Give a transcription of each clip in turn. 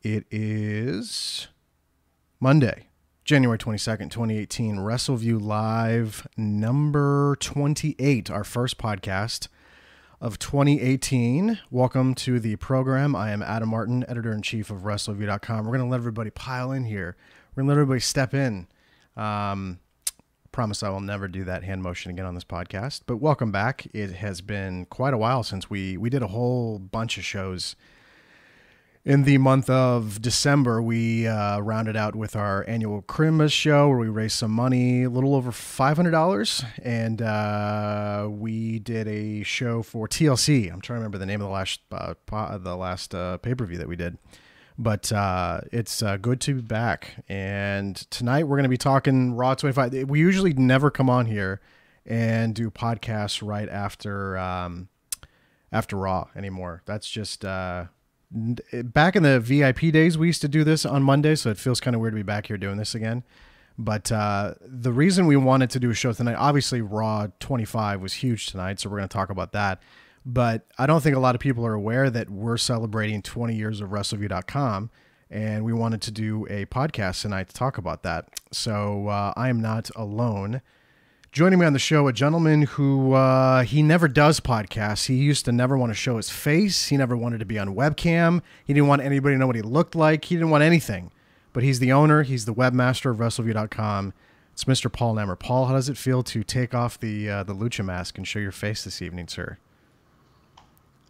It is Monday, January 22nd, 2018, Wrestleview Live number 28, our first podcast of 2018. Welcome to the program. I am Adam Martin, editor-in-chief of Wrestleview.com. We're going to let everybody pile in here. We're going to let everybody step in. Promise I will never do that hand motion again on this podcast, but welcome back. It has been quite a while since we did a whole bunch of shows. In the month of December, we rounded out with our annual Christmas show where we raised some money, a little over $500, and we did a show for TLC. I'm trying to remember the name of the last pay-per-view that we did, but it's good to be back. And tonight we're going to be talking Raw 25. We usually never come on here and do podcasts right after Raw anymore. That's just... back in the VIP days, we used to do this on Monday, so it feels kind of weird to be back here doing this again. But the reason we wanted to do a show tonight, obviously Raw 25 was huge tonight, so we're going to talk about that. But I don't think a lot of people are aware that we're celebrating 20 years of Wrestleview.com, and we wanted to do a podcast tonight to talk about that. So I am not alone. Joining me on the show, a gentleman who he never does podcasts. He used to never want to show his face. He never wanted to be on webcam. He didn't want anybody to know what he looked like. He didn't want anything. But he's the owner. He's the webmaster of WrestleView.com. It's Mr. Paul Nemer. Paul, how does it feel to take off the lucha mask and show your face this evening, sir?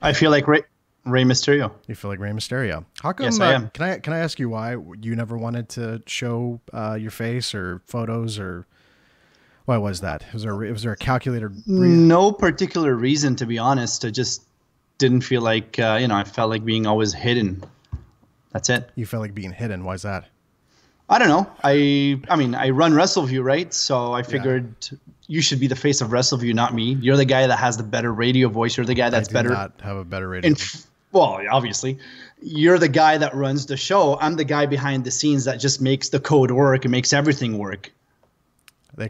I feel like Rey Mysterio. You feel like Rey Mysterio. How come? Yes, I am. Can I ask you why you never wanted to show your face or photos or? Why was that? Was there a calculated reason? No particular reason, to be honest. I just didn't feel like, I felt like being always hidden. That's it. You felt like being hidden. Why is that? I don't know. I run Wrestleview, right? So I figured you should be the face of Wrestleview, not me. You're the guy that has the better radio voice. You're the guy that's better. I do not have a better radio voice. Well, obviously. You're the guy that runs the show. I'm the guy behind the scenes that just makes the code work and makes everything work.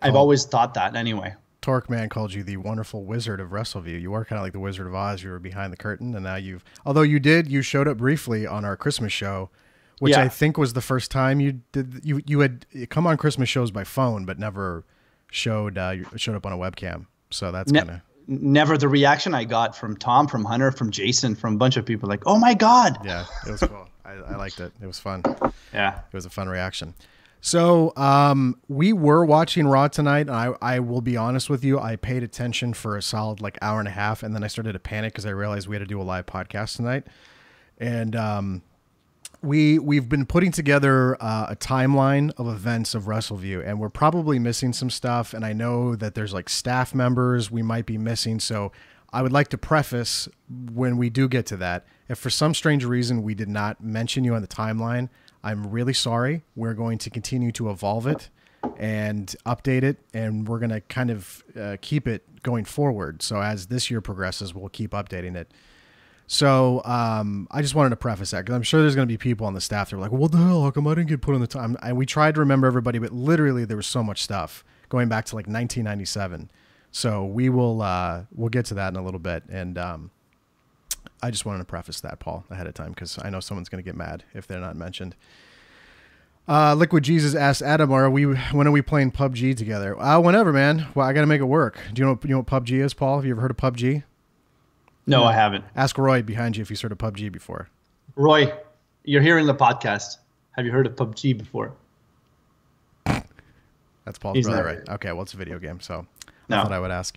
I've always thought that anyway. Torque Man called you the wonderful wizard of Wrestleview. You are kind of like the Wizard of Oz. You were behind the curtain, and now although you showed up briefly on our Christmas show, which I think was the first time you had come on Christmas shows by phone, but never showed up on a webcam. So that's kind of... Never the reaction I got from Tom, from Hunter, from Jason, from a bunch of people like, oh my God. Yeah, it was cool. I liked it. It was fun. Yeah. It was a fun reaction. So we were watching Raw tonight. And I will be honest with you. I paid attention for a solid hour and a half, and then I started to panic because I realized we had to do a live podcast tonight. And we've been putting together a timeline of events of Wrestleview, and we're probably missing some stuff. And I know that there's staff members we might be missing. So I would like to preface when we do get to that, if for some strange reason we did not mention you on the timeline, I'm really sorry. We're going to continue to evolve it and update it, and we're going to kind of keep it going forward. So as this year progresses, we'll keep updating it. So I just wanted to preface that because I'm sure there's going to be people on the staff that are like, well, what the hell? How come I didn't get put on the time? And we tried to remember everybody, but literally there was so much stuff going back to 1997. So we'll get to that in a little bit. And I just wanted to preface that, Paul, ahead of time, because I know someone's going to get mad if they're not mentioned. Liquid Jesus asked Adam, when are we playing PUBG together? Whenever, man. Well, I got to make it work. Do you know what PUBG is, Paul? Have you ever heard of PUBG? No, I haven't. Ask Roy behind you if he's heard of PUBG before. Roy, you're hearing the podcast. Have you heard of PUBG before? That's Paul's brother, right? Okay, well, it's a video game, so I thought I would ask.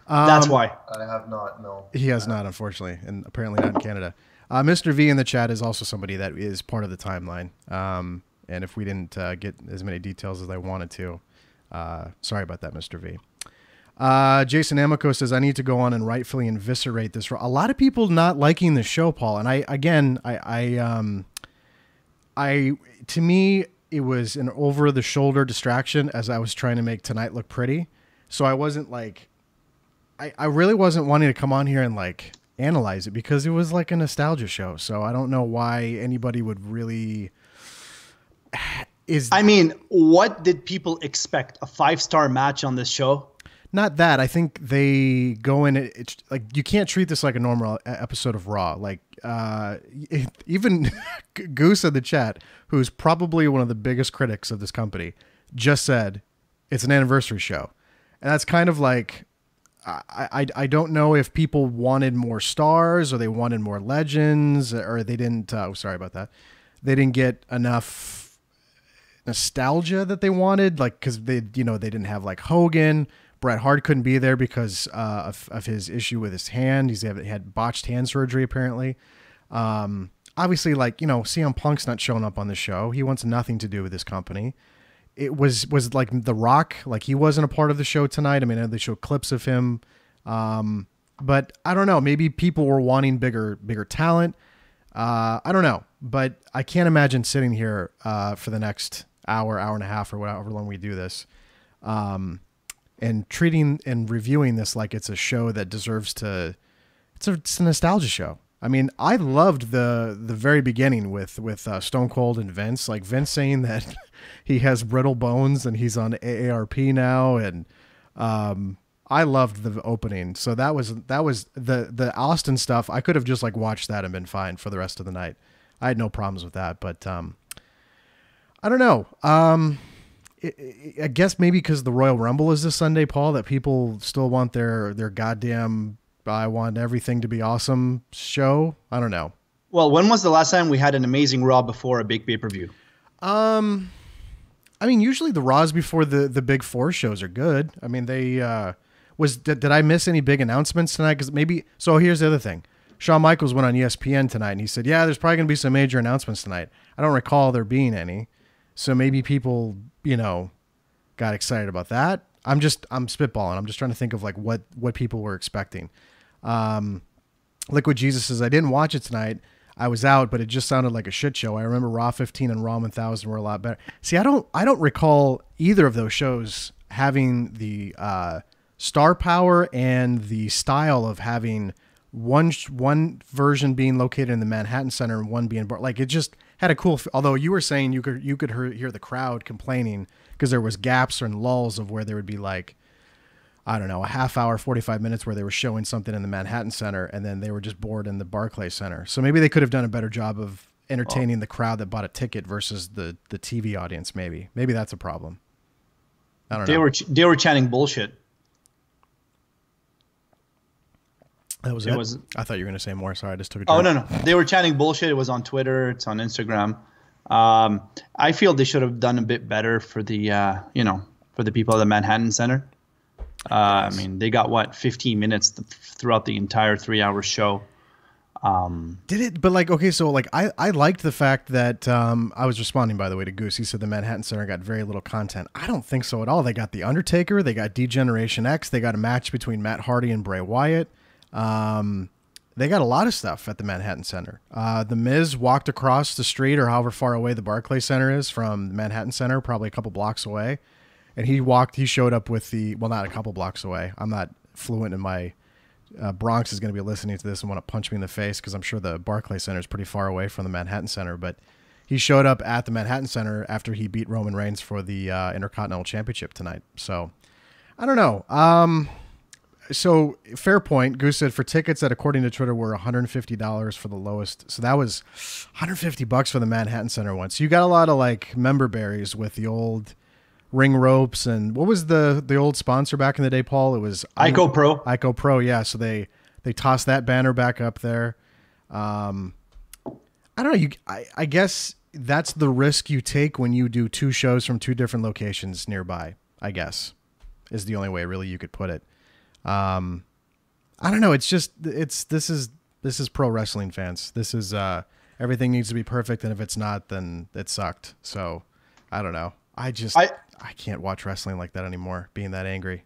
That's why. I have not, no. He has not, unfortunately, and apparently not in Canada. Mr. V in the chat is also somebody that is part of the timeline. And if we didn't get as many details as I wanted to, sorry about that, Mr. V. Jason Amico says, I need to go on and rightfully eviscerate this. A lot of people not liking the show, Paul. And to me, it was an over-the-shoulder distraction as I was trying to make tonight look pretty. So I wasn't I really wasn't wanting to come on here and analyze it because it was like a nostalgia show. So I don't know why anybody would really I mean, what did people expect? A 5-star match on this show? Not that. I think they go in. It's like you can't treat this like a normal episode of Raw. Like even Goose in the chat, who's probably one of the biggest critics of this company, just said it's an anniversary show. And that's kind of like, I don't know if people wanted more stars or they wanted more legends or they didn't, sorry about that. They didn't get enough nostalgia that they wanted. Like, cause they didn't have like Hogan. Bret Hart couldn't be there because of his issue with his hand. He had botched hand surgery apparently. Obviously, like, CM Punk's not showing up on the show. He wants nothing to do with this company. It was like The Rock, like he wasn't a part of the show tonight. I mean, they showed clips of him, but I don't know. Maybe people were wanting bigger talent. I don't know, but I can't imagine sitting here for the next hour and a half, or however long we do this, and treating and reviewing this like it's a show that deserves to. It's a nostalgia show. I mean, I loved the very beginning with Stone Cold and Vince, like Vince saying that he has brittle bones and he's on AARP now. And, I loved the opening. So that was the Austin stuff. I could have just like watched that and been fine for the rest of the night. I had no problems with that, but, I don't know. I guess maybe because the Royal Rumble is this Sunday, Paul, that people still want their goddamn, I want everything to be awesome show. I don't know. Well, when was the last time we had an amazing Raw before a big pay-per-view? I mean, usually the Raws before the big four shows are good. I mean, did I miss any big announcements tonight? Because maybe, so here's the other thing. Shawn Michaels went on ESPN tonight and he said, yeah, there's probably going to be some major announcements tonight. I don't recall there being any. So maybe people, got excited about that. I'm spitballing. I'm just trying to think of like what people were expecting. Liquid Jesus says, I didn't watch it tonight. I was out, but it just sounded like a shit show. I remember Raw 15 and Raw 1000 were a lot better. See, I don't recall either of those shows having the star power and the style of having one version being located in the Manhattan Center and one being like, it just had a cool. Although you were saying you could hear the crowd complaining because there was gaps and lulls of where there would be like, I don't know, a half hour, 45 minutes where they were showing something in the Manhattan Center and then they were just bored in the Barclays Center. So maybe they could have done a better job of entertaining the crowd that bought a ticket versus the TV audience. Maybe that's a problem. I don't know. They were chanting bullshit. That was it? I thought you were going to say more. Sorry, I just took a drink. Oh, no. They were chanting bullshit. It was on Twitter. It's on Instagram. I feel they should have done a bit better for the, for the people at the Manhattan Center. I mean, they got 15 minutes throughout the entire 3-hour show. Did it? But like, okay, so like I liked the fact that I was responding, by the way, to Goose. He said the Manhattan Center got very little content. I don't think so at all. They got The Undertaker. They got D-Generation X. They got a match between Matt Hardy and Bray Wyatt. They got a lot of stuff at the Manhattan Center. The Miz walked across the street or however far away the Barclays Center is from the Manhattan Center, probably a couple blocks away. And he showed up with not a couple blocks away. I'm not fluent in my, Bronx is going to be listening to this and want to punch me in the face because I'm sure the Barclays Center is pretty far away from the Manhattan Center. But he showed up at the Manhattan Center after he beat Roman Reigns for the Intercontinental Championship tonight. So I don't know. So fair point. Goose said for tickets that according to Twitter were $150 for the lowest. So that was $150 for the Manhattan Center one. So you got a lot of like member berries with the old ring ropes. And what was the old sponsor back in the day, Paul? It was Ico Pro. Ico Pro. Yeah. So they tossed that banner back up there. I don't know. I guess that's the risk you take when you do two shows from two different locations nearby, I guess is the only way really you could put it. I don't know. This is pro wrestling fans. This is, everything needs to be perfect. And if it's not, then it sucked. So I don't know. I can't watch wrestling like that anymore, being that angry.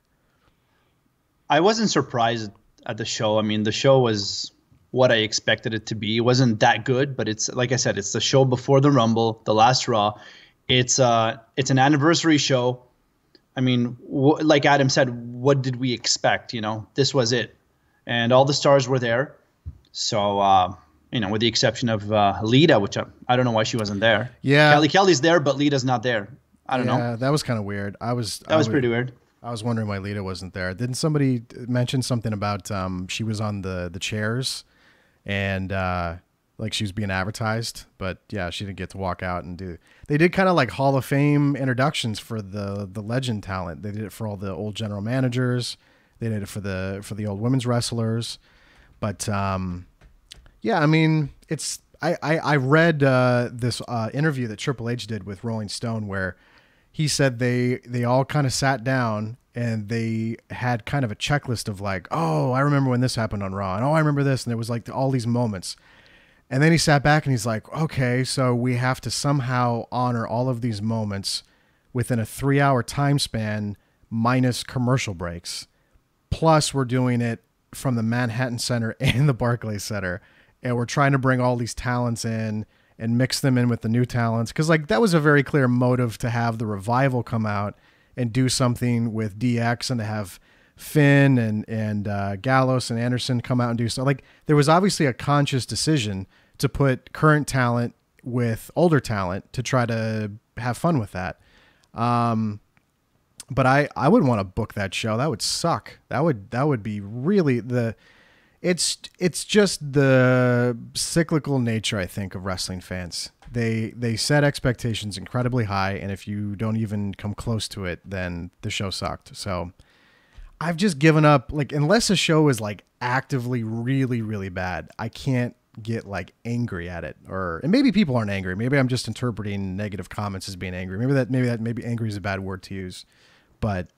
I wasn't surprised at the show. I mean, the show was what I expected it to be. It wasn't that good, but it's, like I said, it's the show before the Rumble, the last Raw. It's an anniversary show. I mean, like Adam said, what did we expect? This was it. And all the stars were there. So, with the exception of Lita, which I don't know why she wasn't there. Yeah. Kelly's there, but Lita's not there. I don't know. Yeah, that was kind of weird. That was pretty weird. I was wondering why Lita wasn't there. Didn't somebody mention something about she was on the chairs and like she was being advertised, but yeah, she didn't get to walk out and do. They did kind of like Hall of Fame introductions for the legend talent. They did it for all the old general managers. They did it for the old women's wrestlers. But yeah, I mean, it's I read this interview that Triple H did with Rolling Stone where he said they all kind of sat down and they had kind of a checklist of like, oh, I remember when this happened on Raw, and oh, I remember this, and there was like all these moments. And then he sat back and he's like, okay, so we have to somehow honor all of these moments within a 3-hour time span minus commercial breaks. Plus we're doing it from the Manhattan Center and the Barclays Center. And we're trying to bring all these talents in and mix them in with the new talents. Cause like that was a very clear motive to have the Revival come out and do something with DX and to have Finn and Gallows and Anderson come out and do so. Like there was obviously a conscious decision to put current talent with older talent to try to have fun with that. But I wouldn't want to book that show. That would suck. That would be really it's just the cyclical nature, I think, of wrestling fans. They set expectations incredibly high, and if you don't even come close to it, then the show sucked. So I've just given up. Like, unless a show is like actively really, really bad, I can't get like angry at it. And maybe people aren't angry. Maybe I'm just interpreting negative comments as being angry. Maybe angry is a bad word to use. But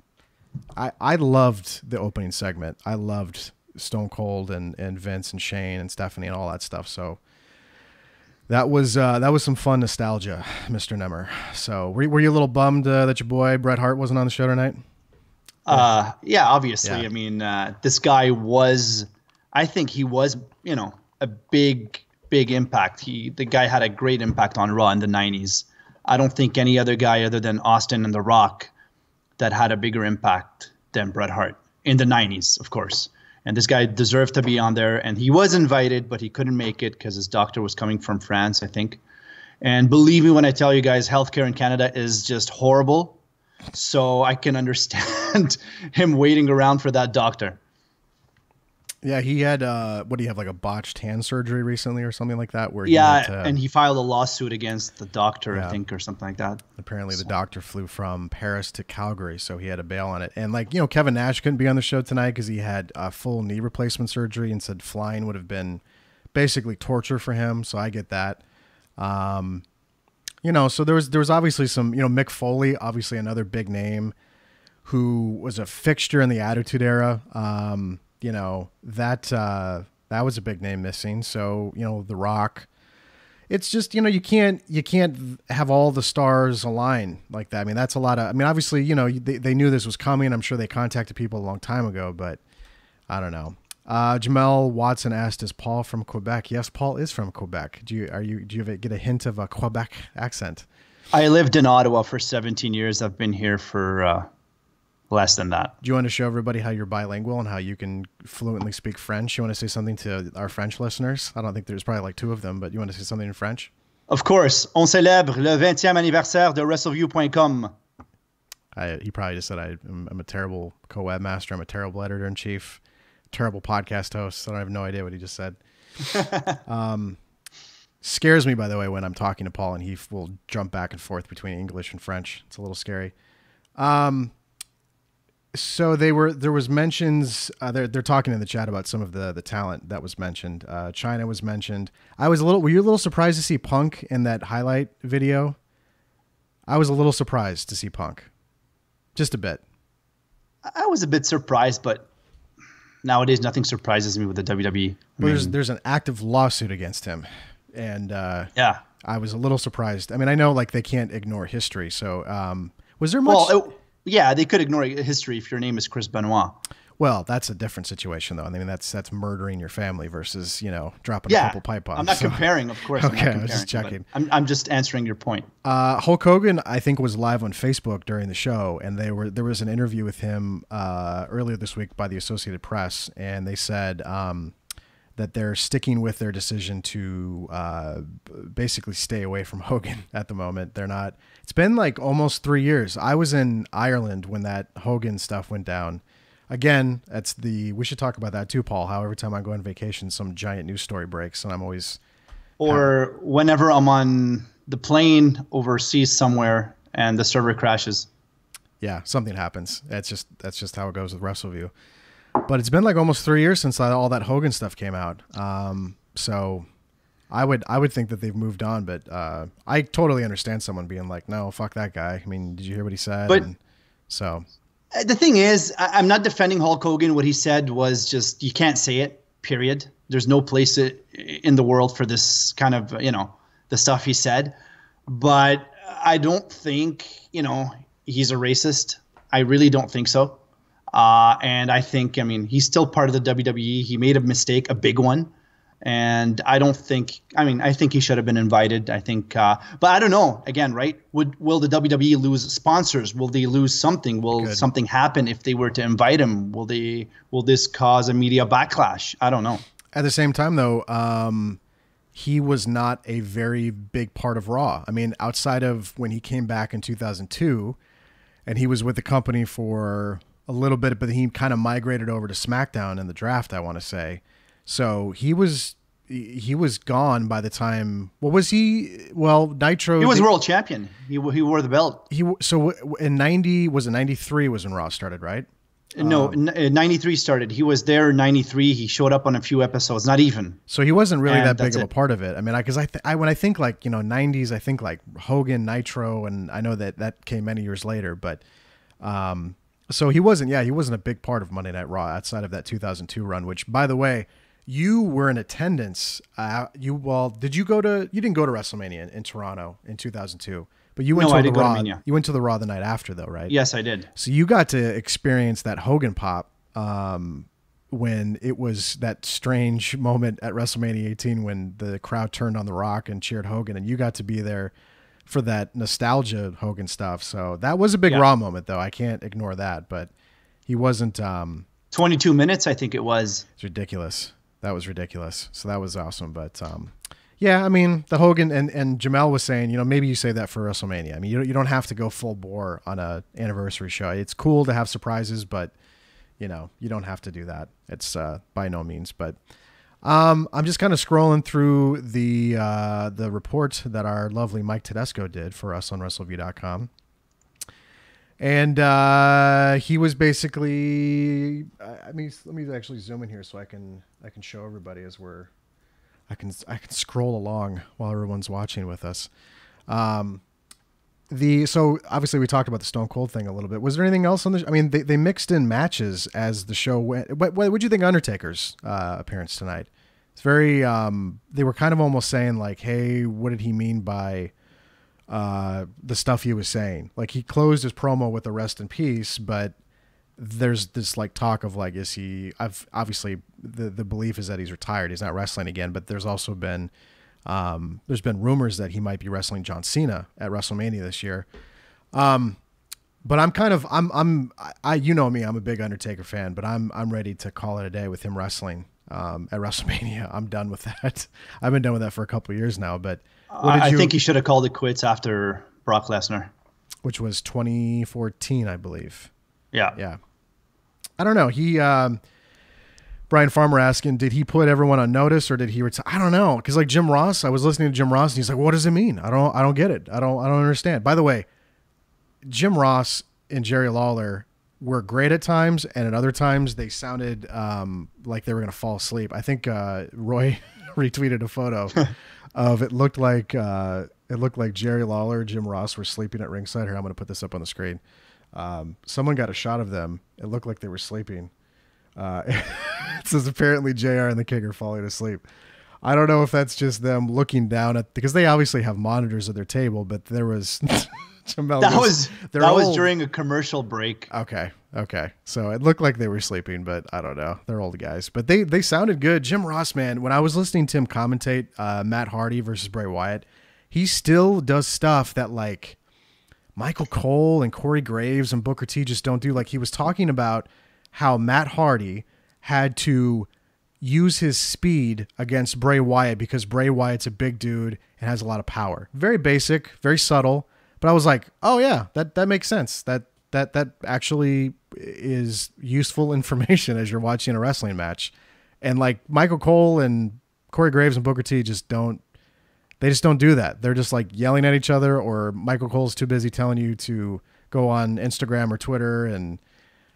I loved the opening segment. I loved Stone Cold and Vince and Shane and Stephanie and all that stuff. So that was some fun nostalgia, Mr. Nemer. So were you a little bummed that your boy Bret Hart wasn't on the show tonight? Yeah, obviously. Yeah. I mean, this guy I think he was, a big impact. The guy had a great impact on Raw in the 90s. I don't think any other guy other than Austin and The Rock that had a bigger impact than Bret Hart in the 90s, of course. And this guy deserved to be on there. And he was invited, but he couldn't make it because his doctor was coming from France, I think. And believe me when I tell you guys, healthcare in Canada is just horrible. So I can understand him waiting around for that doctor. Yeah, he had, what do you have, like a botched hand surgery recently or something like that? And he filed a lawsuit against the doctor, I think, or something like that. Apparently the doctor flew from Paris to Calgary, so he had to bail on it. And like, Kevin Nash couldn't be on the show tonight because he had a full knee replacement surgery and said flying would have been basically torture for him. So I get that. So there was obviously some, Mick Foley, obviously another big name who was a fixture in the Attitude Era. That was a big name missing. So, The Rock, it's just, you can't have all the stars align like that. I mean, that's a lot of, obviously, they knew this was coming. I'm sure they contacted people a long time ago, but I don't know. Jamel Watson asked, is Paul from Quebec? Yes, Paul is from Quebec. Do you get a hint of a Quebec accent? I lived in Ottawa for 17 years. I've been here for, less than that. Do you want to show everybody how you're bilingual and how you can fluently speak French? You want to say something to our French listeners? I don't think there's probably like 2 of them, but you want to say something in French? Of course. On célèbre le 20e anniversaire de Wrestleview.com. He probably just said I'm a terrible co-webmaster. I'm a terrible editor-in-chief, terrible podcast host. I have no idea what he just said. Scares me, by the way, when I'm talking to Paul and he will jump back and forth between English and French. It's a little scary. So there was mentions, they're talking in the chat about some of the talent that was mentioned. China was mentioned. Were you a little surprised to see Punk in that highlight video? I was a little surprised to see Punk. Just a bit. I was a bit surprised, but nowadays nothing surprises me with the WWE. There's an active lawsuit against him. And yeah, I was a little surprised. I know like they can't ignore history. So was there much... Yeah, they could ignore history if your name is Chris Benoit. Well, that's a different situation, though. That's murdering your family versus, dropping a couple pipe bombs. I'm not comparing, of course. Okay, I was just checking. I'm just answering your point. Hulk Hogan, I think, was live on Facebook during the show, and there was an interview with him earlier this week by the Associated Press, and they said that they're sticking with their decision to basically stay away from Hogan at the moment. They're not. It's been like almost 3 years. I was in Ireland when that Hogan stuff went down. Again, we should talk about that too, Paul. How every time I go on vacation, some giant news story breaks, and I'm always or whenever I'm on the plane overseas somewhere and the server crashes. Yeah, something happens. That's just how it goes with Wrestleview. But it's been like almost 3 years since all that Hogan stuff came out. So I would think that they've moved on, but I totally understand someone being like, no, fuck that guy. I mean, did you hear what he said? But so the thing is, I'm not defending Hulk Hogan. What he said was just, you can't say it, period. There's no place in the world for this kind of, the stuff he said. But I don't think, he's a racist. I really don't think so. And I think, he's still part of the WWE. He made a mistake, a big one. And I think he should have been invited. I think, but I don't know. Again, right? Will the WWE lose sponsors? Will they lose something? Will something happen if they were to invite him? Will this cause a media backlash? I don't know. At the same time, though, he was not a very big part of Raw. I mean, outside of when he came back in 2002, and he was with the company for a little bit, but he kind of migrated over to SmackDown in the draft, I want to say. So he was gone by the time. What was he? Well, Nitro. He was world champion. He wore the belt. So in 90, was it 93 was when Raw started, right? No, 93 started. He was there in 93. He showed up on a few episodes, not even. So he wasn't really that big of a part of it. I mean, because when I think like 90s, I think like Hogan, Nitro, and I know that came many years later, but. So he wasn't a big part of Monday Night Raw outside of that 2002 run, which, by the way, you were in attendance. Did you you didn't go to WrestleMania in Toronto in 2002, but you went to the Raw. You went to the Raw the night after, though, right? Yes, I did. So you got to experience that Hogan pop when it was that strange moment at WrestleMania 18 when the crowd turned on The Rock and cheered Hogan, and you got to be there for that nostalgia Hogan stuff. So that was a big Raw moment, though. I can't ignore that, but he wasn't 22 minutes, I think it was. It's ridiculous. That was ridiculous. So that was awesome. But yeah, I mean, the Hogan and Jamel was saying, maybe you say that for WrestleMania. I mean, you don't have to go full bore on a anniversary show. It's cool to have surprises, but you don't have to do that. It's by no means, but I'm just kind of scrolling through the report that our lovely Mike Tedesco did for us on Wrestleview.com. And he was basically, let me actually zoom in here so I can show everybody as I can scroll along while everyone's watching with us. So obviously we talked about the Stone Cold thing a little bit. Was there anything else on the? I mean, they mixed in matches as the show went. What would you think of Undertaker's appearance tonight? It's very. They were kind of almost saying like, "Hey, what did he mean by the stuff he was saying?" Like he closed his promo with a rest in peace, but there's this like talk of like, is he? Obviously the belief is that he's retired. He's not wrestling again, but there's also been. There's been rumors that he might be wrestling John Cena at WrestleMania this year. But I'm kind of, you know me, I'm a big Undertaker fan, but I'm ready to call it a day with him wrestling, at WrestleMania. I'm done with that. I've been done with that for a couple of years now, but I think he should have called it quits after Brock Lesnar, which was 2014, I believe. Yeah. Yeah. I don't know. Brian Farmer asking, did he put everyone on notice or did he retire? I don't know. Cause like Jim Ross, I was listening to Jim Ross and he's like, what does it mean? I don't get it. I don't understand. By the way, Jim Ross and Jerry Lawler were great at times. And at other times they sounded, like they were going to fall asleep. I think, Roy retweeted a photo of, it looked like Jerry Lawler, Jim Ross were sleeping at ringside. Here, I'm going to put this up on the screen. Someone got a shot of them. It looked like they were sleeping. It says apparently JR and the King are falling asleep. I don't know if that's just them looking down at, because they obviously have monitors at their table, but there was that was during a commercial break. Okay. So it looked like they were sleeping, but I don't know. They're old guys, but they sounded good. Jim Ross, man, when I was listening to him commentate Matt Hardy versus Bray Wyatt, he still does stuff that like Michael Cole and Corey Graves and Booker T just don't do. Like he was talking about how Matt Hardy had to use his speed against Bray Wyatt because Bray Wyatt's a big dude and has a lot of power. Very basic, very subtle. But I was like, oh yeah, that makes sense. That actually is useful information as you're watching a wrestling match. And like Michael Cole and Corey Graves and Booker T just don't They just don't do that. They're just like yelling at each other, or Michael Cole's too busy telling you to go on Instagram or Twitter. And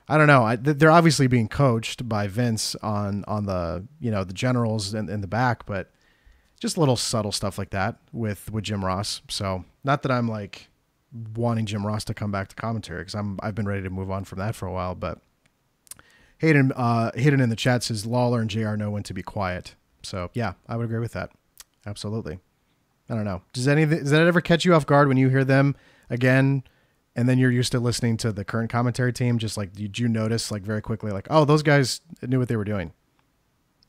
I don't know. They're obviously being coached by Vince on the, the generals in the back, but just little subtle stuff like that with Jim Ross. So not that I'm like wanting Jim Ross to come back to commentary, because I've been ready to move on from that for a while. But Hayden in the chat says Lawler and JR know when to be quiet. So yeah, I would agree with that. Absolutely. I don't know. Does that ever catch you off guard when you hear them again, and then you're used to listening to the current commentary team? Just like, did you notice like very quickly, like, oh, those guys knew what they were doing?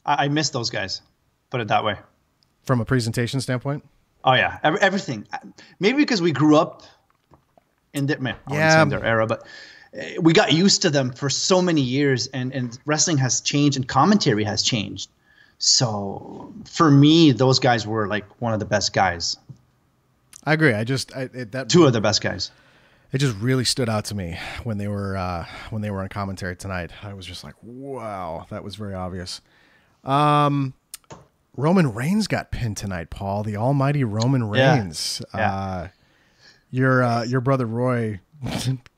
I miss those guys. Put it that way. From a presentation standpoint? Oh yeah, everything. Maybe because we grew up in their era, but we got used to them for so many years, and wrestling has changed and commentary has changed. So for me, those guys were like one of the best guys. I agree. Two of the best guys. It just really stood out to me when they were on commentary tonight. I was just like, wow, that was very obvious. Roman Reigns got pinned tonight, Paul. The almighty Roman Reigns. Yeah. Your brother Roy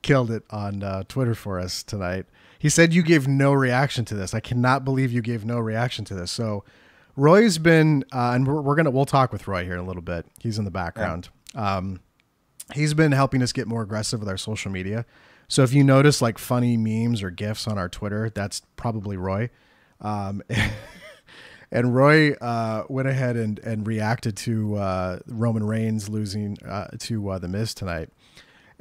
killed it on Twitter for us tonight. He said you gave no reaction to this. I cannot believe you gave no reaction to this. So Roy's been, and we'll talk with Roy here in a little bit. He's in the background. Yeah. He's been helping us get more aggressive with our social media. So if you notice like funny memes or GIFs on our Twitter, that's probably Roy. And Roy went ahead and reacted to Roman Reigns losing to The Miz tonight.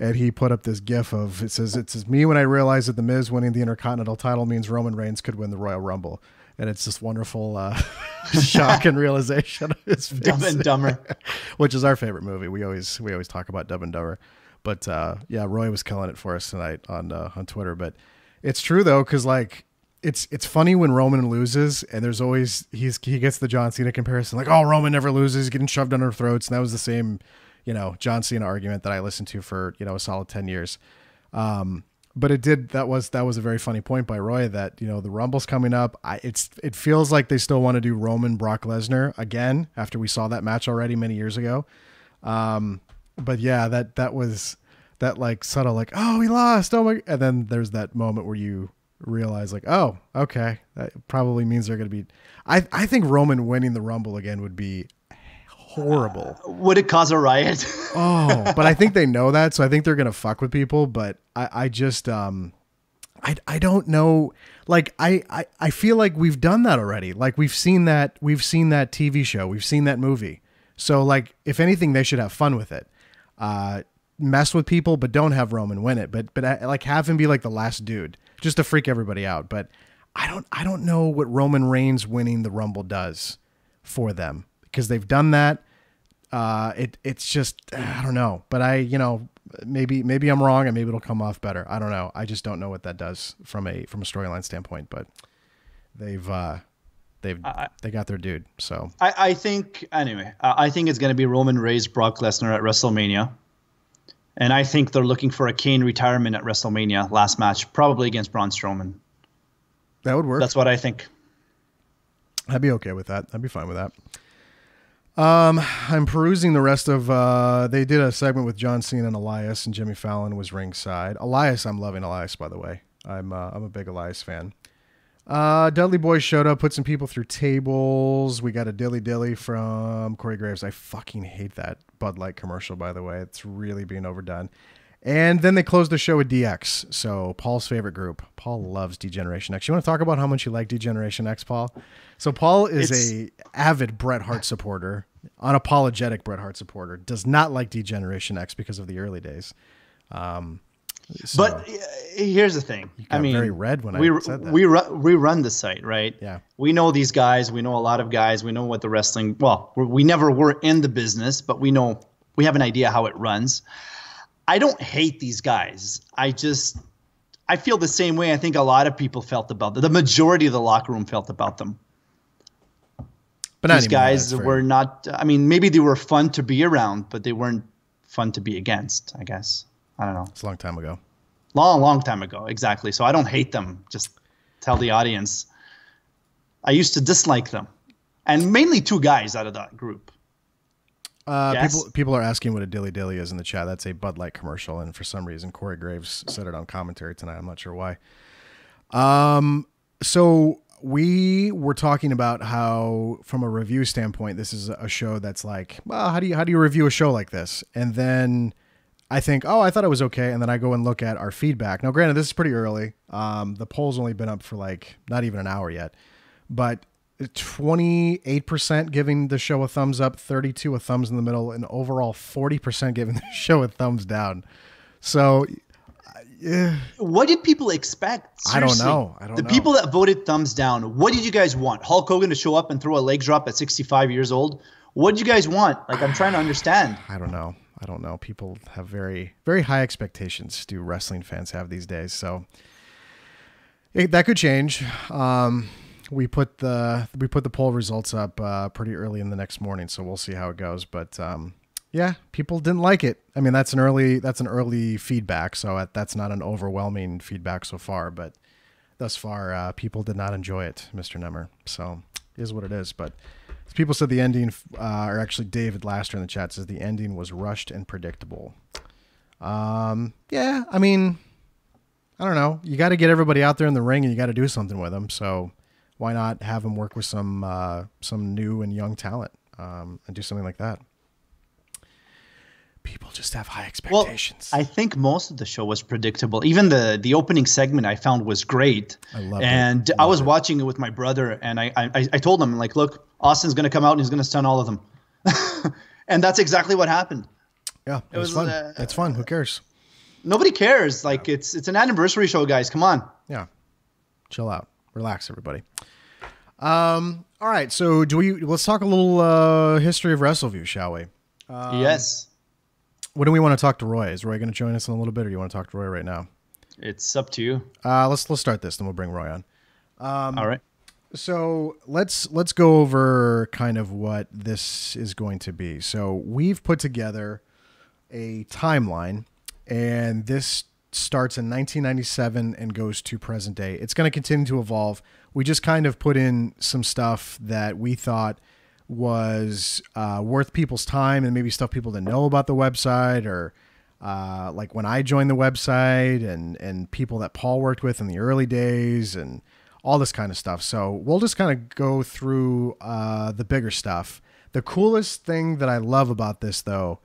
And he put up this GIF of, it says me when I realized that The Miz winning the Intercontinental title means Roman Reigns could win the Royal Rumble. And it's this wonderful shock and realization of his face. Dumb and Dumber. Which is our favorite movie. We always talk about Dumb and Dumber. But yeah, Roy was killing it for us tonight on Twitter. But it's true though, because like it's funny when Roman loses, and there's always he gets the John Cena comparison, like, oh, Roman never loses, he's getting shoved under our throats, and that was the same John Cena argument that I listened to for a solid 10 years. But that was a very funny point by Roy that the Rumble's coming up. It feels like they still want to do Roman Brock Lesnar again after we saw that match already many years ago. But yeah, that was that like subtle like, oh, he lost, oh my, and then there's that moment where you realize like, oh, okay, that probably means they're going to be. I think Roman winning the Rumble again would be horrible. Would it cause a riot? Oh, but I think they know that, so I think they're gonna fuck with people. But I just I don't know. Like I feel like we've done that already. Like we've seen that TV show, we've seen that movie. So like if anything, they should have fun with it. Mess with people, but don't have Roman win it. But like have him be like the last dude, just to freak everybody out. But I don't know what Roman Reigns winning the Rumble does for them, because they've done that. It's just, I don't know, but maybe I'm wrong, and maybe it'll come off better. I don't know. I just don't know what that does from a storyline standpoint, but they got their dude. So I think it's going to be Roman Reigns, Brock Lesnar at WrestleMania. And I think they're looking for a Kane retirement at WrestleMania last match, probably against Braun Strowman. That would work. That's what I think. I'd be okay with that. I'd be fine with that. I'm perusing the rest of, they did a segment with John Cena and Elias, and Jimmy Fallon was ringside. Elias, I'm loving Elias, by the way. I'm a big Elias fan. Dudley Boy showed up, put some people through tables. We got a dilly from Corey Graves. I fucking hate that Bud Light commercial, by the way. It's really being overdone. And then they closed the show with DX. So Paul's favorite group. Paul loves D-Generation X. You want to talk about how much you like D-Generation X, Paul? So Paul is a avid Bret Hart supporter, unapologetic Bret Hart supporter, does not like D-Generation X because of the early days. But here's the thing. You got very red when I said that. We run the site, right? Yeah. We know these guys. We know a lot of guys. We know what the wrestling. Well, we never were in the business, but we have an idea how it runs. I don't hate these guys. I feel the same way I think a lot of people felt about them. The majority of the locker room felt about them. But these guys were not. I mean, maybe they were fun to be around, but they weren't fun to be against, I guess. I don't know. It's a long time ago. Long time ago. Exactly. So I don't hate them. Just tell the audience. I used to dislike them. And mainly two guys out of that group. Yes. People are asking what a dilly dilly is in the chat. That's a Bud Light commercial, and for some reason Corey Graves said it on commentary tonight. I'm not sure why. So we were talking about how, from a review standpoint, this is a show that's like, well, how do you review a show like this? And then I think, oh, I thought it was okay, and then I go and look at our feedback. Now, granted, this is pretty early. The poll's only been up for like not even an hour yet, but 28% giving the show a thumbs up, 32 a thumbs in the middle, and overall 40% giving the show a thumbs down. So, what did people expect? Seriously, I don't know. The people that voted thumbs down, what did you guys want? Hulk Hogan to show up and throw a leg drop at 65 years old? What did you guys want? Like, I'm trying to understand. I don't know. People have very, very high expectations, do wrestling fans have these days. So that could change. We put the poll results up pretty early in the next morning, so we'll see how it goes. But yeah, people didn't like it. I mean, that's an early feedback, so that's not an overwhelming feedback so far. But thus far, people did not enjoy it, Mr. Nemer. So it is what it is. But people said the ending, or actually David Laster in the chat says the ending was rushed and predictable. Yeah, I mean, I don't know. You got to get everybody out there in the ring, and you got to do something with them. So why not have them work with some new and young talent and do something like that? People just have high expectations. Well, I think most of the show was predictable. Even the opening segment I found was great. I loved and it. I was watching it with my brother, and I told him, like, look, Austin's going to come out and he's going to stun all of them. And that's exactly what happened. Yeah, it was fun. It's fun. Who cares? Nobody cares. Like, it's an anniversary show, guys. Come on. Yeah. Chill out. Relax, everybody. All right. So let's talk a little history of Wrestleview, shall we? Yes. When do we want to talk to Roy? Is Roy going to join us in a little bit, or do you want to talk to Roy right now? It's up to you. Let's start this, then we'll bring Roy on. All right. So let's go over kind of what this is going to be. So we've put together a timeline, and this starts in 1997 and goes to present day. It's going to continue to evolve. We just kind of put in some stuff that we thought was worth people's time, and maybe stuff people didn't know about the website, or like when I joined the website, and people that Paul worked with in the early days, and all this kind of stuff. So we'll just kind of go through the bigger stuff. The coolest thing that I love about this, though,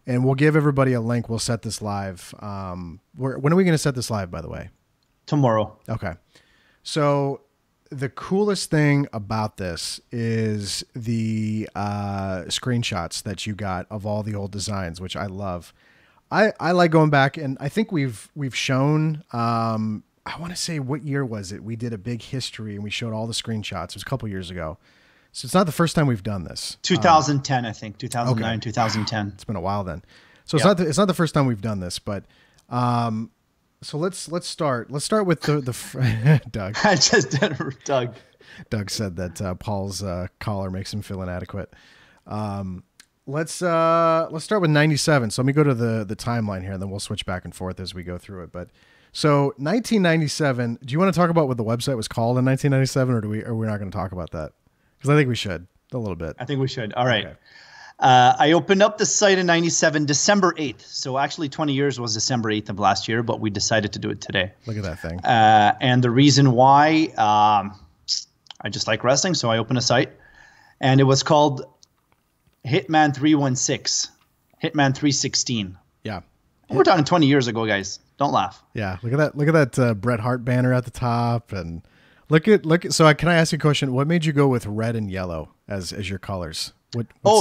and we'll give everybody a link. We'll set this live. When are we going to set this live, by the way? Tomorrow. Okay. So the coolest thing about this is the screenshots that you got of all the old designs, which I love. I like going back, and I think we've shown, I want to say, what year was it? We did a big history and we showed all the screenshots. It was a couple years ago. So it's not the first time we've done this. 2010, I think. 2009, okay. 2010. It's been a while then. So it's not the first time we've done this, but so let's start. Let's start with the Doug. I just did Doug. Doug said that Paul's collar makes him feel inadequate. Let's start with 97. So let me go to the timeline here, and then we'll switch back and forth as we go through it. But so 1997. Do you want to talk about what the website was called in 1997, or we're not going to talk about that? Because I think we should a little bit. I think we should. All right. Okay. I opened up the site in 97, December 8th. So actually 20 years was December 8th of last year, but we decided to do it today. Look at that thing. And the reason why, I just like wrestling, so I opened a site. And it was called Hitman 316, Hitman 316. Yeah. We're talking 20 years ago, guys. Don't laugh. Yeah. Look at that. Look at that Bret Hart banner at the top, and look at. So can I ask you a question? What made you go with red and yellow as your colors?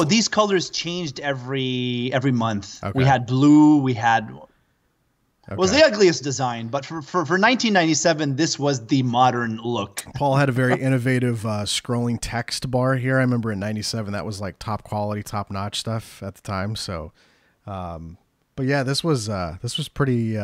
These colors changed every month. Okay. We had blue. We had. It was the ugliest design, but for 1997, this was the modern look. Paul had a very innovative scrolling text bar here. I remember in 97, that was like top quality, top notch stuff at the time. So, but yeah, this was pretty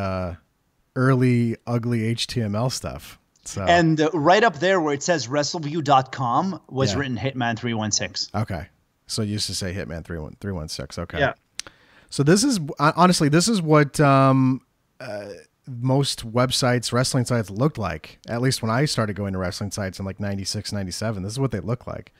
early, ugly HTML stuff. So. And right up there where it says Wrestleview.com was written Hitman 316. Okay. So you used to say Hitman 316. Okay. Yeah. So this is, honestly, this is what most websites, wrestling sites looked like. At least when I started going to wrestling sites in like 96, 97, this is what they look like.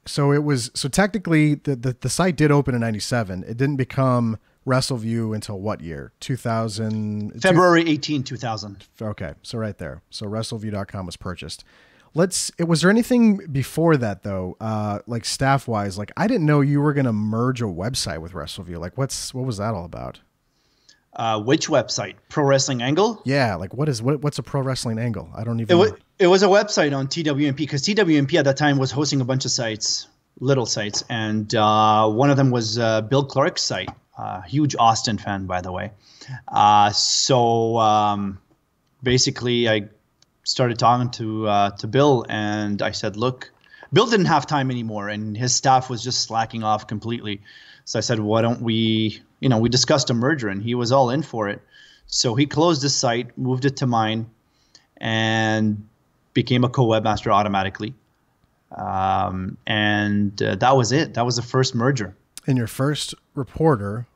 So it was, so technically the site did open in 97. It didn't become Wrestleview until what year? 2000? February 18, 2000. Okay. So right there. So Wrestleview.com was purchased. Was there anything before that though? Like staff wise, like I didn't know you were going to merge a website with Wrestleview. Like what was that all about? Which website? Pro Wrestling Angle? Yeah. Like what's a Pro Wrestling Angle? I don't even know. It was a website on TWMP because TWMP at that time was hosting a bunch of sites, little sites. And one of them was Bill Clark's site. Huge Austin fan, by the way. So basically I started talking to Bill, and I said, look, Bill didn't have time anymore, and his staff was just slacking off completely. So I said, why don't we, we discussed a merger, and he was all in for it. So he closed his site, moved it to mine, and became a co-webmaster automatically. And that was it. That was the first merger. And your first reporter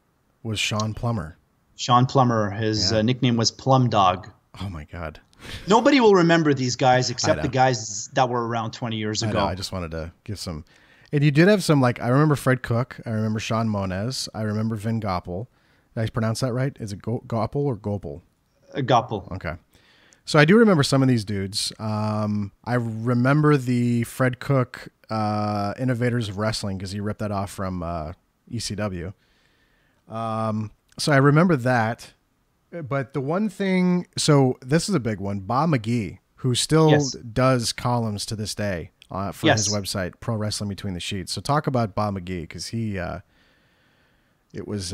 was Sean Plummer. Sean Plummer. His nickname was Plum Dog. Oh, my God. Nobody will remember these guys except the guys that were around 20 years ago. I just wanted to give some. And you did have some, like, I remember Fred Cook. I remember Sean Moniz. I remember Vin Goppel. Did I pronounce that right? Is it Goppel or Gopel? Goppel. Okay. So I do remember some of these dudes. I remember the Fred Cook Innovators of Wrestling because he ripped that off from ECW. So I remember that. But the one thing, so this is a big one. Bob McGee, who still does columns to this day for his website, Pro Wrestling Between the Sheets. So talk about Bob McGee, because it was,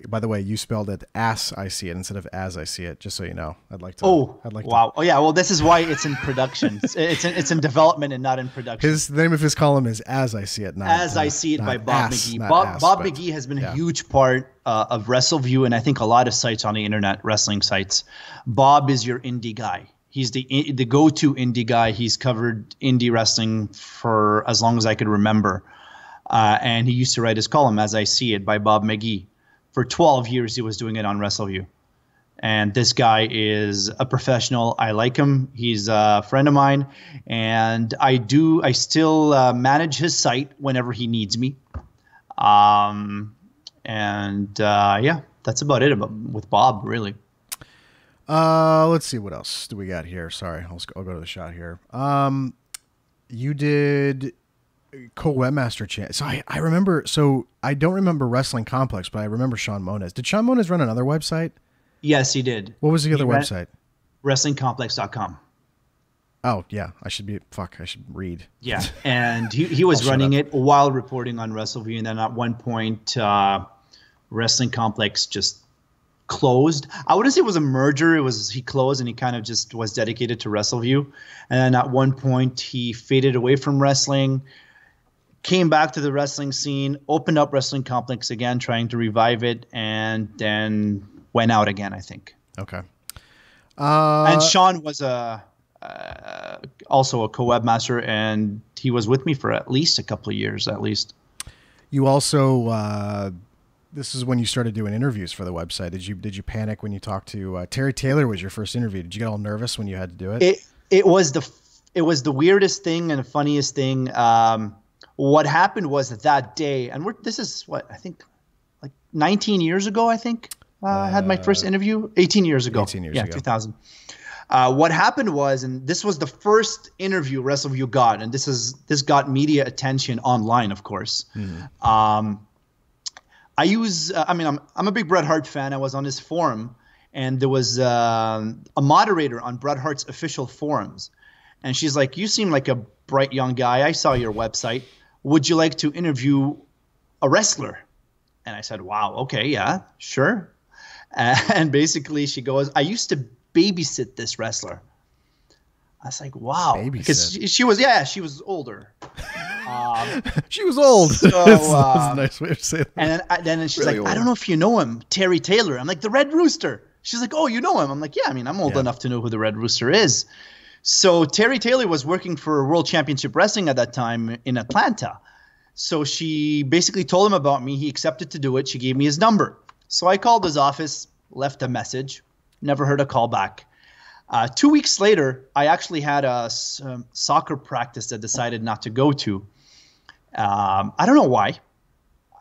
by the way, you spelled it as I see it instead of as I see it, just so you know. I'd like to. Wow. Oh, yeah. Well, this is why it's in production. It's in development and not in production. The name of his column is As I See It, not As I See It by Bob McGee. Bob McGee has been a huge part of Wrestleview, and I think a lot of sites on the internet, wrestling sites. Bob is your indie guy. He's the go-to indie guy. He's covered indie wrestling for as long as I could remember. And he used to write his column, As I See It, by Bob McGee. For 12 years, he was doing it on Wrestleview. And this guy is a professional. I like him. He's a friend of mine. And I still manage his site whenever he needs me. That's about it with Bob, really. Let's see, what else do we got here? Sorry, I'll go to the shot here. You did co-webmaster channel. So I remember. So I don't remember Wrestling Complex, but I remember Sean Moniz. Did Sean Moniz run another website? Yes, he did. What was the other website? WrestlingComplex.com. Oh yeah, I should read. Yeah, and he was running it while reporting on Wrestleview, and then at one point, Wrestling Complex just closed. I wouldn't say it was a merger. He closed, and he kind of just was dedicated to Wrestleview. And then at one point, he faded away from wrestling, came back to the wrestling scene, opened up Wrestling Complex again, trying to revive it, and then went out again, I think. Okay. And Sean was also a co-webmaster, and he was with me for at least a couple of years, at least. You also, this is when you started doing interviews for the website. Did you panic when you talked to Terry Taylor? Was your first interview? Did you get all nervous when you had to do it? It was the weirdest thing and the funniest thing. What happened was that day, and this is what I think, like 19 years ago. I think I had my first interview 18 years ago. 18 years ago. 2000. What happened was, and this was the first interview Wrestleview got, and this got media attention online, of course. Mm-hmm. I'm a big Bret Hart fan. I was on his forum, and there was a moderator on Bret Hart's official forums, and she's like, "You seem like a bright young guy. I saw your website. Would you like to interview a wrestler?" And I said, "Wow, okay, yeah, sure." And basically, she goes, "I used to babysit this wrestler." I was like, wow, because she was older. She was old. So, that's a nice way of saying that. And then she's really like, old. "I don't know if you know him, Terry Taylor." I'm like, "The Red Rooster." She's like, "Oh, you know him?" I'm like, "Yeah, I'm old enough to know who the Red Rooster is." So Terry Taylor was working for World Championship Wrestling at that time in Atlanta. So she basically told him about me. He accepted to do it. She gave me his number. So I called his office, left a message, never heard a call back. 2 weeks later, I actually had a soccer practice that I decided not to go to. I don't know why.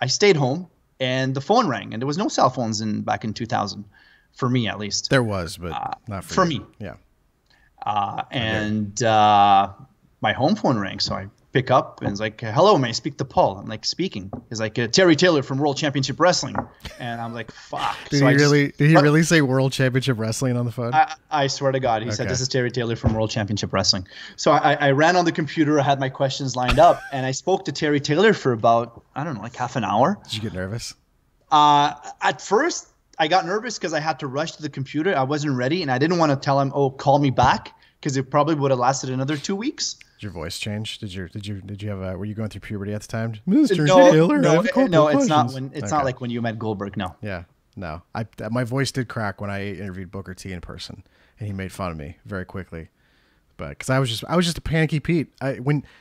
I stayed home and the phone rang, and there was no cell phones back in 2000, for me at least. There was, but not for you. me. Yeah. My home phone rang, so I pick up and it's like, "Hello, may I speak to Paul?" I'm like, "Speaking." He's like, "Terry Taylor from World Championship Wrestling," and I'm like, "Fuck." Did he really say World Championship Wrestling on the phone? I swear to God, he said, "This is Terry Taylor from World Championship Wrestling." So I ran on the computer, I had my questions lined up, and I spoke to Terry Taylor for about, I don't know, like half an hour. Did you get nervous? At first, I got nervous because I had to rush to the computer. I wasn't ready, and I didn't want to tell him, "Oh, call me back," because it probably would have lasted another 2 weeks. Did your voice change? Did you have were you going through puberty at the time? Mr. No, Taylor, no, it's not questions. it's not like when you met Goldberg. No. Yeah, no. My voice did crack when I interviewed Booker T in person, and he made fun of me very quickly. But because I was just a panicky Pete.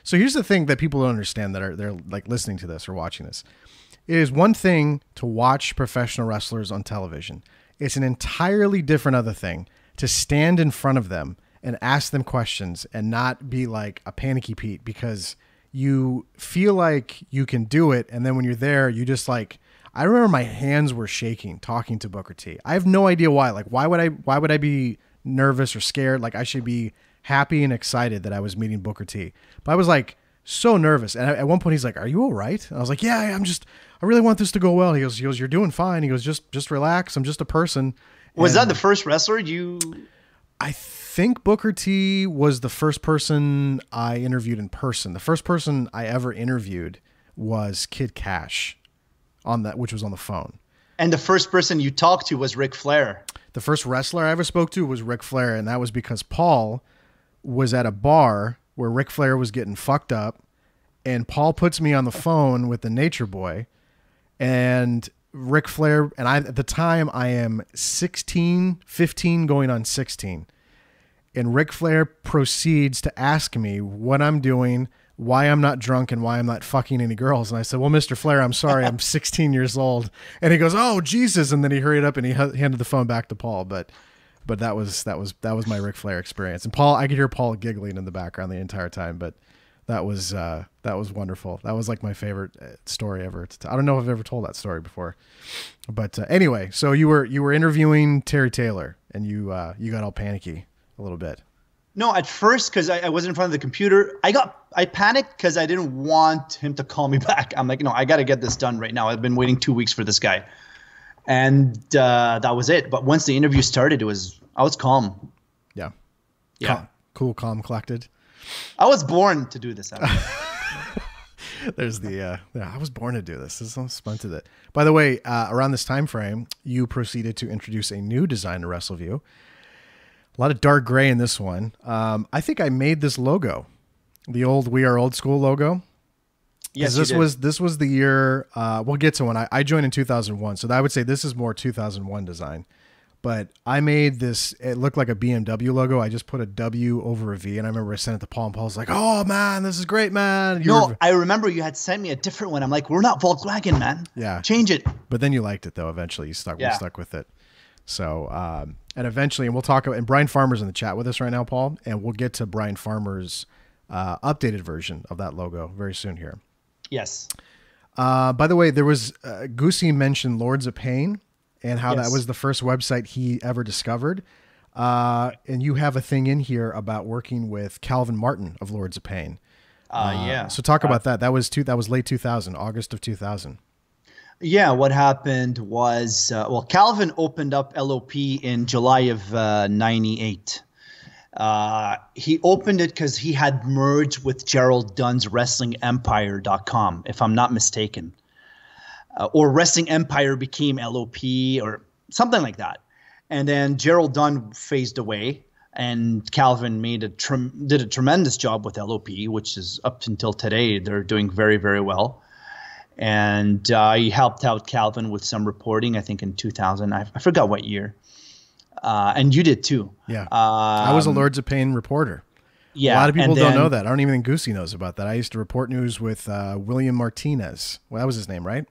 So here's the thing that people don't understand they're like listening to this or watching this. It is one thing to watch professional wrestlers on television. It's an entirely different other thing to stand in front of them and ask them questions and not be like a panicky Pete, because you feel like you can do it. And then when you're there, you just like, I remember my hands were shaking talking to Booker T. I have no idea why. Like, why would I be nervous or scared? Like, I should be happy and excited that I was meeting Booker T. But I was like so nervous. And at one point he's like, "Are you all right?" And I was like, "Yeah, I really want this to go well." He goes, "You're doing fine." He goes, just relax. I'm just a person. Was that the first wrestler you? I think Booker T was the first person I interviewed in person. The first person I ever interviewed was Kid Cash, which was on the phone. And the first person you talked to was Ric Flair. The first wrestler I ever spoke to was Ric Flair, and that was because Paul was at a bar where Ric Flair was getting fucked up, and Paul puts me on the phone with the Nature Boy, and Ric Flair, and at the time I am 15 going on 16. And Ric Flair proceeds to ask me what I'm doing, why I'm not drunk, and why I'm not fucking any girls. And I said, "Well, Mr. Flair, I'm sorry, I'm 16 years old." And he goes, "Oh, Jesus." And then he hurried up and he handed the phone back to Paul. But that was my Ric Flair experience. And Paul, I could hear Paul giggling in the background the entire time, but that was wonderful. That was like my favorite story ever. I don't know if I've ever told that story before, but anyway, so you were interviewing Terry Taylor, and you got all panicky a little bit. No, at first, because I wasn't in front of the computer, I panicked because I didn't want him to call me back. I'm like, no, I got to get this done right now. I've been waiting 2 weeks for this guy, and that was it. But once the interview started, I was calm. Yeah. Cool, calm, collected. I was born to do this. There's I was born to do this. This is fun to do. By the way, around this time frame, you proceeded to introduce a new design to Wrestleview. A lot of dark gray in this one. I think I made this logo, the old "We Are Old School" logo. Yes, this was the year. We'll get to when I joined in 2001, so I would say this is more 2001 design. But I made this. It looked like a BMW logo. I just put a W over a V, and I remember I sent it to Paul, and Paul's like, "Oh man, this is great, man." I remember you had sent me a different one. I'm like, "We're not Volkswagen, man. Yeah, change it." But then you liked it though. Eventually, we stuck with it. So, and eventually, and we'll talk about, and Brian Farmer's in the chat with us right now, Paul, and we'll get to Brian Farmer's updated version of that logo very soon here. Yes. By the way, there was Goosey mentioned Lords of Pain and how that was the first website he ever discovered. And you have a thing in here about working with Calvin Martin of Lords of Pain. So talk about that. That was late 2000, August of 2000. Yeah, what happened was, Calvin opened up LOP in July of 98. He opened it because he had merged with Gerald Dunn's WrestlingEmpire.com, if I'm not mistaken. Or Wrestling Empire became LOP or something like that. And then Gerald Dunn phased away, and Calvin did a tremendous job with LOP, which is up until today. They're doing very, very well. And he helped out Calvin with some reporting, I think in 2000. I forgot what year. And you did too. Yeah. I was a Lords of Pain reporter. Yeah. A lot of people don't know that. I don't even think Goosey knows about that. I used to report news with William Martinez. Well, that was his name, right?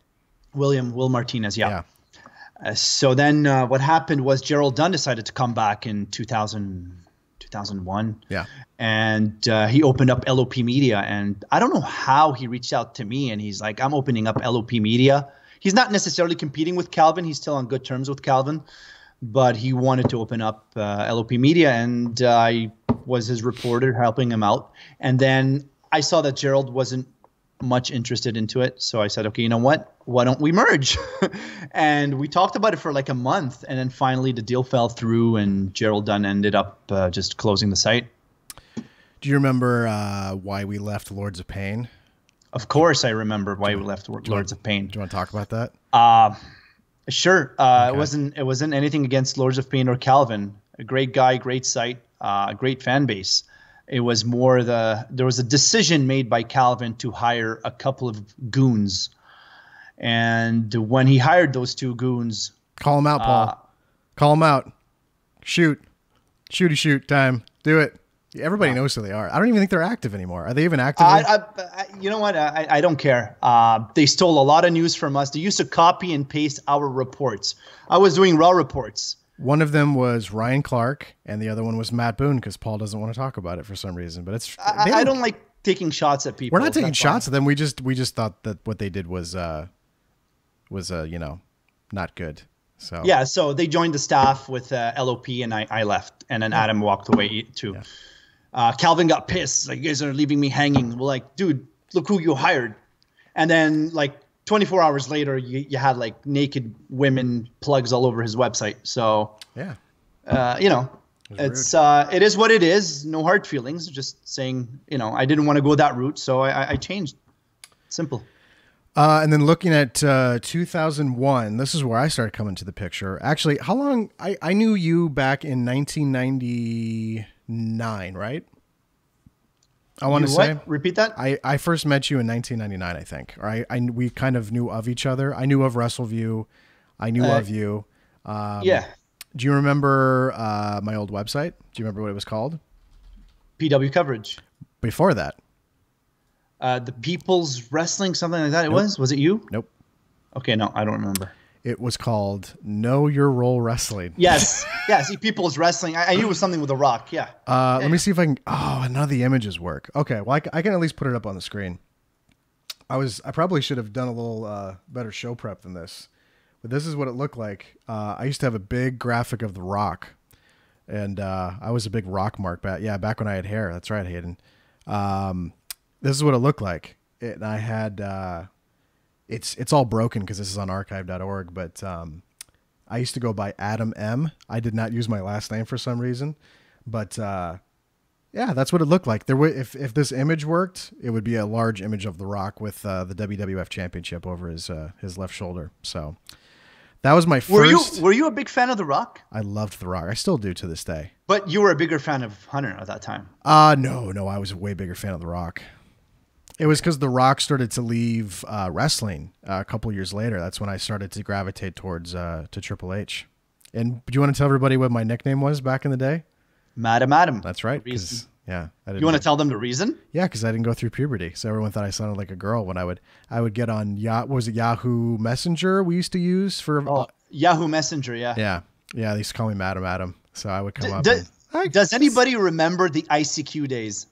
Will Martinez, yeah. So then what happened was Gerald Dunn decided to come back in 2000, 2001. Yeah. And he opened up LOP Media. And I don't know how he reached out to me. And he's like, I'm opening up LOP Media. He's not necessarily competing with Calvin. He's still on good terms with Calvin. But he wanted to open up LOP Media. And I was his reporter helping him out. And then I saw that Gerald wasn't much interested into it. So I said, okay, you know what? Why don't we merge? And we talked about it for like a month. And then finally the deal fell through and Gerald Dunn ended up just closing the site. Do you remember why we left Lords of Pain? Of course I remember why we left Lords of Pain. Do you want to talk about that? Sure. Okay. It wasn't anything against Lords of Pain or Calvin. A great guy, great site, great fan base. It was more there was a decision made by Calvin to hire a couple of goons. And when he hired those two goons. Call them out, Paul. Call them out. Shoot time. Do it. Everybody knows who they are. I don't even think they're active anymore. Are they even active? You know what? I don't care. They stole a lot of news from us. They used to copy and paste our reports. I was doing Raw reports. One of them was Ryan Clark, and the other one was Matt Boone, because Paul doesn't want to talk about it for some reason. But it's I don't like taking shots at people. We're not taking shots at them. We just thought that what they did was not good. So yeah, so they joined the staff with LOP, and I left, and then Adam walked away too. Yeah. Calvin got pissed. Like, you guys are leaving me hanging. We're like, dude, look who you hired. And then like 24 hours later, you had like naked women plugs all over his website. So yeah, it is what it is. No hard feelings. Just saying, I didn't want to go that route, so I changed. Simple. And then looking at 2001, this is where I started coming to the picture. Actually, how long? I knew you back in 1999, right? I want to say. Repeat that? I first met you in 1999, I think. Or we kind of knew of each other. I knew of Wrestleview. I knew of you. Yeah. Do you remember my old website? Do you remember what it was called? PW Coverage. Before that. The People's Wrestling, something like that. It Nope. was it you? Nope. Okay, no, I don't remember. It was called Know Your Role Wrestling. Yes. Yeah, see, People's Wrestling. I knew it was something with a rock. Yeah. Let me see if I can. Oh, none of the images work. Okay, well, I can at least put it up on the screen. I probably should have done a little better show prep than this, but this is what it looked like. I used to have a big graphic of the Rock, and I was a big Rock mark back when I had hair. That's right, Hayden. This is what it looked like. And I had it's all broken because this is on archive.org, but I used to go by Adam M. I did not use my last name for some reason, but yeah, that's what it looked like. If this image worked, it would be a large image of The Rock with the WWF Championship over his left shoulder. So that was my first. Were you a big fan of The Rock? I loved The Rock. I still do to this day. But you were a bigger fan of Hunter at that time. No, I was a way bigger fan of The Rock. It was because The Rock started to leave wrestling a couple years later. That's when I started to gravitate towards to Triple H. And do you want to tell everybody what my nickname was back in the day? Madam Adam. That's right. Yeah. You want to tell them the reason? Yeah, because I didn't go through puberty, so everyone thought I sounded like a girl when I would get on Yahoo Messenger we used to use for Yahoo Messenger. Yeah. Yeah. They used to call me Madam Adam, so I would come up. Does anybody remember the ICQ days?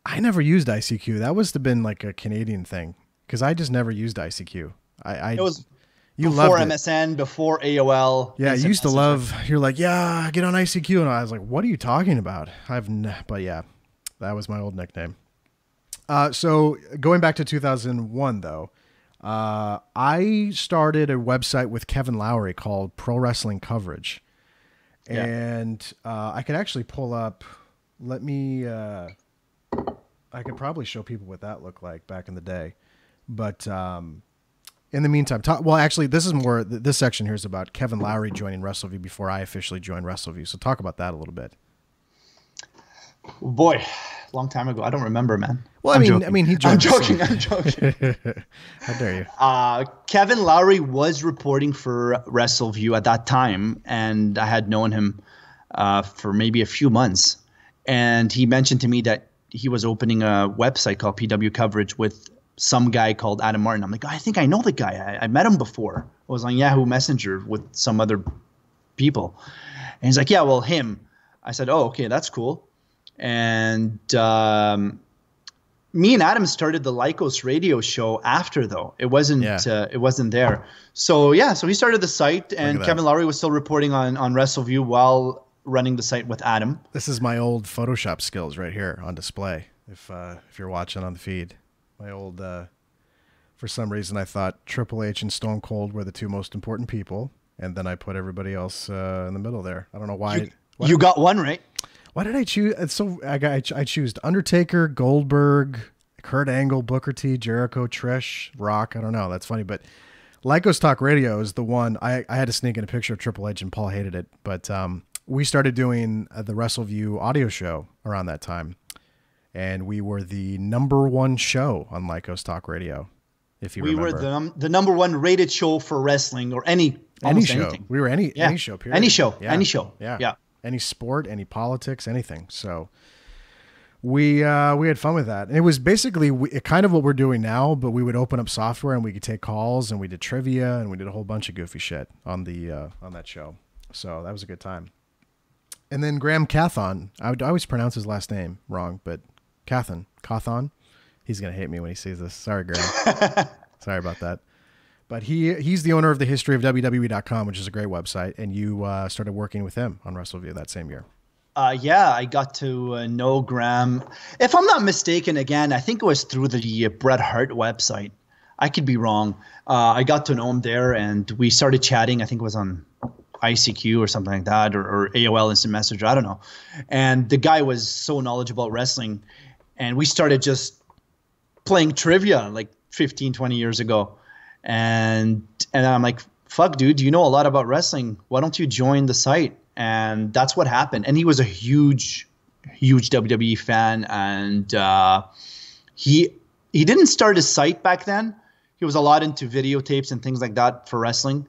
I never used ICQ. That must have been like a Canadian thing because I just never used ICQ. It was you before loved MSN, before AOL. Yeah, you used to love. You're like, yeah, get on ICQ, and I was like, what are you talking about? But yeah, that was my old nickname. So going back to 2001 though, I started a website with Kevin Lowry called Pro Wrestling Coverage, and I could actually pull up. Let me. I could probably show people what that looked like back in the day, but in the meantime, actually, this is more. This section here is about Kevin Lowry joining Wrestleview before I officially joined Wrestleview. So talk about that a little bit. Boy, long time ago. I don't remember, man. Well, I mean, he joined. I'm joking. How dare you? Kevin Lowry was reporting for Wrestleview at that time, and I had known him for maybe a few months, and he mentioned to me that he was opening a website called PW Coverage with some guy called Adam Martin. I'm like, I think I know the guy. I met him before. I was on Yahoo Messenger with some other people. And he's like, yeah, well, him. I said, oh, okay, that's cool. And me and Adam started the Lycos radio show after, though. It wasn't there. So he started the site, and Kevin Lowry was still reporting on Wrestleview while running the site with Adam. This is my old Photoshop skills right here on display. If you're watching on the feed, my old. For some reason, I thought Triple H and Stone Cold were the two most important people, and then I put everybody else in the middle there. I don't know why. You got one right. Why did I choose? I choose Undertaker, Goldberg, Kurt Angle, Booker T, Jericho, Trish, Rock. I don't know. That's funny, but Lycos Talk Radio is the one. I had to sneak in a picture of Triple H, and Paul hated it, but we started doing the Wrestleview audio show around that time, and we were the #1 show on Lycos Talk Radio. If you remember. Were the #1 rated show for wrestling or any show. Anything. We were any show. Period. Any show. Yeah. Any show. Yeah. Any sport, any politics, anything. So we had fun with that, and it was basically kind of what we're doing now. But we would open up software, and we could take calls, and we did trivia, and we did a whole bunch of goofy shit on that show. So that was a good time. And then Graham Cathon, I always pronounce his last name wrong, but Cathon. He's going to hate me when he sees this. Sorry, Graham. Sorry about that. But he's the owner of the history of WWE.com, which is a great website. And you started working with him on Wrestleview that same year. I got to know Graham. If I'm not mistaken, again, I think it was through the Bret Hart website. I could be wrong. I got to know him there, and we started chatting. I think it was on ICQ or something like that, or AOL Instant Messenger. I don't know. And the guy was so knowledgeable about wrestling. And we started just playing trivia like 15, 20 years ago. And I'm like, fuck, dude, you know a lot about wrestling. Why don't you join the site? And that's what happened. And he was a huge WWE fan. And he didn't start his site back then. He was a lot into videotapes and things like that for wrestling.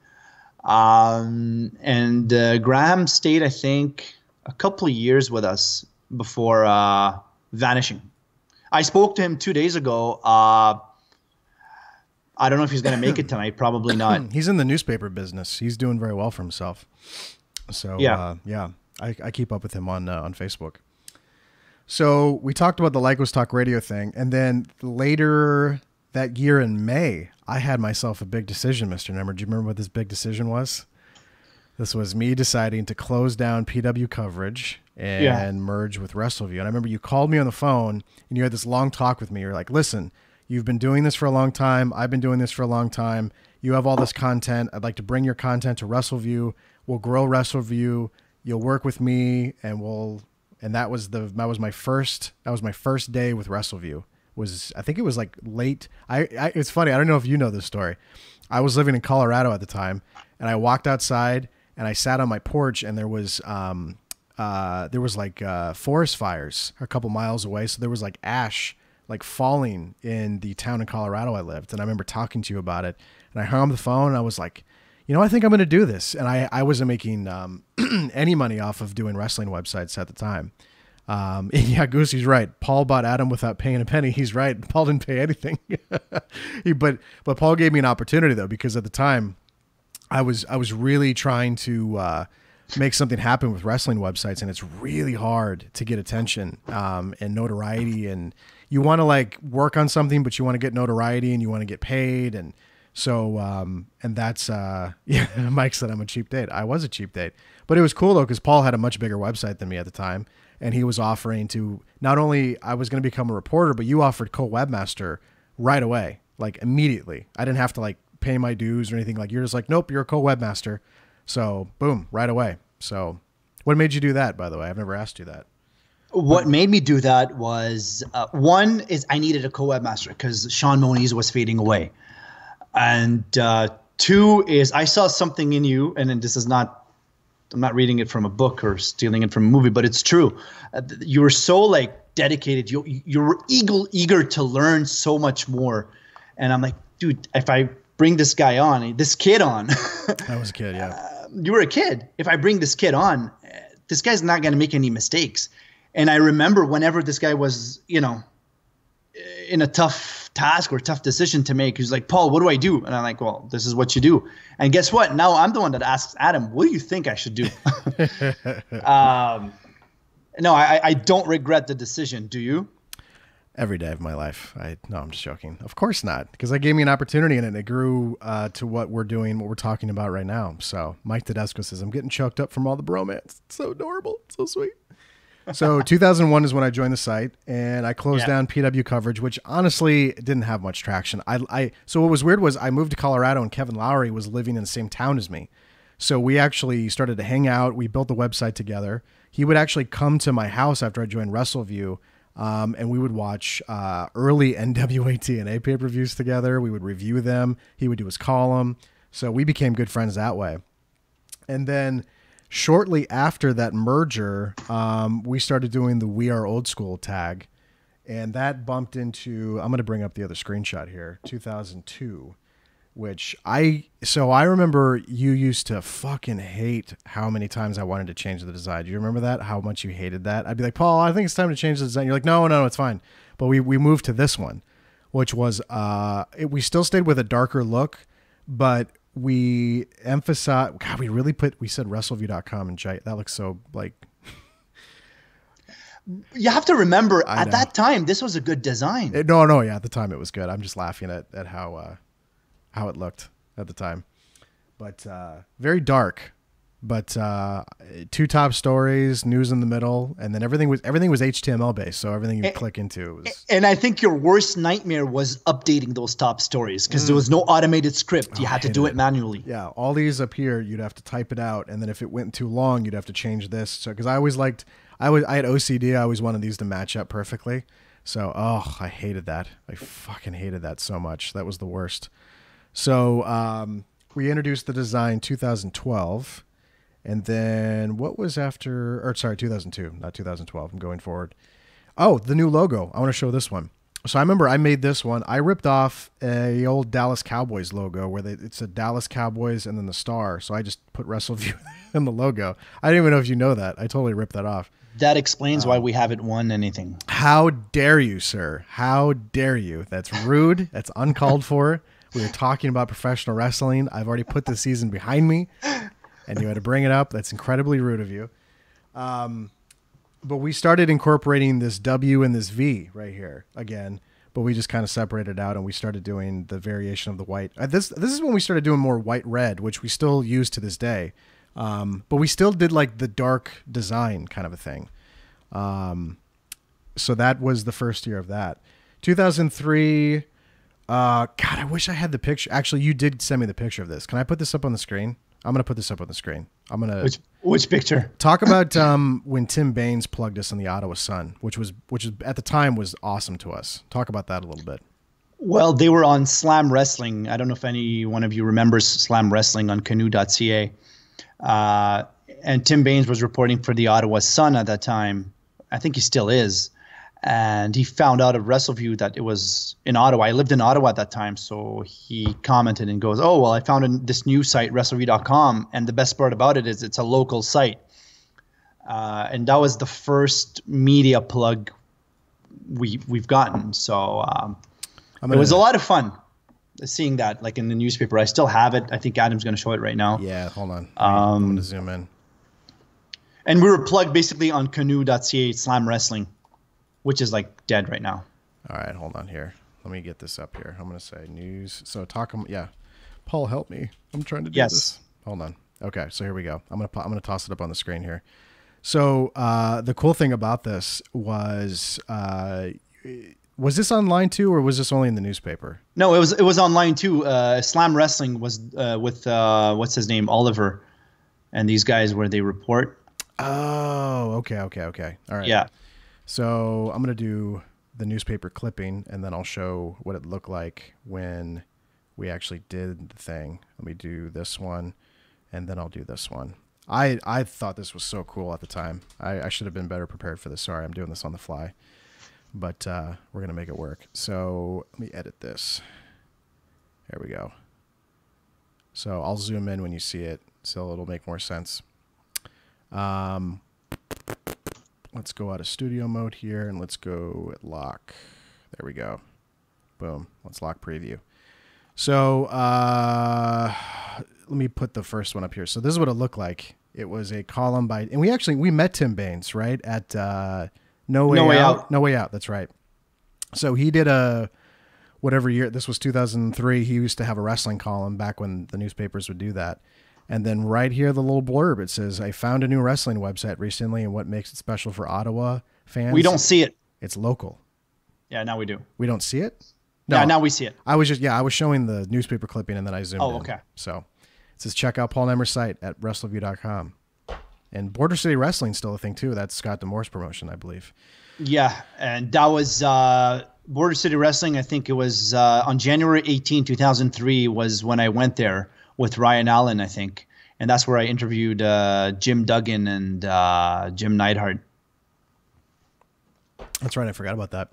And Graham stayed, I think, a couple of years with us before vanishing. I spoke to him 2 days ago. I don't know if he's going to make it tonight. Probably not. He's in the newspaper business. He's doing very well for himself. So I keep up with him on Facebook. So we talked about the Lycos Talk Radio thing, and then later that year in May, I had myself a big decision, Mr. Nemer. Do you remember what this big decision was? This was me deciding to close down PW coverage and merge with Wrestleview. And I remember you called me on the phone, and you had this long talk with me. You're like, listen, you've been doing this for a long time. I've been doing this for a long time. You have all this content. I'd like to bring your content to Wrestleview. We'll grow Wrestleview. You'll work with me, and that was my first day with Wrestleview. I think it was like late. It's funny. I don't know if you know this story. I was living in Colorado at the time, and I walked outside and I sat on my porch, and there was forest fires a couple miles away. So there was like ash like falling in the town in Colorado I lived. And I remember talking to you about it, and I hung up the phone, and I was like, I think I'm going to do this. And I wasn't making any money off of doing wrestling websites at the time. And yeah, Goosey's right. Paul bought Adam without paying a penny. He's right. Paul didn't pay anything. But Paul gave me an opportunity, though, because at the time I was really trying to make something happen with wrestling websites, and it's really hard to get attention and notoriety. And you want to like work on something, but you want to get notoriety and you want to get paid. And so, and that's, Mike said I'm a cheap date. I was a cheap date, but it was cool though, because Paul had a much bigger website than me at the time. And he was offering to, not only I was going to become a reporter, but you offered co-webmaster right away, like immediately. I didn't have to like pay my dues or anything. Like, you're just like, nope, you're a co-webmaster. So boom, right away. So what made you do that, by the way? I've never asked you that. What made me do that was, one is I needed a co-webmaster because Sean Moniz was fading away. And two is I saw something in you, and then this is not, I'm not reading it from a book or stealing it from a movie, but it's true. You were so like dedicated. You were eager to learn so much more. And I'm like, dude, if I bring this kid on. I was a kid, yeah. You were a kid. If I bring this kid on, this guy's not going to make any mistakes. And I remember whenever this guy was, in a tough task or tough decision to make, he's like, Paul, what do I do? And I'm like, well, this is what you do. And guess what? Now I'm the one that asks Adam, what do you think I should do? No, I don't regret the decision. Do you? Every day of my life. No, I'm just joking. Of course not, because that gave me an opportunity and it grew to what we're doing, what we're talking about right now. So Mike Tedesco says, I'm getting choked up from all the bromance. It's so adorable. It's so sweet. So 2001 is when I joined the site and I closed down PW coverage, which honestly didn't have much traction. So what was weird was I moved to Colorado and Kevin Lowry was living in the same town as me. So we actually started to hang out. We built the website together. He would actually come to my house after I joined Wrestleview. And we would watch early NWA TNA pay-per-views together. We would review them. He would do his column. So we became good friends that way. And then shortly after that merger, we started doing the We Are Old School tag. And that bumped into, I'm going to bring up the other screenshot here, 2002. I remember you used to fucking hate how many times I wanted to change the design. Do you remember that? How much you hated that? I'd be like, Paul, I think it's time to change the design. You're like, no, it's fine. But we moved to this one, which was, we still stayed with a darker look, but we emphasized, God, we said Wrestleview.com and that looks so like. You have to remember at that time, this was a good design. No. Yeah. At the time it was good. I'm just laughing at how it looked at the time, but very dark, but two top stories, news in the middle, and then everything was HTML based, so everything you click into was. And I think your worst nightmare was updating those top stories because there was no automated script. You had to do it manually. Yeah, all these up here, you'd have to type it out, and then if it went too long, you'd have to change this. So because I had OCD, I always wanted these to match up perfectly. So I hated that. I fucking hated that so much. That was the worst. So we introduced the design 2012, and then what was 2002, not 2012. I'm going forward. Oh, the new logo. I want to show this one. So I remember I made this one. I ripped off a old Dallas Cowboys logo where it's a Dallas Cowboys and then the star. So I just put Wrestleview in the logo. I didn't even know if you know that. I totally ripped that off. That explains why we haven't won anything. How dare you, sir? How dare you? That's rude. That's uncalled for. We were talking about professional wrestling. I've already put the season behind me, and you had to bring it up. That's incredibly rude of you. But we started incorporating this W and this V right here again, but we just kind of separated out and we started doing the variation of the white. This is when we started doing more white-red, which we still use to this day. But we still did like the dark design kind of a thing. So that was the first year of that. 2003... God, I wish I had the picture. Actually, you did send me the picture of this. Can I put this up on the screen? I'm going to put this up on the screen. Which picture? Talk about when Tim Baines plugged us in the Ottawa Sun, which at the time was awesome to us. Talk about that a little bit. Well, they were on Slam Wrestling. I don't know if any one of you remembers Slam Wrestling on canoe.ca. And Tim Baines was reporting for the Ottawa Sun at that time. I think he still is. And he found out of Wrestleview that it was in Ottawa. I lived in Ottawa at that time, so he commented and goes, "Oh, well, I found this new site, Wrestleview.com, and the best part about it is it's a local site." And that was the first media plug we've gotten. So it was a lot of fun seeing that, like in the newspaper. I still have it. I think Adam's going to show it right now. Yeah, hold on. I'm going to zoom in. And we were plugged basically on canoe.ca Slam Wrestling, which is like dead right now. All right, hold on here. Let me get this up here. I'm going to say news. So Paul, help me. I'm trying to do this. Hold on. Okay, so here we go. I'm going to toss it up on the screen here. So the cool thing about this was this online too, or was this only in the newspaper? No, it was online too. Slam Wrestling was with what's his name, Oliver, and these guys where they report. Oh, okay. All right. Yeah. So I'm going to do the newspaper clipping, and then I'll show what it looked like when we actually did the thing. Let me do this one, and then I'll do this one. I thought this was so cool at the time. I should have been better prepared for this. Sorry, I'm doing this on the fly. But we're going to make it work. So let me edit this. There we go. So I'll zoom in when you see it, so it'll make more sense. Let's go out of studio mode here, and let's go at lock. There we go. Boom. Let's lock preview. So let me put the first one up here. So this is what it looked like It was a column by, and we met Tim Baines, right? At No Way Out. No Way Out. That's right. So he did whatever year, this was 2003. He used to have a wrestling column back when the newspapers would do that. And then right here, the little blurb, it says, I found a new wrestling website recently, and what makes it special for Ottawa fans? We don't see it. It's local. Yeah, now we do. We don't see it? No, yeah, now we see it. I was showing the newspaper clipping, and then I zoomed in. Oh, okay. So it says, check out Paul Nemer's site at Wrestleview.com. And Border City Wrestling's still a thing, too. That's Scott D'Amore's promotion, I believe. Yeah, and that was Border City Wrestling. I think it was on January 18, 2003 was when I went there with Ryan Allen, I think. And that's where I interviewed Jim Duggan and Jim Neidhart. That's right. I forgot about that.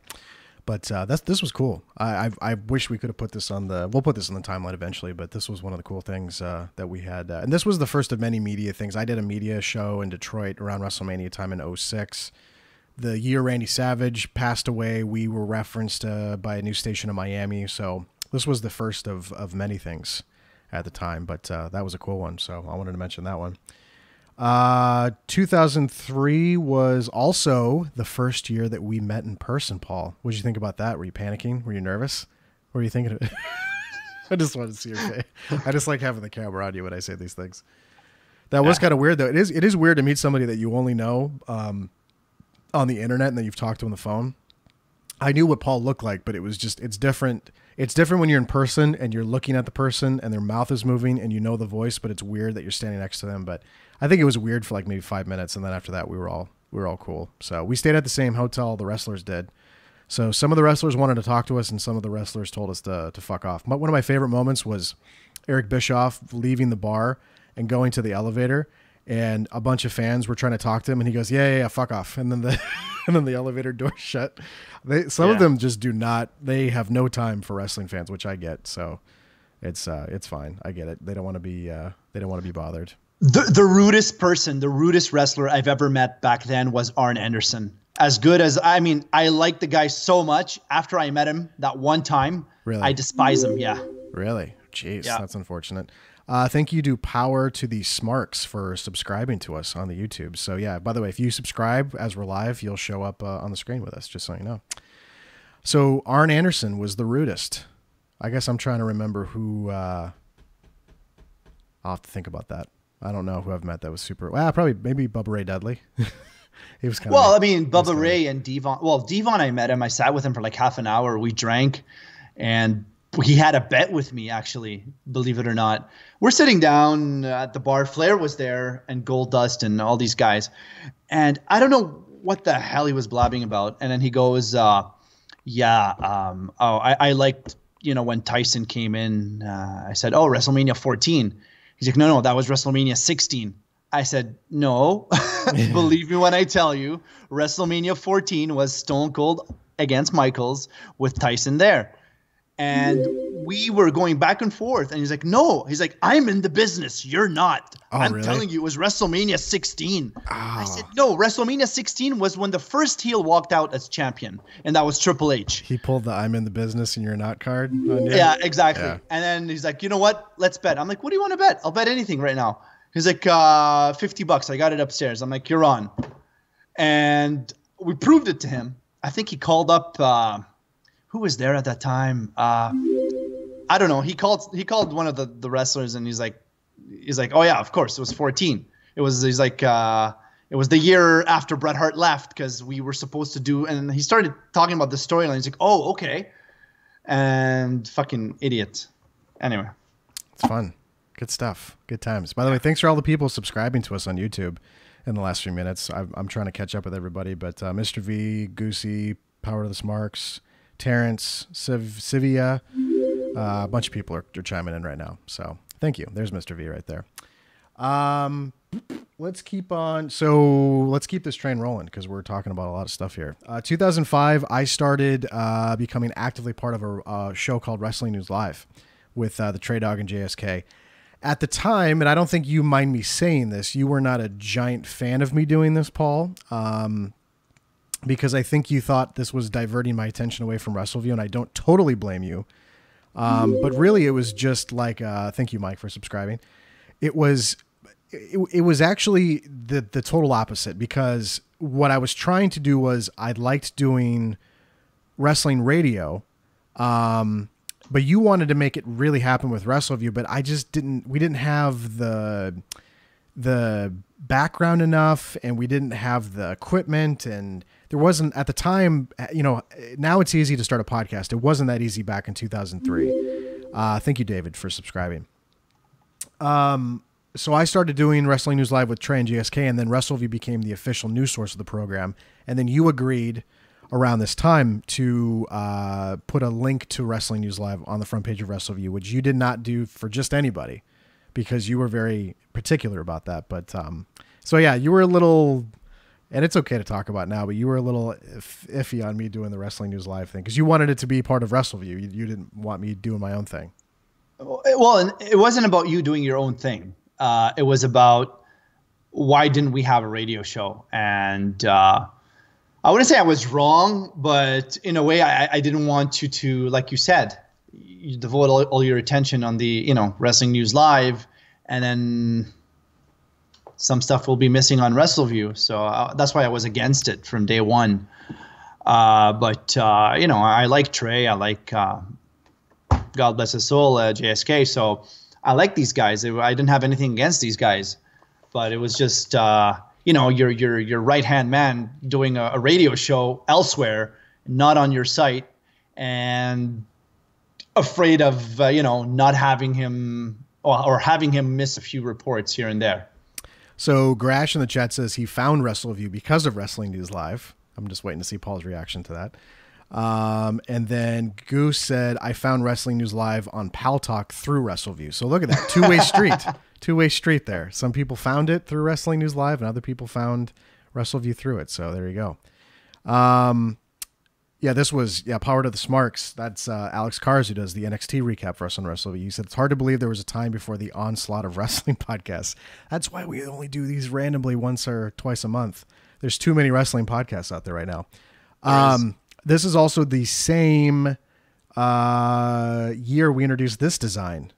But this was cool. I wish we could have put this on we'll put this on the timeline eventually, but this was one of the cool things that we had. And this was the first of many media things. I did a media show in Detroit around WrestleMania time in 2006. The year Randy Savage passed away, we were referenced by a news station in Miami. So this was the first of many things at the time, but that was a cool one. So I wanted to mention that one. 2003 was also the first year that we met in person, Paul. What did you think about that? Were you panicking? Were you nervous? What were you thinking of it? I just wanted to see your face. I just like having the camera on you when I say these things. That was kind of weird, though. It is weird to meet somebody that you only know on the internet and that you've talked to on the phone. I knew what Paul looked like, but it's different. It's different when you're in person and you're looking at the person and their mouth is moving and you know the voice, but it's weird that you're standing next to them. But I think it was weird for like maybe 5 minutes, and then after that we were all cool. So we stayed at the same hotel the wrestlers did. So some of the wrestlers wanted to talk to us, and some of the wrestlers told us to fuck off. One of my favorite moments was Eric Bischoff leaving the bar and going to the elevator, and a bunch of fans were trying to talk to him, and he goes, yeah, fuck off. And then the elevator door shut. Some of them just do not. They have no time for wrestling fans, which I get. So it's fine. I get it. They don't want to be bothered. The rudest person, the rudest wrestler I've ever met back then was Arn Anderson. As good as, I liked the guy so much. After I met him that one time, really? I despise him. Yeah. Really? Jeez, that's unfortunate. Thank you to Power to the Smarks for subscribing to us on the YouTube. So yeah, by the way, if you subscribe as we're live, you'll show up on the screen with us, just so you know. So Arn Anderson was the rudest. I guess I'm trying to remember who, I'll have to think about that. I don't know who I've met that was super, probably maybe Bubba Ray Dudley. He was kind of, Bubba Ray and Devon. Well, Devon, I met him. I sat with him for like half an hour. We drank, and he had a bet with me, actually, believe it or not. We're sitting down at the bar. Flair was there, and Goldust and all these guys. And I don't know what the hell he was blabbing about. And then he goes, I liked, when Tyson came in. I said, WrestleMania 14. He's like, no, that was WrestleMania 16. I said, no, believe me when I tell you, WrestleMania 14 was Stone Cold against Michaels with Tyson there. And we were going back and forth. And he's like, no. He's like, I'm in the business. You're not. I'm really? telling you, it was WrestleMania 16. Oh. I said, no, WrestleMania 16 was when the first heel walked out as champion. And that was Triple H. He pulled the I'm in the business and you're not card on you? Yeah, exactly. Yeah. And then he's like, you know what? Let's bet. I'm like, what do you want to bet? I'll bet anything right now. He's like, $50. I got it upstairs. I'm like, you're on. And we proved it to him. I think he called up who was there at that time? I don't know. He called one of the wrestlers, and he's like, oh yeah, of course, it was 14. It was the year after Bret Hart left, because we were supposed to do, and he started talking about the storyline. He's like, oh, okay. And fucking idiot. Anyway. It's fun. Good stuff. Good times. By the way, thanks for all the people subscribing to us on YouTube in the last few minutes. I'm trying to catch up with everybody, but Mr. V, Goosey, Power to the Smarks, Terrence, Sivia, a bunch of people are chiming in right now. So thank you. There's Mr. V right there. Let's keep on. So let's keep this train rolling, because we're talking about a lot of stuff here. 2005, I started becoming actively part of a show called Wrestling News Live with the Trey Dog and JSK. At the time, and I don't think you mind me saying this, you were not a giant fan of me doing this, Paul, because I think you thought this was diverting my attention away from Wrestleview, and I don't totally blame you. But really, it was just like, thank you, Mike, for subscribing. It was it was actually the total opposite, because what I was trying to do was I liked doing wrestling radio. But you wanted to make it really happen with Wrestleview, but I just didn't. We didn't have the background enough, and we didn't have the equipment, and there wasn't at the time. Now it's easy to start a podcast. It wasn't that easy back in 2003. Thank you, David, for subscribing. So I started doing Wrestling News Live with Trey and GSK, and then Wrestleview became the official news source of the program. And then you agreed around this time to put a link to Wrestling News Live on the front page of Wrestleview, which you did not do for just anybody, because you were very particular about that. But so yeah, you were a little, and it's okay to talk about now, but you were a little iffy on me doing the Wrestling News Live thing, because you wanted it to be part of Wrestleview. You didn't want me doing my own thing. Well, it wasn't about you doing your own thing. It was about, why didn't we have a radio show? And I wouldn't say I was wrong, but in a way, I didn't want you to, like you said, you devote all your attention on the, Wrestling News Live, and then some stuff will be missing on Wrestleview. So that's why I was against it from day one. But I like Trey. I like, God bless his soul, JSK. So I like these guys. I didn't have anything against these guys, but it was just, your right-hand man doing a radio show elsewhere, not on your site, and afraid of, not having him or having him miss a few reports here and there. So Grash in the chat says he found Wrestleview because of Wrestling News Live. I'm just waiting to see Paul's reaction to that. And then Goose said, I found Wrestling News Live on Pal Talk through Wrestleview. So look at that. Two-way street. Two-way street there. Some people found it through Wrestling News Live, and other people found Wrestleview through it. So there you go. This was Power to the Smarks. That's Alex Cars, who does the NXT recap for us on Wrestleview. He said, it's hard to believe there was a time before the onslaught of wrestling podcasts. That's why we only do these randomly once or twice a month. There's too many wrestling podcasts out there right now. This is also the same year we introduced this design.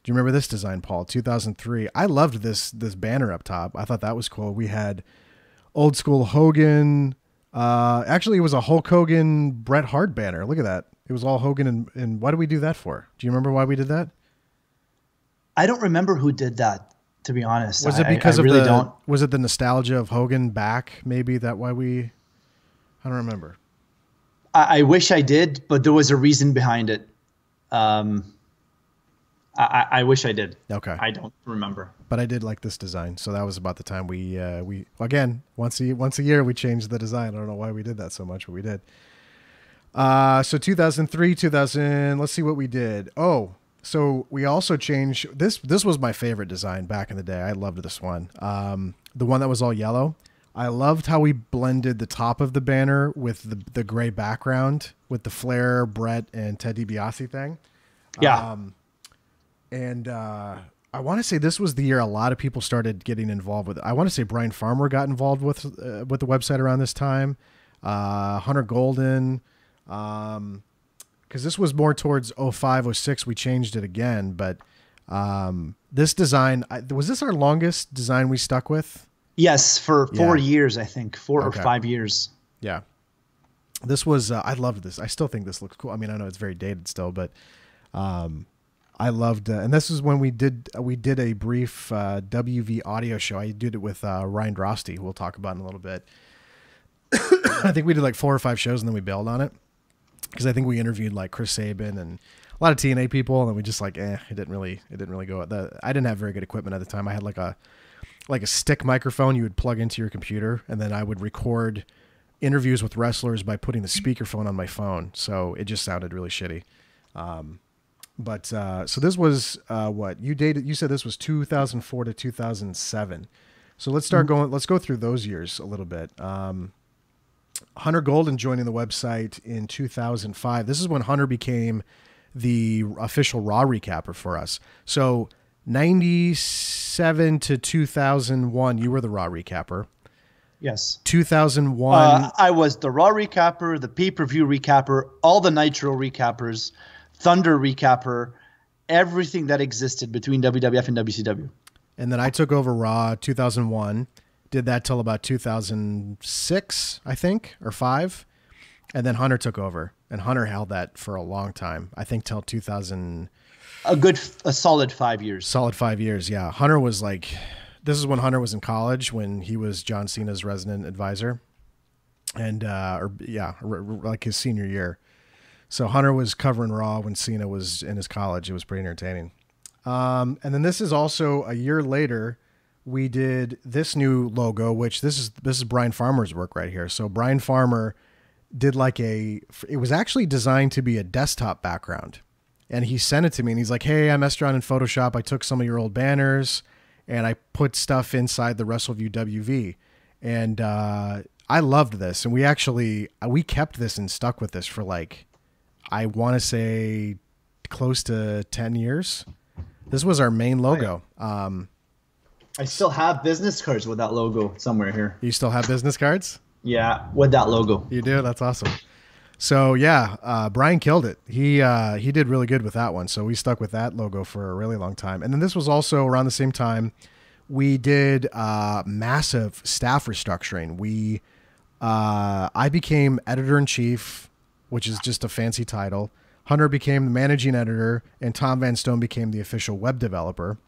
Do you remember this design, Paul? 2003. I loved this banner up top. I thought that was cool. We had old school Hogan. Actually, it was a Hulk Hogan Bret Hart banner. Look at that. It was all Hogan. And why did we do that for? Do you remember why we did that? I don't remember who did that, to be honest. Was it because was it the nostalgia of Hogan back? Maybe that why I don't remember. I wish I did, but there was a reason behind it. I wish I did. Okay. I don't remember. But I did like this design. So that was about the time we again, once a year we changed the design. I don't know why we did that so much, but we did. So 2003, let's see what we did. Oh, so we also changed this. This was my favorite design back in the day. I loved this one. The one that was all yellow. I loved how we blended the top of the banner with the gray background with the Flair, Bret, and Ted DiBiase thing. Yeah. I want to say this was the year a lot of people started getting involved with it. I want to say Brian Farmer got involved with the website around this time. Hunter Golden, because this was more towards 05, 06. We changed it again, but this design, was this our longest design we stuck with? Yes, for 4 years, I think. 4 or 5 years. Yeah. This was, I loved this. I still think this looks cool. I mean, I know it's very dated still, but I loved, and this is when we did a brief WV audio show. I did it with Ryan Drosty, who we'll talk about in a little bit. I think we did like 4 or 5 shows and then we bailed on it because I think we interviewed like Chris Sabin and a lot of TNA people, and then we just like, it didn't really go. I didn't have very good equipment at the time. I had like a stick microphone you would plug into your computer, and then I would record interviews with wrestlers by putting the speakerphone on my phone. So it just sounded really shitty. So this was what you dated. You said this was 2004 to 2007. So let's start going. Let's go through those years a little bit. Hunter Golden joining the website in 2005. This is when Hunter became the official Raw recapper for us. So 97 to 2001, you were the Raw recapper. Yes. 2001. I was the Raw recapper, the pay-per-view recapper, all the Nitro recappers, Thunder recapper, everything that existed between WWF and WCW. and then I took over Raw 2001. Did that till about 2006, I think, or 5. And then Hunter took over, and Hunter held that for a long time. I think till 2000. A solid 5 years. Solid 5 years, yeah. Hunter was like, this is when Hunter was in college, when he was John Cena's resident advisor, and like his senior year. So Hunter was covering Raw when Cena was in his college. It was pretty entertaining. And then this is also a year later. We did this new logo, which this is Brian Farmer's work right here. So Brian Farmer did it was actually designed to be a desktop background, and he sent it to me and he's like, hey, I messed around in Photoshop. I took some of your old banners and I put stuff inside the Wrestleview WV. And, I loved this. And we kept this and stuck with this for I want to say close to 10 years. This was our main logo. I still have business cards with that logo somewhere here. You still have business cards? Yeah, with that logo. You do? That's awesome. So yeah, Brian killed it. He did really good with that one. So we stuck with that logo for a really long time. And then this was also around the same time we did massive staff restructuring. I became editor-in-chief, which is just a fancy title. Hunter became the managing editor, and Tom Van Stone became the official web developer.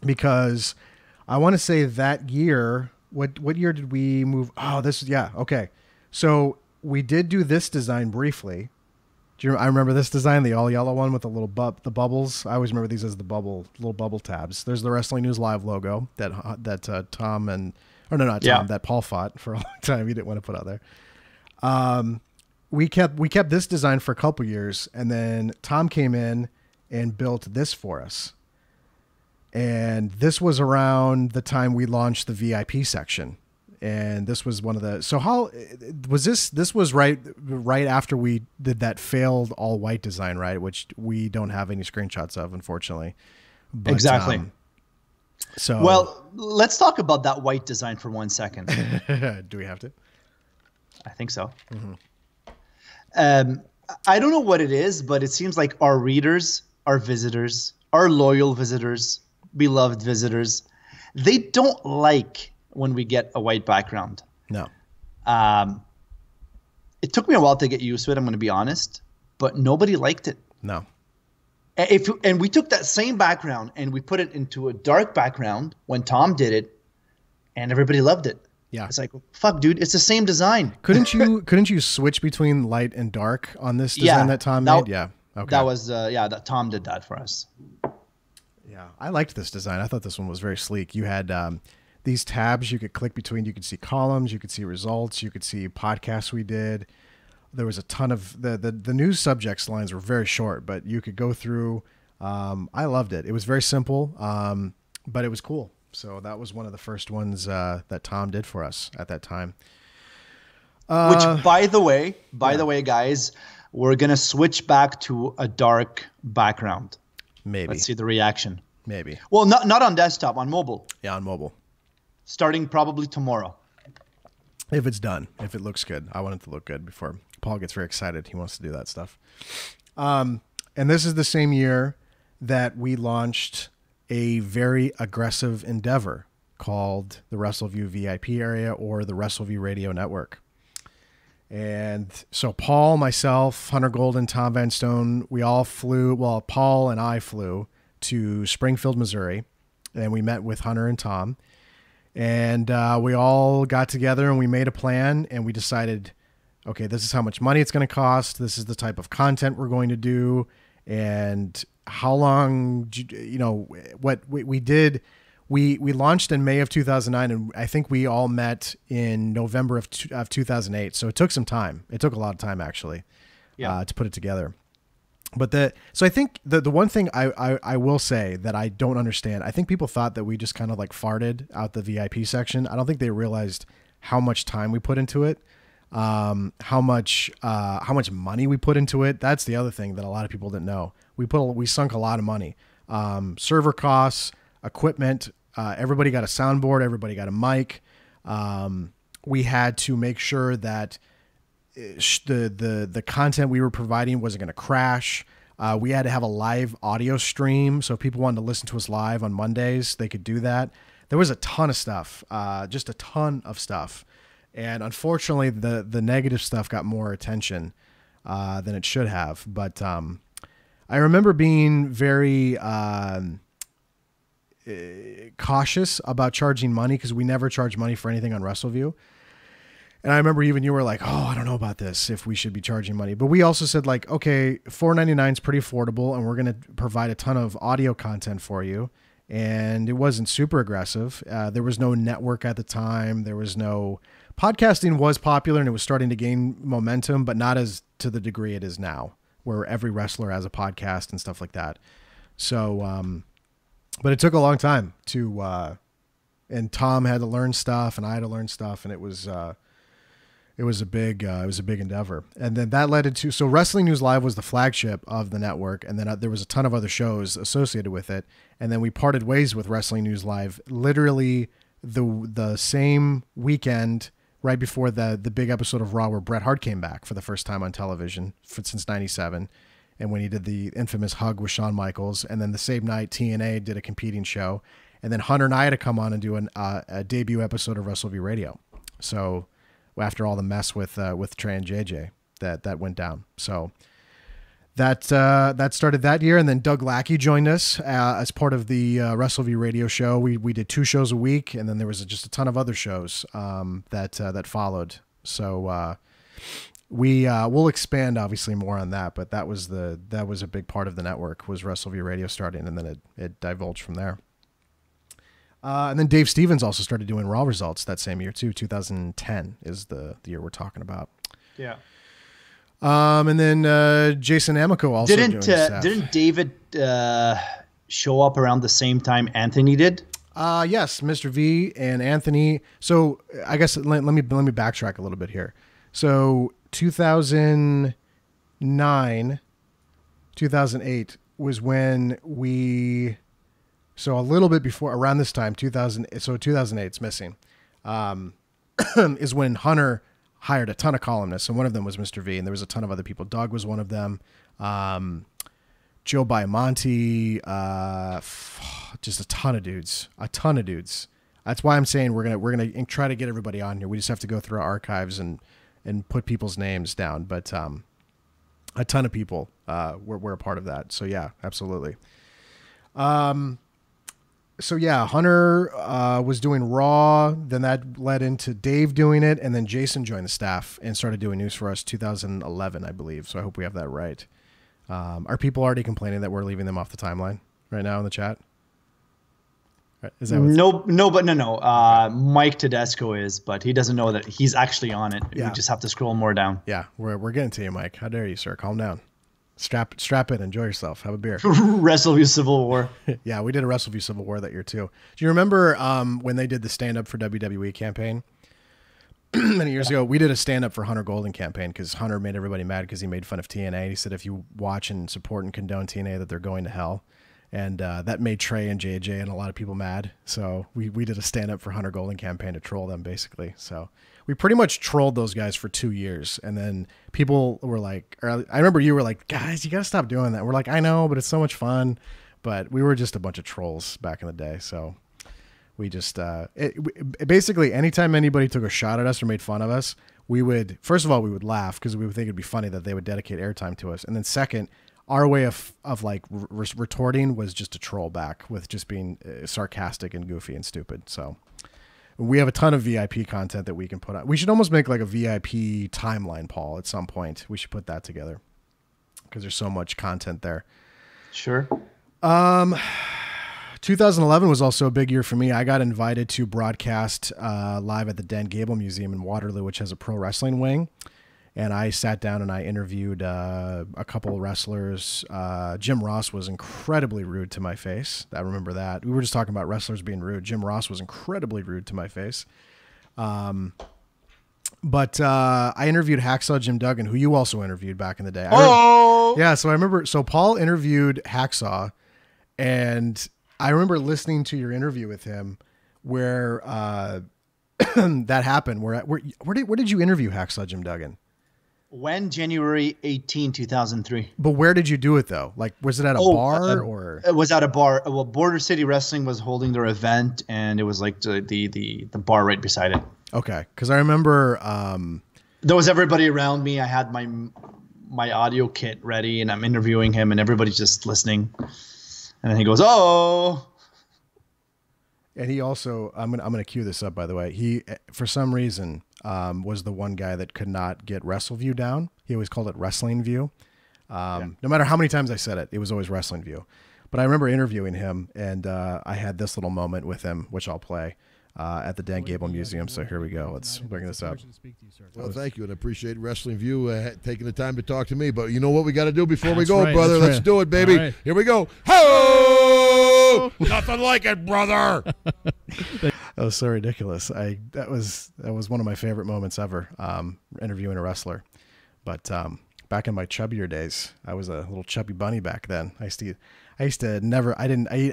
Because I want to say that year, what year did we move? Oh, okay. So we did do this design briefly. I remember this design, the all yellow one with the little the bubbles. I always remember these as the little bubble tabs. There's the Wrestling News Live logo that Tom that Paul fought for a long time. He didn't want to put out there. We kept this design for a couple years, and then Tom came in and built this for us. And this was around the time we launched the VIP section. And this was one of the, so how was this was right after we did that failed all white design, right? Which we don't have any screenshots of, unfortunately. But, exactly. So, well, let's talk about that white design for 1 second. Do we have to? I think so. Mm-hmm. I don't know what it is, but it seems like our readers, our visitors, our loyal visitors, beloved visitors, they don't like when we get a white background. No. It took me a while to get used to it, I'm going to be honest, but nobody liked it. No. And we took that same background and we put it into a dark background when Tom did it, and everybody loved it. Yeah. It's like, fuck, dude, it's the same design. Couldn't you switch between light and dark on this design that Tom made? Yeah. Okay. That was that Tom did that for us. Yeah. I liked this design. I thought this one was very sleek. You had these tabs you could click between. You could see columns, you could see results, you could see podcasts we did. There was a ton of the news subjects lines were very short, but you could go through. I loved it. It was very simple, but it was cool. So that was one of the first ones that Tom did for us at that time. Which, by the way, guys, we're going to switch back to a dark background. Maybe. Let's see the reaction. Maybe. Well, not on desktop, on mobile. Yeah, on mobile. Starting probably tomorrow. If it's done, if it looks good. I want it to look good before Paul gets very excited. He wants to do that stuff. And this is the same year that we launched a very aggressive endeavor called the Wrestleview VIP area or the Wrestleview Radio Network. And so Paul, myself, Hunter Golden, Tom Van Stone, we all flew. Well, Paul and I flew to Springfield, Missouri, and we met with Hunter and Tom. And we all got together and we made a plan, and we decided, okay, this is how much money it's going to cost. This is the type of content we're going to do. And how long, what we did. We launched in May of 2009, and I think we all met in November of 2008. So it took some time. It took a lot of time, actually, to put it together. But so I think the one thing I will say that I don't understand, I think people thought that we just kind of like farted out the VIP section. I don't think they realized how much time we put into it, how much money we put into it. That's the other thing that a lot of people didn't know. We sunk a lot of money, server costs, equipment. Everybody got a soundboard. Everybody got a mic. We had to make sure that the content we were providing wasn't going to crash. We had to have a live audio stream. So if people wanted to listen to us live on Mondays, they could do that. There was a ton of stuff, just a ton of stuff. And unfortunately, the negative stuff got more attention than it should have. But I remember being very cautious about charging money because we never charge money for anything on Wrestleview. And I remember even you were like, oh, I don't know about this, if we should be charging money. But we also said like, okay, $4.99 is pretty affordable and we're going to provide a ton of audio content for you. And it wasn't super aggressive. There was no network at the time. There was no podcasting was popular and it was starting to gain momentum, but not as to the degree it is now, where every wrestler has a podcast and stuff like that. So, but it took a long time to, and Tom had to learn stuff and I had to learn stuff, and it was a big endeavor. And then that led into, so Wrestling News Live was the flagship of the network. And then there was a ton of other shows associated with it. And then we parted ways with Wrestling News Live, literally the same weekend right before the big episode of Raw where Bret Hart came back for the first time on television since 97. And when he did the infamous hug with Shawn Michaels. And then the same night, TNA did a competing show. And then Hunter and I had to come on and do a debut episode of Wrestleview Radio. So after all the mess with Trey and JJ that went down. So that started that year. And then Doug Lackey joined us as part of the Wrestleview Radio show. We did 2 shows a week, and then there was just a ton of other shows that followed. So we'll expand obviously more on that, but that was a big part of the network, was Wrestleview Radio starting, and then it divulged from there. And then Dave Stevens also started doing Raw results that same year too. 2010 is the year we're talking about. Yeah. And then Jason Amico also didn't David show up around the same time Anthony did? Yes, Mr. V and Anthony. So I guess let me backtrack a little bit here. So 2009, 2008 was when so a little bit before, around this time, 2008 is missing, is when Hunter hired a ton of columnists, and one of them was Mr. V, and there was a ton of other people. Doug was one of them. Joe Biomonte, just a ton of dudes. That's why I'm saying we're gonna try to get everybody on here. We just have to go through our archives and put people's names down. But a ton of people were a part of that. So yeah, absolutely. So yeah, Hunter was doing Raw, then that led into Dave doing it, and then Jason joined the staff and started doing news for us 2011, I believe. So I hope we have that right. Are people already complaining that we're leaving them off the timeline right now in the chat? Is that no. Mike Tedesco is, but he doesn't know that he's actually on it. Yeah. You just have to scroll more down. Yeah, we're getting to you, Mike. How dare you, sir? Calm down. Strap in, enjoy yourself, have a beer. Wrestleview Civil War. Yeah, we did a Wrestleview Civil War that year too. Do you remember when they did the stand up for WWE campaign many years ago? We did a stand up for Hunter Golden campaign because Hunter made everybody mad because he made fun of TNA. He said if you watch and support and condone TNA that they're going to hell. And that made Trey and JJ and a lot of people mad. So we did a stand up for Hunter Golden campaign to troll them basically. So we pretty much trolled those guys for 2 years. And then people were like, or I remember you were like, guys, you got to stop doing that. We're like, I know, but it's so much fun. But we were just a bunch of trolls back in the day. So we just, basically anytime anybody took a shot at us or made fun of us, first of all, we would laugh because we would think it'd be funny that they would dedicate airtime to us. And then second, our way of like retorting was just to troll back with just being sarcastic and goofy and stupid. So we have a ton of VIP content that we can put on. We should almost make like a VIP timeline, Paul, at some point. We should put that together because there's so much content there. Sure. 2011 was also a big year for me. I got invited to broadcast live at the Dan Gable Museum in Waterloo, which has a pro wrestling wing. And I sat down and I interviewed a couple of wrestlers. Jim Ross was incredibly rude to my face. I remember that. We were just talking about wrestlers being rude. Jim Ross was incredibly rude to my face. But I interviewed Hacksaw Jim Duggan, who you also interviewed back in the day. Yeah, so I remember. So Paul interviewed Hacksaw, and I remember listening to your interview with him where that happened. Where did you interview Hacksaw Jim Duggan? When? January 18, 2003. But where did you do it though? Like, was it at a bar or? It was at a bar. Well, Border City Wrestling was holding their event, and it was like the bar right beside it. Okay, because I remember there was everybody around me. I had my audio kit ready, and I'm interviewing him, and everybody's just listening. And then he goes, "Oh." And he also, I'm gonna cue this up, by the way. He, for some reason, was the one guy that could not get Wrestleview down. He always called it Wrestling View. No matter how many times I said it, it was always Wrestling View. But I remember interviewing him, and I had this little moment with him, which I'll play at the Dan Gable Museum. So here we go. Let's bring this up. Well, thank you, and I appreciate Wrestling View taking the time to talk to me. But you know what we got to do before we go, brother? Let's do it, baby. Right. Here we go. Ho! Nothing like it, brother. That was so ridiculous. That was one of my favorite moments ever, interviewing a wrestler. But back in my chubbier days, I was a little chubby bunny back then. I ate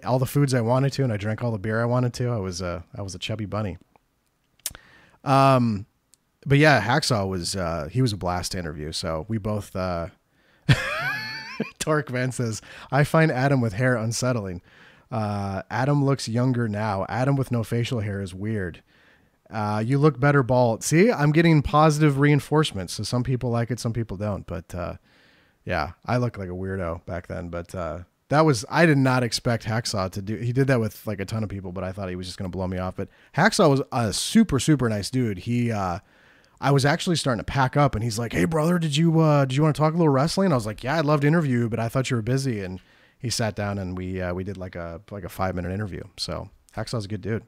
all the foods I wanted to, and I drank all the beer I wanted to. I was a chubby bunny. But yeah, Hacksaw was a blast to interview. So we both Torque Van says, I find Adam with hair unsettling. Adam looks younger now. Adam with no facial hair is weird. You look better bald. See, I'm getting positive reinforcements. So some people like it, some people don't. But yeah, I look like a weirdo back then. But I did not expect Hacksaw to do. He did that with like a ton of people, but I thought he was just going to blow me off. But Hacksaw was a super, super nice dude. I was actually starting to pack up, and he's like, "Hey, brother, did you want to talk a little wrestling?" I was like, "Yeah, I'd love to interview you, but I thought you were busy." And he sat down, and we did like a 5-minute interview. So Hacksaw's a good dude.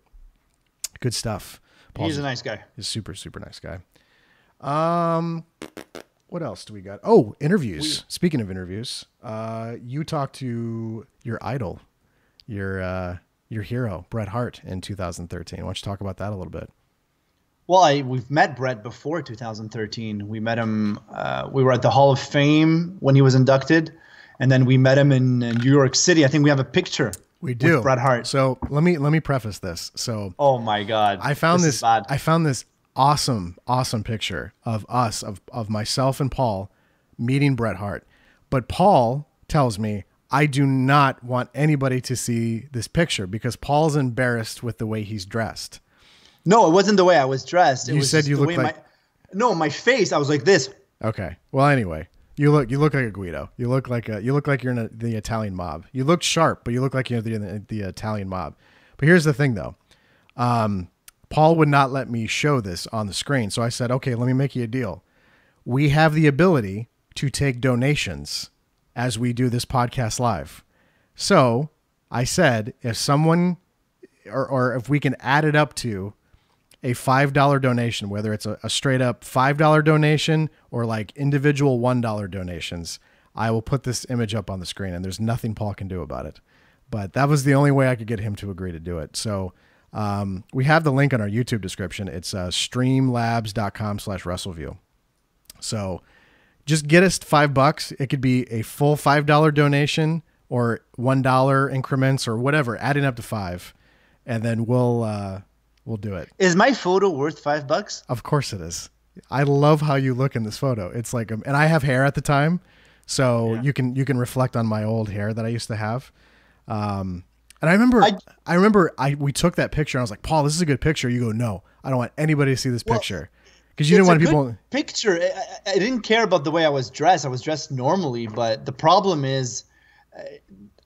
Good stuff. He's a nice guy. He's a super, super nice guy. What else do we got? Oh, interviews. Speaking of interviews, you talked to your idol, your hero, Bret Hart, in 2013. Why don't you talk about that a little bit? Well, we've met Bret before 2013. We met him. We were at the Hall of Fame when he was inducted, and then we met him in New York City. I think we have a picture. We do. With Bret Hart. So let me preface this. So, oh my God, I found this awesome picture of us, of myself and Paul meeting Bret Hart. But Paul tells me I do not want anybody to see this picture because Paul's embarrassed with the way he's dressed. No, it wasn't the way I was dressed. You said you looked like... my face, I was like this. Okay. Well, anyway, you look like a Guido. You look like you're in the Italian mob. You look sharp, but you look like you're in the Italian mob. But here's the thing, though. Paul would not let me show this on the screen. So I said, okay, let me make you a deal. We have the ability to take donations as we do this podcast live. So I said, if someone, or if we can add it up to a $5 donation, whether it's a straight up $5 donation or like individual $1 donations, I will put this image up on the screen, and there's nothing Paul can do about it. But that was the only way I could get him to agree to do it. So we have the link on our YouTube description. It's streamlabs.com/Wrestleview. So just get us $5. It could be a full $5 donation or $1 increments or whatever, adding up to $5, and then we'll do it. Is my photo worth $5? Of course it is. I love how you look in this photo. It's like, and I have hair at the time, so yeah. you can reflect on my old hair that I used to have. And I remember we took that picture and I was like, Paul, this is a good picture. You go, no, I don't want anybody to see this picture. Because you didn't want people. Picture. I didn't care about the way I was dressed. I was dressed normally, but the problem is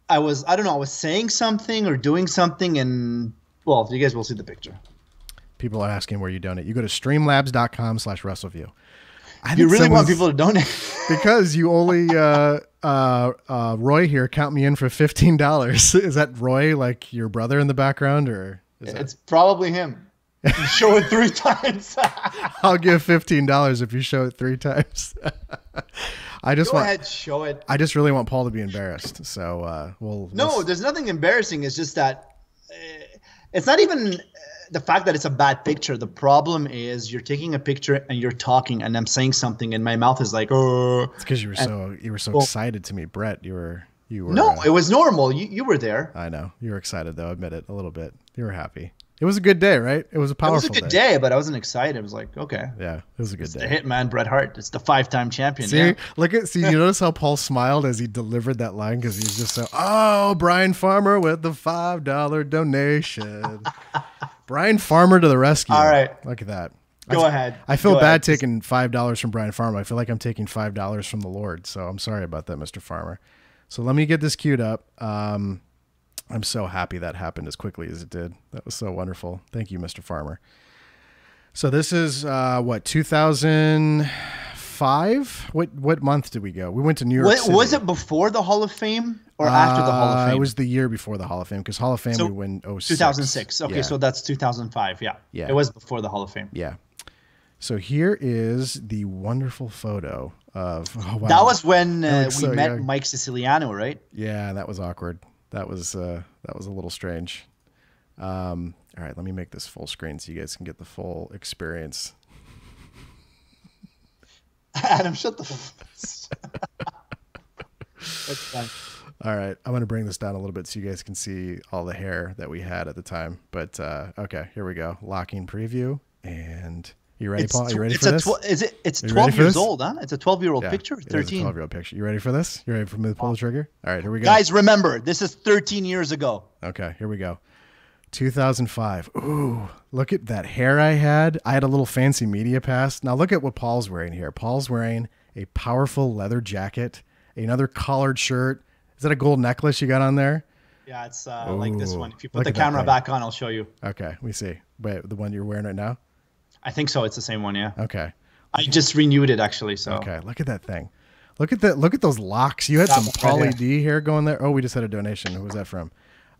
I was saying something or doing something, and well, you guys will see the picture. People are asking where you donate. You go to streamlabs.com/Wrestleview. You really want people to donate? Because you only, Roy here, count me in for $15. Is that Roy, like your brother in the background, or? It's probably him. You show it 3 times. I'll give $15 if you show it 3 times. Go ahead, show it. I just really want Paul to be embarrassed. So there's nothing embarrassing. It's just that it's not even the fact that it's a bad picture. The problem is you're taking a picture and you're talking, and I'm saying something, and my mouth is like, oh. It's because you were so excited to meet Bret. You You were. No, it was normal. You were there. I know. You were excited, though. Admit it a little bit. You were happy. It was a good day, right? It was a powerful day. It was a good day, but I wasn't excited. It was like, okay. Yeah, it was a good day. The hitman, Bret Hart. It's the 5-time champion. See, yeah. you notice how Paul smiled as he delivered that line because he's just so, oh, Brian Farmer with the $5 donation. Brian Farmer to the rescue. All right. Look at that. Go ahead. I feel bad taking $5 from Brian Farmer. I feel like I'm taking $5 from the Lord. So I'm sorry about that, Mr. Farmer. So let me get this queued up. I'm so happy that happened as quickly as it did. That was so wonderful. Thank you, Mr. Farmer. So this is 2005? What month did we go? We went to New York City. Was it before the Hall of Fame or after the Hall of Fame? It was the year before the Hall of Fame because Hall of Fame we went 06. 2006. Okay, so that's 2005. Yeah. It was before the Hall of Fame. Yeah. So here is the wonderful photo of. Oh, wow. That was when we so met young. Mike Siciliano, right? Yeah, that was awkward. That was a little strange. All right, let me make this full screen so you guys can get the full experience. Adam, shut the That's fine. All right, I'm going to bring this down a little bit so you guys can see all the hair that we had at the time. But okay, here we go. Locking preview. And you ready, Paul? You ready for this? It's 12 years old, huh? It's a 12-year-old picture? 13. It is a 12-year-old picture. You ready for this? You ready for me to pull the trigger? All right, here we go. Guys, remember, this is 13 years ago. Okay, here we go. 2005. Ooh, look at that hair I had. I had a little fancy media pass. Now look at what Paul's wearing here. Paul's wearing a powerful leather jacket, another collared shirt. Is that a gold necklace you got on there? Yeah, it's like this one. If you put the camera back on, I'll show you. Okay, let me see. Wait, the one you're wearing right now? I think so. It's the same one, yeah. Okay. I just renewed it actually. So okay, look at that thing. Look at that. Look at those locks. You had some Pauly D hair going there. Oh, we just had a donation. Who was that from?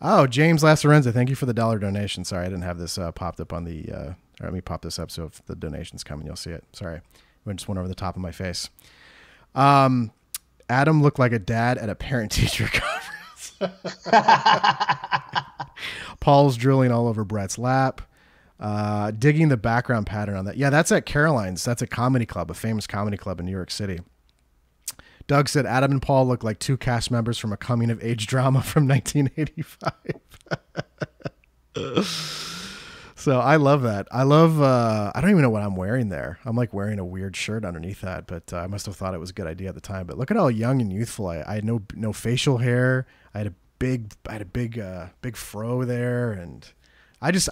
Oh, James Lasarenza. Thank you for the $1 donation. Sorry, I didn't have this popped up on the. Let me pop this up so if the donation's coming, you'll see it. Sorry, it just went over the top of my face. Adam looked like a dad at a parent-teacher conference. Paul's drilling all over Bret's lap. Digging the background pattern on that. Yeah, that's at Caroline's. That's a comedy club, a famous comedy club in New York City. Doug said Adam and Paul look like two cast members from a coming-of-age drama from 1985. So I love that. I love, I don't even know what I'm wearing there. I'm like wearing a weird shirt underneath that, but I must have thought it was a good idea at the time. But look at how young and youthful I had no facial hair. I had a big fro there, and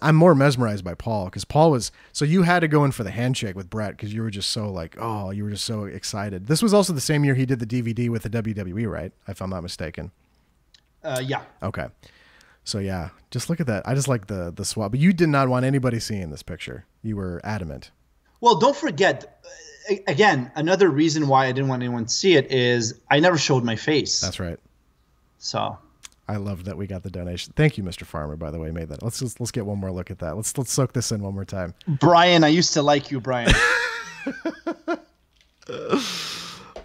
I'm more mesmerized by Paul because Paul was, so you had to go in for the handshake with Bret because you were just so like, oh, you were just so excited. This was also the same year he did the DVD with the WWE, right? If I'm not mistaken. Yeah. Okay. So yeah, just look at that. I just like the swap, but you did not want anybody seeing this picture. You were adamant. Well, don't forget, again, another reason why I didn't want anyone to see it is I never showed my face. That's right. So I love that we got the donation. Thank you, Mr. Farmer, by the way, made that. Let's get one more look at that. Let's soak this in one more time. Brian, I used to like you, Brian.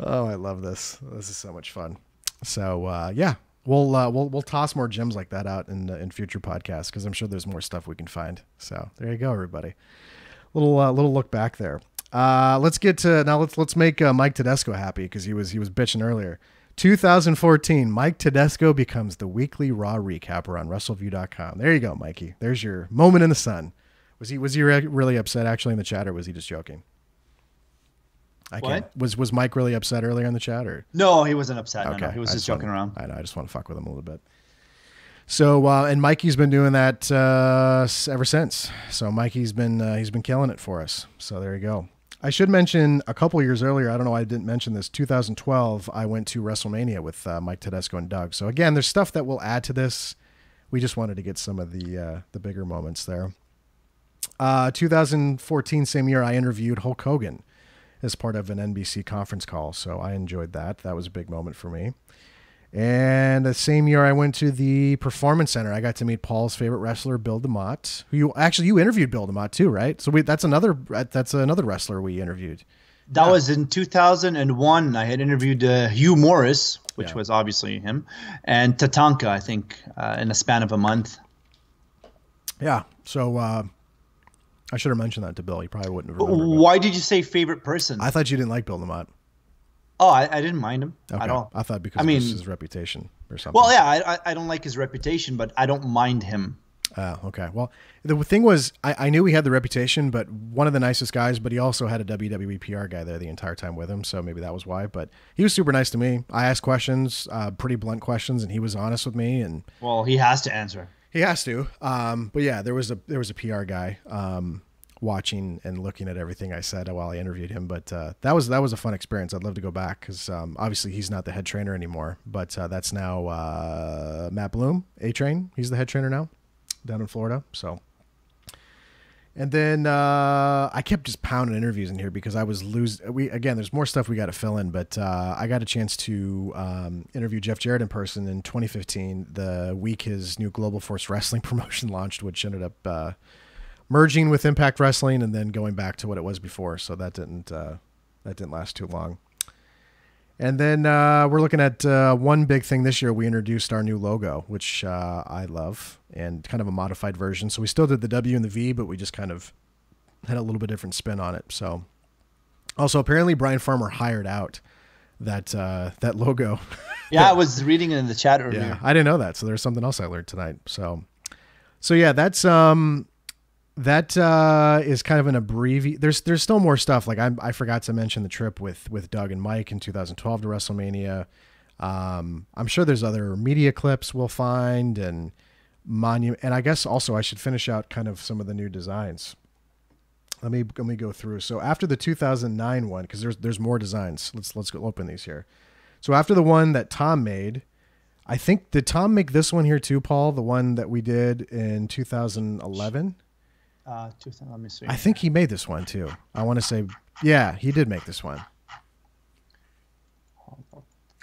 Oh, I love this. This is so much fun. So yeah, we'll toss more gems like that out in future podcasts because I'm sure there's more stuff we can find. So there you go, everybody. Little look back there. Let's get to now. Let's make Mike Tedesco happy because he was bitching earlier. 2014, Mike Tedesco becomes the weekly Raw recapper on Wrestleview.com. There you go, Mikey. There's your moment in the sun. Was he really upset actually in the chat, or was he just joking? Was Mike really upset earlier in the chat, or? No, he wasn't upset. Okay. No, he was just joking around. I know. I just want to fuck with him a little bit. So and Mikey's been doing that ever since. So Mikey's been he's been killing it for us. So there you go. I should mention a couple years earlier, I don't know why I didn't mention this, 2012, I went to WrestleMania with Mike Tedesco and Doug. So again, there's stuff that we'll add to this. We just wanted to get some of the bigger moments there. 2014, same year, I interviewed Hulk Hogan as part of an NBC conference call. So I enjoyed that. That was a big moment for me. And the same year I went to the Performance Center, I got to meet Paul's favorite wrestler, Bill DeMott, who you interviewed Bill DeMott too, right? So that's another wrestler we interviewed. That was in 2001. I had interviewed Hugh Morris, which was obviously him, and Tatanka, I think, in a span of a month. Yeah. So I should have mentioned that to Bill. He probably wouldn't have remembered. Why did you say favorite person? I thought you didn't like Bill DeMott. Oh, I didn't mind him at all. I thought because of his reputation or something. Well, yeah, I don't like his reputation, but I don't mind him. Okay. Well, the thing was, I knew he had the reputation, but one of the nicest guys, but he also had a WWE PR guy there the entire time with him. So maybe that was why, but he was super nice to me. I asked questions, pretty blunt questions, and he was honest with me. And well, he has to answer. He has to. But yeah, there was a PR guy, watching and looking at everything I said while I interviewed him. But that was a fun experience. I'd love to go back because obviously he's not the head trainer anymore, but that's now Matt Bloom, A-Train. He's the head trainer now down in Florida. So, and then I kept just pounding interviews in here because I was again, there's more stuff we got to fill in, but I got a chance to interview Jeff Jarrett in person in 2015, the week his new Global Force Wrestling promotion launched, which ended up merging with Impact Wrestling and then going back to what it was before. So that didn't last too long. And then we're looking at one big thing this year. We introduced our new logo, which I love, and kind of a modified version. So we still did the W and the V, but we just kind of had a little bit different spin on it. So also apparently Brian Farmer hired out that logo. Yeah, I was reading it in the chat earlier. Yeah, I didn't know that. So there's something else I learned tonight. So yeah, that's that is kind of an abbreviation. There's still more stuff. Like I forgot to mention the trip with Doug and Mike in 2012 to WrestleMania. I'm sure there's other media clips we'll find and and I guess also I should finish out kind of some of the new designs. Let me go through. So after the 2009 one, because there's more designs. Let's go open these here. So after the one that Tom made, I think, did Tom make this one here too, Paul? The one that we did in 2011. Let me see. I think he made this one too. I want to say, yeah, he did make this one.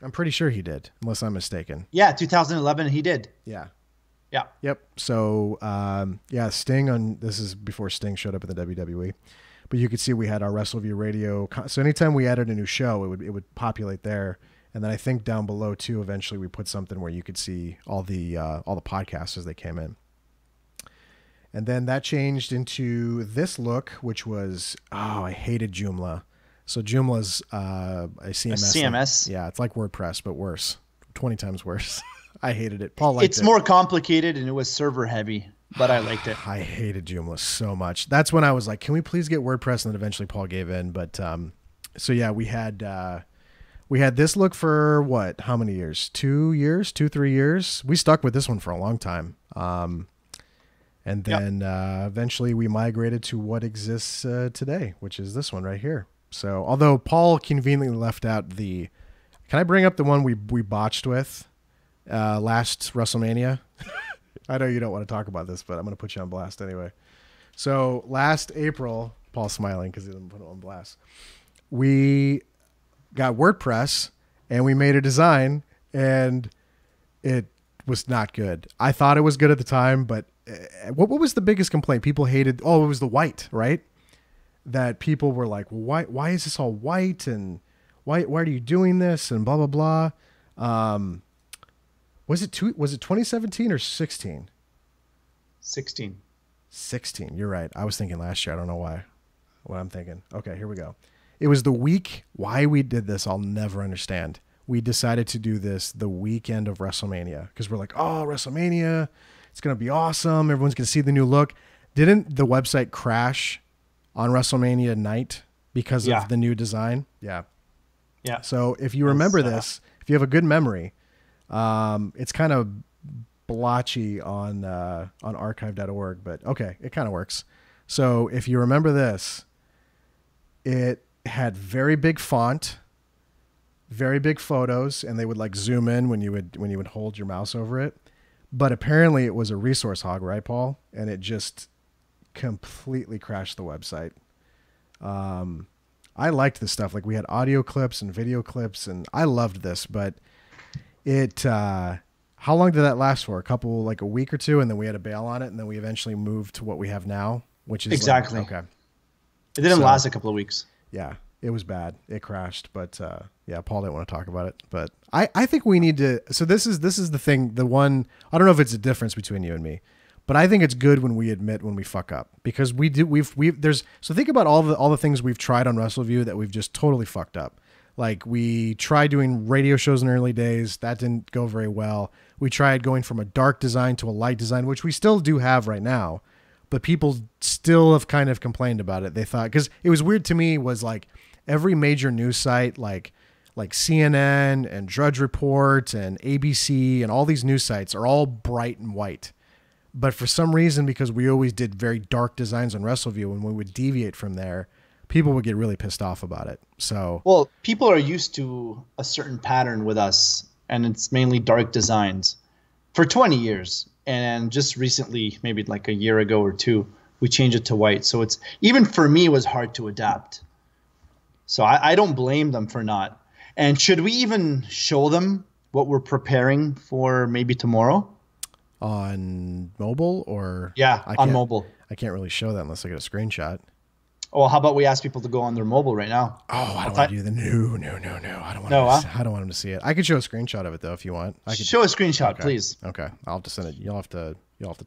I'm pretty sure he did, unless I'm mistaken. Yeah, 2011 he did. Yeah. Yeah. Yep. So, yeah, Sting this is before Sting showed up in the WWE, but you could see we had our Wrestleview radio. So anytime we added a new show, it would populate there. And then I think down below too, eventually we put something where you could see all the podcasts as they came in. And then that changed into this look, which was, I hated Joomla. So Joomla's a CMS. CMS. Yeah, it's like WordPress, but worse. 20 times worse. I hated it. Paul liked it. It's more complicated and it was server heavy, but I liked it. I hated Joomla so much. That's when I was like, can we please get WordPress? And then eventually Paul gave in. But so yeah, we had this look for what? How many years? 3 years. We stuck with this one for a long time. And then eventually we migrated to what exists today, which is this one right here. So although Paul conveniently left out can I bring up the one we botched with last WrestleMania? I know you don't want to talk about this, but I'm going to put you on blast anyway. So last April, Paul's smiling because he didn't put it on blast. We got WordPress and we made a design and it was not good. I thought it was good at the time, but what was the biggest complaint? People hated, it was the white, right? That people were like, well, why is this all white? And why are you doing this? And blah, blah, blah. Was it 2017 or 16? 16. 16. You're right. I was thinking last year. I don't know what I'm thinking. Okay, here we go. It was the week. Why we did this, I'll never understand. We decided to do this the weekend of WrestleMania because we're like, WrestleMania, it's going to be awesome. Everyone's going to see the new look. Didn't the website crash on WrestleMania night because of the new design? Yeah. Yeah. So if you remember this, if you have a good memory, it's kind of blotchy on archive.org, but okay, it kind of works. So if you remember this, it had very big font, very big photos, and they would like zoom in when you would hold your mouse over it. But apparently it was a resource hog, right, Paul? And it just completely crashed the website. I liked this stuff. Like we had audio clips and video clips, and I loved this, but it, how long did that last for? A week or two, and then we had to bail on it, and then we eventually moved to what we have now, which is exactly okay. It didn't last a couple of weeks. Yeah, it was bad. It crashed, but Paul didn't want to talk about it. But I think we need to. So this is the thing. The one, I don't know if it's a difference between you and me, but I think it's good when we admit when we fuck up, because so think about all the things we've tried on Wrestleview that we've just totally fucked up. Like, we tried doing radio shows in the early days. That didn't go very well. We tried going from a dark design to a light design, which we still do have right now. But people still have kind of complained about it. They thought, because it was weird to me, was like every major news site, like CNN and Drudge Report and ABC and all these news sites are all bright and white. But for some reason, because we always did very dark designs on Wrestleview, when we would deviate from there, people would get really pissed off about it. So, well, people are used to a certain pattern with us, and it's mainly dark designs for 20 years. And just recently, maybe like a year ago or two, we changed it to white. So it's, even for me, it was hard to adapt. So I don't blame them for not. And should we even show them what we're preparing for maybe tomorrow? On mobile or? Yeah, on mobile. I can't really show that unless I get a screenshot. Oh, how about we ask people to go on their mobile right now? Oh, I don't want to do the no. I don't want them to see it. I could show a screenshot of it though if you want. I could show a screenshot, please. Okay, I'll have to send it. You'll have to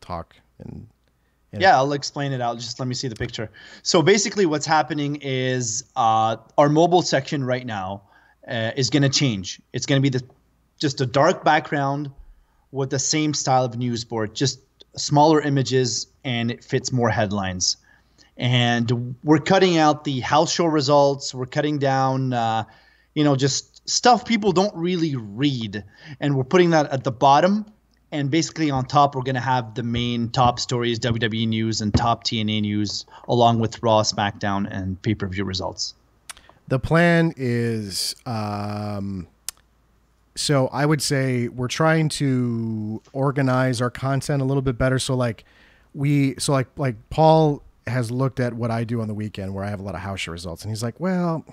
talk and yeah, I'll explain it out. Just let me see the picture. So basically, what's happening is our mobile section right now is going to change. It's going to be just a dark background with the same style of news board, just smaller images, and it fits more headlines. And we're cutting out the house show results. We're cutting down, just stuff people don't really read. And we're putting that at the bottom. And basically on top, we're going to have the main top stories, WWE news and top TNA news, along with Raw, SmackDown, and pay-per-view results. The plan is, so I would say we're trying to organize our content a little bit better. So like Paul has looked at what I do on the weekend where I have a lot of house show results. And he's like, well,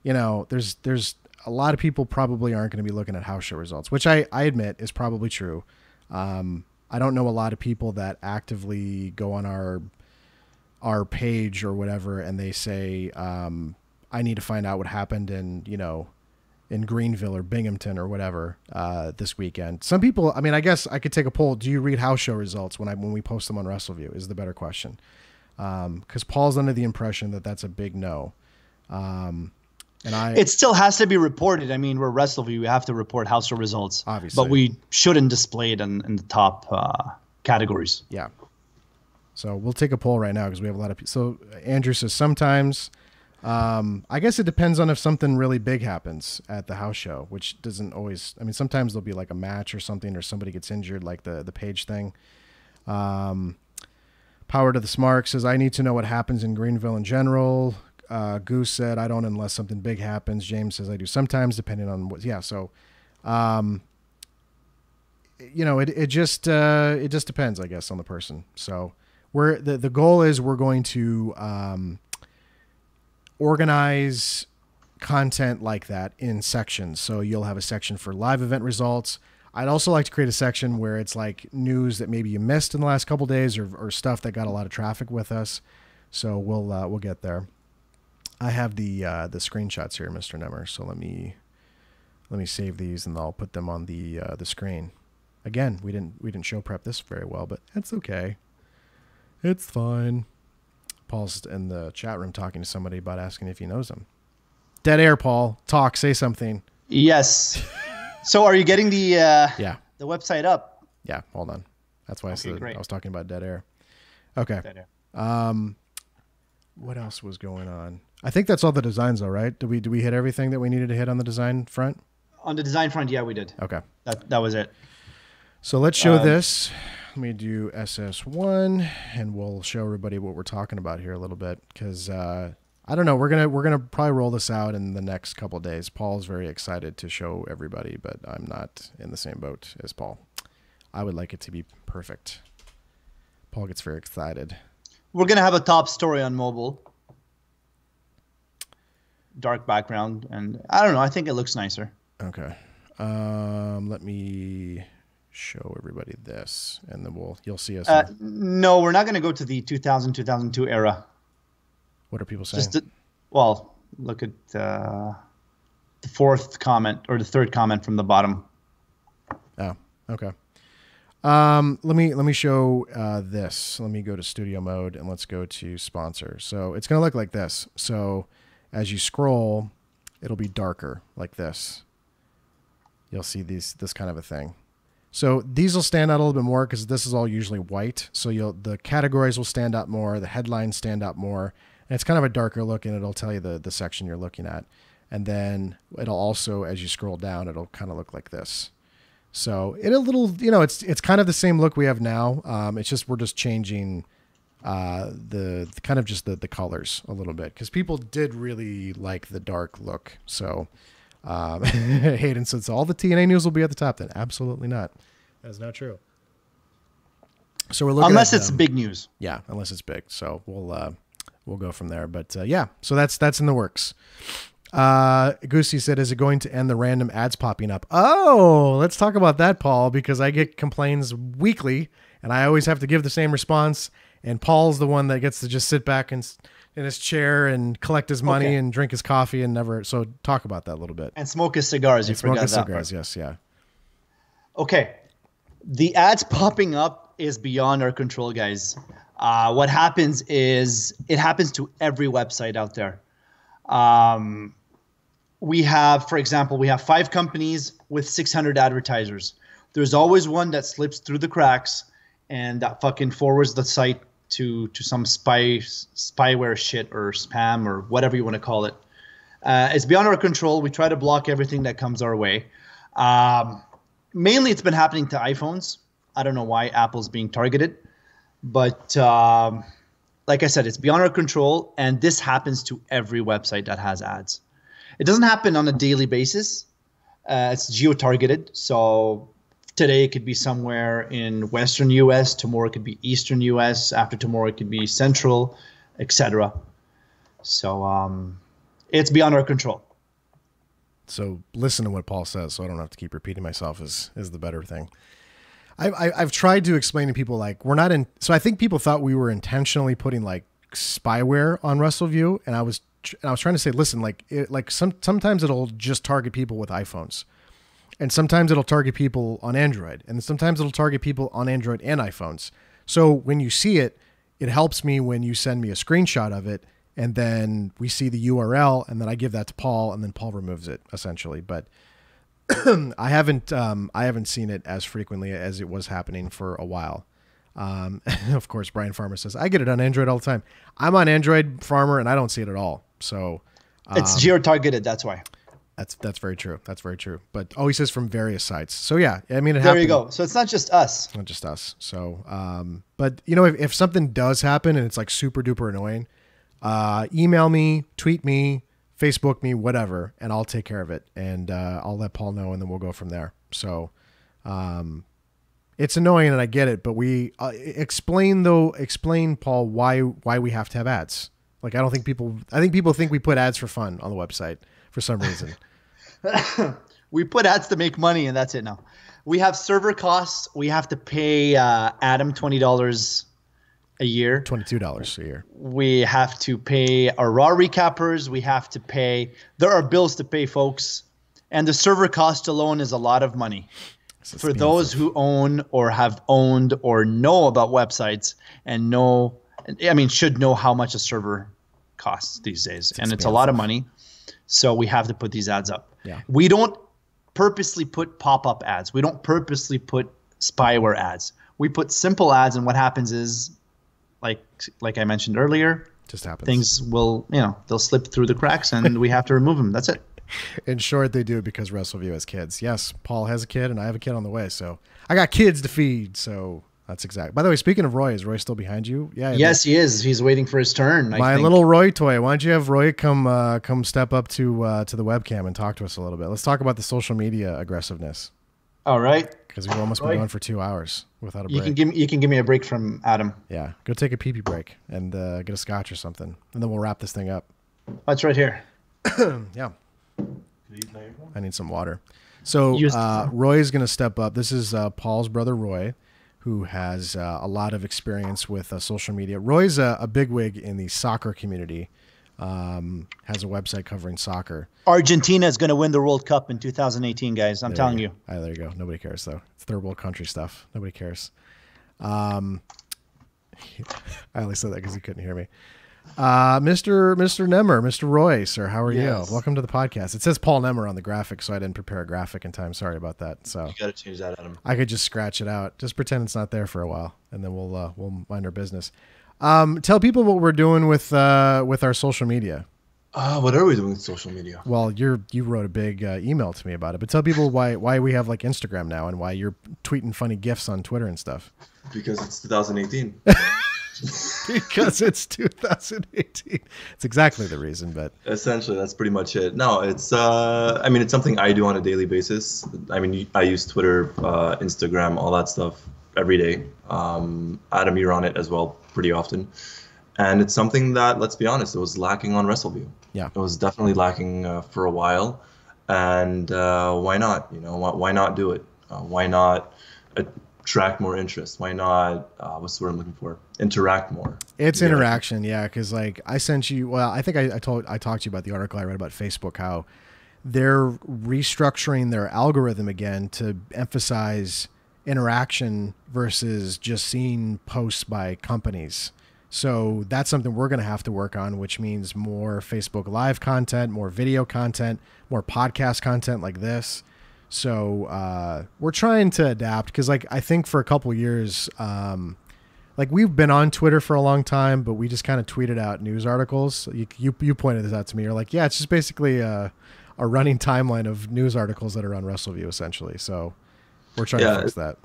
there's a lot of people probably aren't going to be looking at house show results, which I admit is probably true. I don't know a lot of people that actively go on our page or whatever, and they say, I need to find out what happened in Greenville or Binghamton or whatever this weekend. Some people, I mean, I guess I could take a poll. Do you read house show results when we post them on Wrestleview is the better question. Because Paul's under the impression that that's a big no. It still has to be reported. I mean, we're Wrestleview. We have to report house show results. Obviously. But we shouldn't display it in the top categories. Yeah. So we'll take a poll right now because we have a lot of people. So Andrew says sometimes, I guess it depends on if something really big happens at the house show, which doesn't always, I mean, sometimes there'll be like a match or something, or somebody gets injured, like the Page thing. Power to the Smart says, I need to know what happens in Greenville in general. Goose said, I don't unless something big happens. James says, I do sometimes, depending on what. Yeah. So, it just depends, I guess, on the person. So the goal is we're going to, organize content like that in sections. So you'll have a section for live event results. I'd also like to create a section where it's like news that maybe you missed in the last couple of days or stuff that got a lot of traffic with us. So we'll get there. I have the screenshots here, Mr. Nemer. So let me save these and I'll put them on the screen. Again, we didn't show prep this very well, but that's okay. It's fine. Paul's in the chat room talking to somebody about asking if he knows him. Dead air, Paul. Talk. Say something. Yes. So are you getting the the website up? Yeah. Hold on. That's why great. I was talking about dead air. Okay. Dead air. What else was going on? I think that's all the designs, though, right? Did we hit everything that we needed to hit on the design front? On the design front, yeah, we did. Okay. That was it. So let's show this. Let me do SS1, and we'll show everybody what we're talking about here a little bit, because I don't know. We're gonna probably roll this out in the next couple of days. Paul's very excited to show everybody, but I'm not in the same boat as Paul. I would like it to be perfect. Paul gets very excited. We're gonna have a top story on mobile. Dark background, and I don't know. I think it looks nicer. Okay. Let me show everybody this, and then you'll see us. No, we're not going to go to the 2000-2002 era. What are people saying? Look at the fourth comment or the third comment from the bottom. Oh, okay. Let me show this. Let me go to studio mode and let's go to sponsor. So it's going to look like this. So as you scroll, it'll be darker like this. You'll see this kind of a thing. So these will stand out a little bit more because this is all usually white. So the categories will stand out more. The headlines stand out more. And it's kind of a darker look, and it'll tell you the section you're looking at. And then it'll also, as you scroll down, it'll kind of look like this. So it's kind of the same look we have now. It's just we're just changing the kind of just the colors a little bit because people did really like the dark look. So Hayden says all the TNA news will be at the top. Then absolutely not. That is not true. So we're looking unless it's big news. Yeah, unless it's big. So we'll go from there. But yeah, so that's in the works. Goosey said, is it going to end the random ads popping up? Oh, let's talk about that, Paul, because I get complaints weekly and I always have to give the same response. And Paul's the one that gets to just sit back in his chair and collect his money and drink his coffee and never. So talk about that a little bit. And smoke his cigars. You forgot that. Smoke his cigars. Yes. Yeah. Okay. The ads popping up is beyond our control, guys. What happens is it happens to every website out there. We have, for example, 5 companies with 600 advertisers. There's always one that slips through the cracks and that fucking forwards the site to some spyware shit or spam or whatever you want to call it. It's beyond our control. We try to block everything that comes our way. Mainly it's been happening to iPhones. I don't know why Apple's being targeted. But like I said, it's beyond our control. And this happens to every website that has ads. It doesn't happen on a daily basis. It's geo-targeted. So today it could be somewhere in Western U.S. Tomorrow it could be Eastern U.S. After tomorrow it could be Central, etc. So it's beyond our control. So listen to what Paul says so I don't have to keep repeating myself is the better thing. I've tried to explain to people like we're not in. So I think people thought we were intentionally putting like spyware on Wrestleview, and I was trying to say, listen, sometimes it'll just target people with iPhones, and sometimes it'll target people on Android, and sometimes it'll target people on Android and iPhones. So when you see it, it helps me when you send me a screenshot of it, and then we see the URL, and then I give that to Paul, and then Paul removes it essentially. But I haven't seen it as frequently as it was happening for a while. Of course, Brian Farmer says, I get it on Android all the time. I'm on Android, Farmer, and I don't see it at all. So it's geo-targeted. That's why. That's very true. That's very true. But he says from various sites. So yeah, I mean, there you go. So it's not just us. Not just us. So, but if something does happen and it's like super duper annoying, email me, tweet me, Facebook me, whatever, and I'll take care of it. And I'll let Paul know, and then we'll go from there. So it's annoying, and I get it, but we explain, Paul, why we have to have ads. Like, I think people think we put ads for fun on the website for some reason. We put ads to make money, and that's it now. We have server costs. We have to pay Adam $20 a year. $22 a year. We have to pay our Raw recappers. We have to pay. There are bills to pay, folks. And the server cost alone is a lot of money. For those who own or have owned or know about websites and should know how much a server costs these days. And it's a lot of money. So we have to put these ads up. Yeah. We don't purposely put pop-up ads. We don't purposely put spyware ads. We put simple ads, and what happens is, like I mentioned earlier, just happens. Things will, they'll slip through the cracks, and we have to remove them. That's it. In short, they do because Wrestleview has kids. Yes, Paul has a kid, and I have a kid on the way. So I got kids to feed. So that's exact. By the way, speaking of Roy, is Roy still behind you? Yeah. Yes, he is. He's waiting for his turn. My little Roy toy. Why don't you have Roy come step up to the webcam and talk to us a little bit? Let's talk about the social media aggressiveness. All right. Because we've almost been going for 2 hours without a break. You can give me a break from Adam. Yeah. Go take a pee-pee break and get a scotch or something, and then we'll wrap this thing up. That's right here. Yeah. I need some water. So Roy's going to step up. This is Paul's brother, Roy, who has a lot of experience with social media. Roy's a bigwig in the soccer community, has a website covering soccer. Argentina is going to win the World Cup in 2018, guys. I'm telling you. There you go. Nobody cares, though. It's third world country stuff. Nobody cares. I only said that because you couldn't hear me. Mr. Nemer, Mr. Roy, sir, how are Yes. you? Welcome to the podcast. It says Paul Nemer on the graphic, so I didn't prepare a graphic in time. Sorry about that. So You got to change that, Adam. I could just scratch it out. Just pretend it's not there for a while, and then we'll mind our business. Tell people what we're doing with our social media. What are we doing with social media? Well, you wrote a big email to me about it, but tell people why we have like Instagram now and why you're tweeting funny GIFs on Twitter and stuff. Because it's 2018. Because it's 2018. It's exactly the reason, but Essentially, that's pretty much it. No, it's it's something I do on a daily basis. I mean, I use Twitter, Instagram, all that stuff every day. Adam, you're on it as well pretty often. And it's something that, let's be honest, it was lacking on Wrestleview. Yeah. It was definitely lacking for a while. And why not? Why not do it? Why not attract more interest? Why not, what's the word I'm looking for? Interact more. It's interaction, yeah, because like I sent you, well, I think I talked to you about the article I read about Facebook, how they're restructuring their algorithm again to emphasize interaction versus just seeing posts by companies. So that's something we're going to have to work on, which means more Facebook Live content, more video content, more podcast content like this. So we're trying to adapt because, like, I think for a couple of years, like we've been on Twitter for a long time, but we just kind of tweeted out news articles. You pointed this out to me. You're like, yeah, it's just basically a running timeline of news articles that are on Wrestleview, essentially. So we're trying to fix that.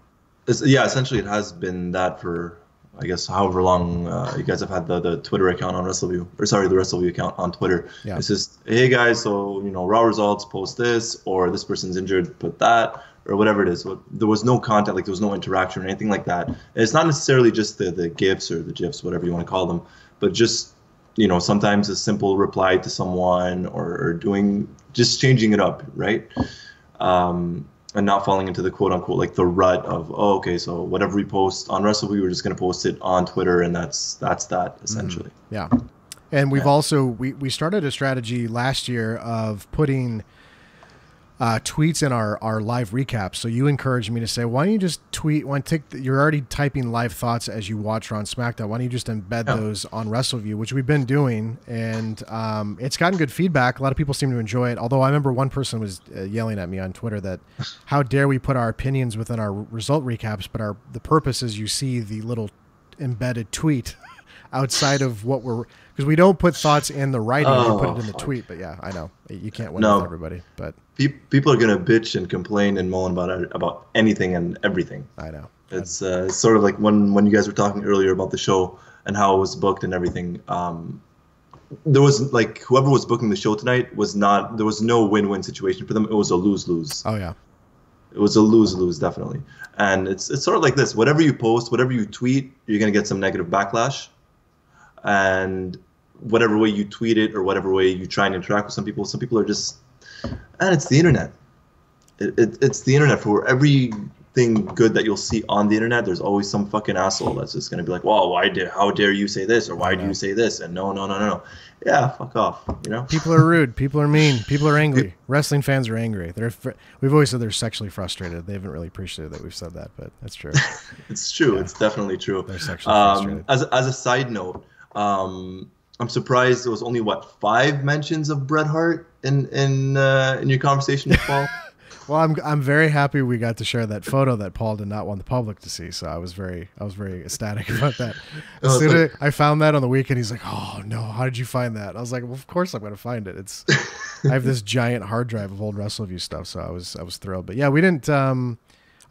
Essentially, it has been that for, I guess, however long you guys have had the Twitter account on Wrestleview, the Wrestleview account on Twitter. Yeah. It's just, hey guys, so Raw results, post this, or this person's injured, put that, or whatever it is. There was no content, like there was no interaction or anything like that. And it's not necessarily just the GIFs or the GIFs, whatever you want to call them, but just sometimes a simple reply to someone or just changing it up, right? And not falling into the quote unquote like the rut of, oh, okay, so whatever we post on Wrestleview, we're just going to post it on Twitter, and that's that essentially. Yeah. And we've also we started a strategy last year of putting tweets in our live recaps. So you encouraged me to say, why don't you just tweet? You're already typing live thoughts as you watch Raw and SmackDown. Why don't you just embed those on Wrestleview, which we've been doing, and it's gotten good feedback. A lot of people seem to enjoy it. Although I remember one person was yelling at me on Twitter that how dare we put our opinions within our result recaps, but the purpose is you see the little embedded tweet outside of what because we don't put thoughts in the writing, we put it in the tweet. But yeah, I know you can't win with everybody, but people are gonna bitch and complain and moan about anything and everything. I know. It's sort of like when you guys were talking earlier about the show and how it was booked and everything. There was like whoever was booking the show tonight there was no win-win situation for them. It was a lose-lose. Oh yeah. It was a lose-lose, definitely. And it's sort of like this. Whatever you post, whatever you tweet, you're gonna get some negative backlash. And whatever way you tweet it or whatever way you try and interact with some people are just, and it's the internet. It's the internet. For everything good that you'll see on the internet, there's always some fucking asshole that's just gonna be like, well, how dare you say this, or why do you say this? And no. Yeah, fuck off. People are rude. People are mean. People are angry. Wrestling fans are angry. We've always said they're sexually frustrated. They haven't really appreciated that we've said that, but that's true. It's true. Yeah. It's definitely true. They're sexually frustrated. As a side note, I'm surprised there was only 5 mentions of Bret Hart in your conversation with Paul. Well, I'm very happy we got to share that photo that Paul did not want the public to see. So I was very ecstatic about that. As soon as I found that on the weekend, he's like, "Oh no, how did you find that?" I was like, "Well, of course I'm going to find it. I have this giant hard drive of old Wrestleview stuff." So I was thrilled. But yeah, we didn't.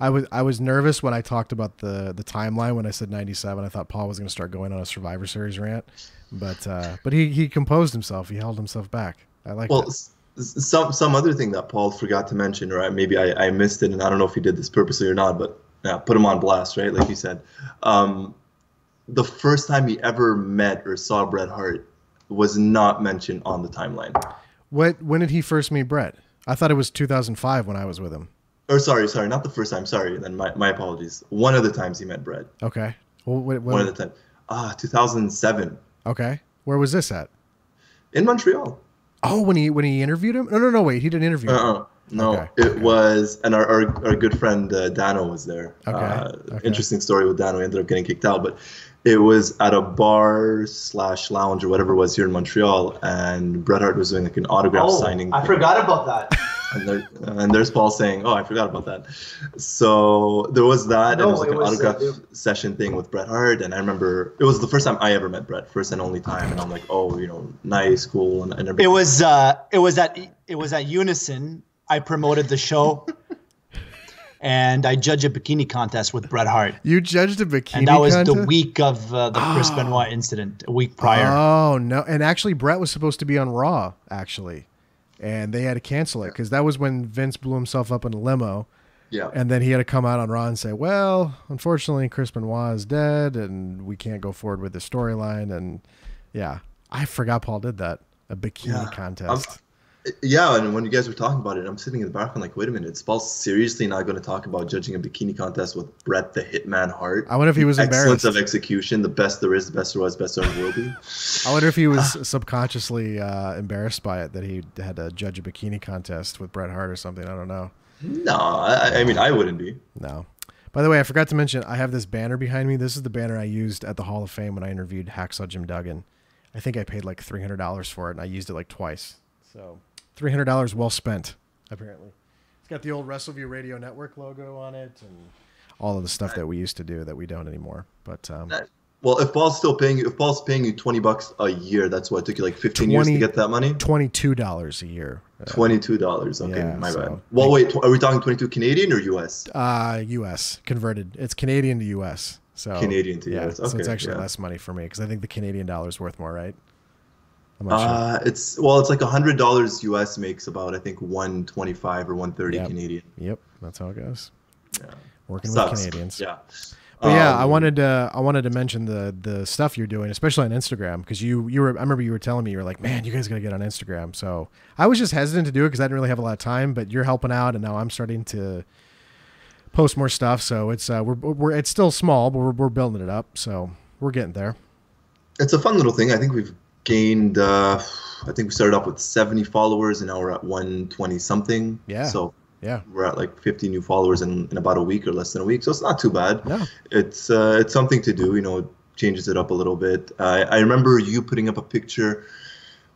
I was nervous when I talked about the timeline when I said 97. I thought Paul was going to start going on a Survivor Series rant, but he composed himself. He held himself back. I like it. Some other thing that Paul forgot to mention, or maybe I missed it, and I don't know if he did this purposely or not, but yeah, put him on blast, right? Like you said, the first time he ever met or saw Bret Hart was not mentioned on the timeline. When did he first meet Bret? I thought it was 2005 when I was with him. Or sorry, not the first time. Sorry, then my apologies. One of the times he met Bret. Okay. Well, one of the times. 2007. Okay. Where was this at? In Montreal. Oh, when he interviewed him? No. Wait, he didn't interview him. No, Okay, it was, and our good friend Dano was there. Okay. Interesting story with Dano. He ended up getting kicked out, but it was at a bar / lounge or whatever it was here in Montreal, and Bret Hart was doing like an autograph signing. I forgot about that. And there's Paul saying, "Oh, I forgot about that." So there was that, and it was like an autograph session thing with Bret Hart. And I remember it was the first time I ever met Bret, first and only time. And I'm like, "Oh, nice, cool." And everything. It was at Unison. I promoted the show, and I judged a bikini contest with Bret Hart. You judged a bikini contest? And that was the week of the Chris Benoit incident, a week prior. Oh, no. And actually, Bret was supposed to be on Raw, actually. And they had to cancel it because that was when Vince blew himself up in a limo. Yeah. And then he had to come out on Raw and say, well, unfortunately, Chris Benoit is dead, and we can't go forward with the storyline. And, yeah, I forgot Paul did that, a bikini contest. Yeah, and when you guys were talking about it, I'm sitting in the background like, wait a minute, is Paul seriously not going to talk about judging a bikini contest with Bret the Hitman Hart? I wonder if he was embarrassed. Excellence of execution, the best there is, the best there was, best there will be. I wonder if he was subconsciously embarrassed by it, that he had to judge a bikini contest with Bret Hart or something. I don't know. No, I mean, I wouldn't be. No. By the way, I forgot to mention, I have this banner behind me. This is the banner I used at the Hall of Fame when I interviewed Hacksaw Jim Duggan. I think I paid like $300 for it, and I used it like twice. So $300 well spent, apparently. It's got the old Wrestleview Radio Network logo on it and all of the stuff that we used to do that we don't anymore. But well, if Paul's paying you $20 a year, that's what it took you like 15 years to get that money. $22 a year. $22. Okay, yeah, my bad. Well, wait, are we talking 22 Canadian or US? US converted. It's Canadian to US. So Canadian to US. Okay, so it's actually less money for me because I think the Canadian dollar is worth more, right? I'm not sure. It's like $100 US makes about, I think, 125 or 130 Canadian. Yep, that's how it goes. Yeah. Working with Canadians. Yeah. But yeah, I wanted to mention the stuff you're doing, especially on Instagram, because I remember you were telling me, you were like, man, you guys gotta get on Instagram. So I was just hesitant to do it because I didn't really have a lot of time, but you're helping out, and now I'm starting to post more stuff. So it's it's still small, but we're building it up. So we're getting there. It's a fun little thing. I think we've gained. I think we started off with 70 followers, and now we're at 120 something. Yeah. So. Yeah, we're at like 50 new followers in about a week or less than a week, so it's not too bad. Yeah. It's something to do, it changes it up a little bit. I remember you putting up a picture.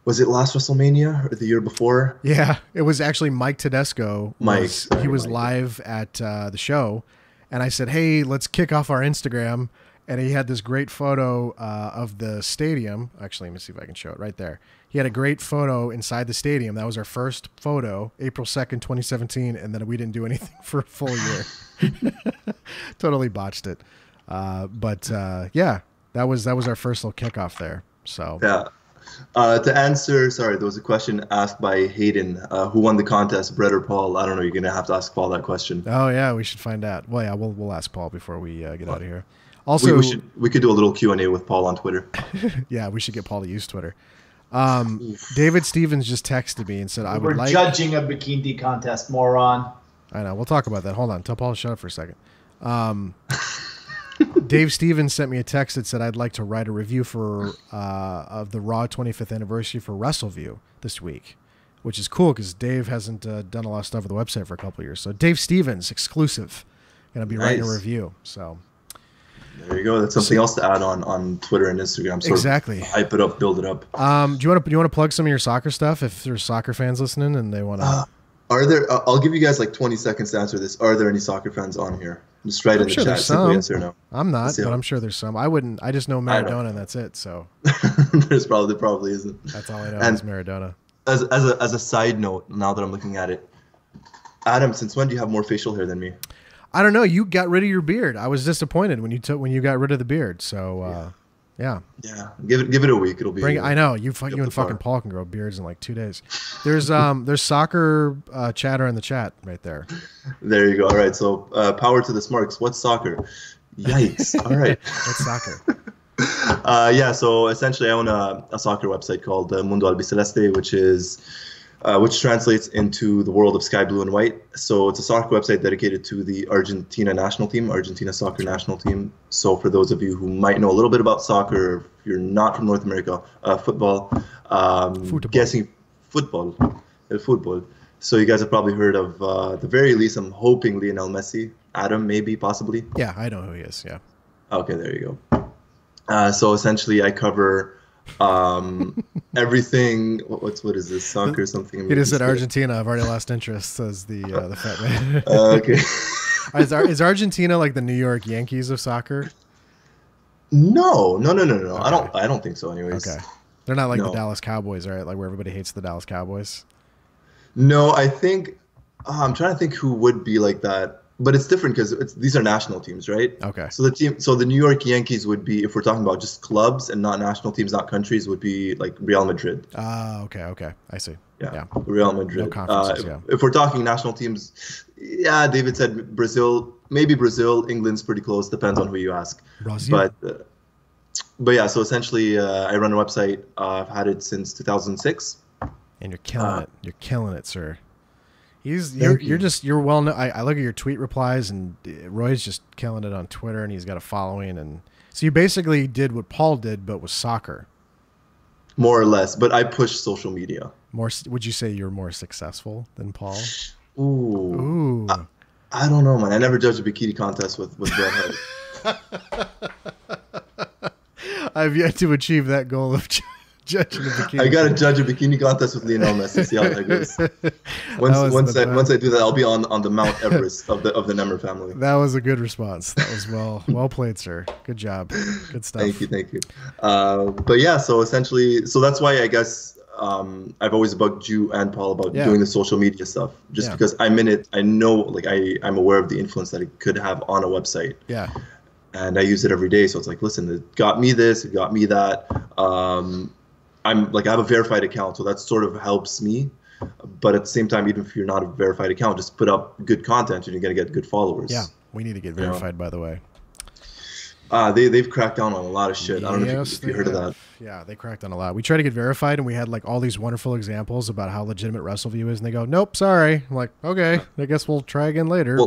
Was it last WrestleMania or the year before? Yeah, it was actually Mike Tedesco. He was Mike. live at the show, and I said, hey, let's kick off our Instagram. And he had this great photo of the stadium. Actually, let me see if I can show it right there. He had a great photo inside the stadium. That was our first photo, April 2nd, 2017, and then we didn't do anything for a full year. Totally botched it. But yeah, that was our first little kickoff there. So yeah. To answer, sorry, there was a question asked by Hayden. Who won the contest, Bret or Paul? I don't know. You're gonna have to ask Paul that question. Oh yeah, we should find out. Well, yeah, we'll ask Paul before we get out of here. Also, we could do a little Q&A with Paul on Twitter. Yeah, we should get Paul to use Twitter. David Stevens just texted me and said, We're judging a bikini contest, moron. I know. We'll talk about that. Hold on. Tell Paul to shut up for a second. Dave Stevens sent me a text that said I'd like to write a review for of the Raw 25th anniversary for Wrestleview this week, which is cool because Dave hasn't done a lot of stuff with the website for a couple of years. So Dave Stevens, exclusive, going to be writing a review. So there you go. That's something else to add on Twitter and Instagram. Exactly. Hype it up, build it up. Do you want to plug some of your soccer stuff if there's soccer fans listening and they want to? Are there? I'll give you guys like 20 seconds to answer this. Are there any soccer fans on here? Just write in the chat. Simple yes or no. I'm not, but I'm sure there's some. I wouldn't. I just know Maradona, and that's it. So there probably isn't. That's all I know is Maradona. As a side note, now that I'm looking at it, Adam, since when do you have more facial hair than me? I don't know. You got rid of your beard. I was disappointed when you got rid of the beard. So, yeah. Give it a week. It'll be. I know you and fucking Paul can grow beards in like 2 days. There's soccer chatter in the chat right there. There you go. All right. So power to the smarks. What's soccer? Yikes. All right. What's soccer? Yeah. So essentially, I own a soccer website called Mundo Albiceleste, which translates into the world of sky blue and white. So it's a soccer website dedicated to the Argentina soccer national team. So for those of you who might know a little bit about soccer, if you're not from North America, football, guessing football, el fútbol. So you guys have probably heard of, at the very least, I'm hoping Lionel Messi. Adam, maybe, possibly. Yeah, I know who he is. Yeah. Okay, there you go. So essentially, I cover everything. What is this? Soccer something? It is at Argentina. I've already lost interest, says the fat man. Okay. Is Argentina like the New York Yankees of soccer? No. Okay. I don't think so. Anyways. Okay. They're not like the Dallas Cowboys, right? Like where everybody hates the Dallas Cowboys. No, I think I'm trying to think who would be like that. But it's different because these are national teams, right? Okay. So the New York Yankees would be, if we're talking about just clubs and not national teams, not countries, would be like Real Madrid. Okay. I see. Yeah. Real Madrid. No conferences, yeah. If we're talking national teams, yeah, David said Brazil, maybe Brazil. England's pretty close. Depends on who you ask. Brazil. But yeah, so essentially, I run a website. I've had it since 2006. And you're killing it. You're killing it, sir. You're well known. I look at your tweet replies, and Roy's just killing it on Twitter, and he's got a following. And so you basically did what Paul did, but with soccer, more or less. But I push social media. Would you say you're more successful than Paul? Ooh. I don't know, man. I never judged a bikini contest with Bret Hart. I've yet to achieve that goal of judging a bikini. I gotta judge a bikini contest with Lionel Messi. See how that goes. Once I do that, I'll be on the Mount Everest of the Nemer family. That was a good response. That was well played, sir. Good job. Good stuff. Thank you. But yeah, so essentially, that's why I guess I've always bugged you and Paul about doing the social media stuff, just because I'm in it. I know, like I'm aware of the influence that it could have on a website. Yeah. And I use it every day, so it's like, listen, it got me this, it got me that. I'm like, I have a verified account, so that sort of helps me. But at the same time, even if you're not a verified account, just put up good content and you're gonna get good followers. Yeah, we need to get verified, by the way. They've cracked down on a lot of shit. I don't know if you heard of that. Yeah, they cracked on a lot. We try to get verified, and we had like all these wonderful examples about how legitimate Wrestleview is, and they go, "Nope, sorry." I'm like, "Okay, I guess we'll try again later."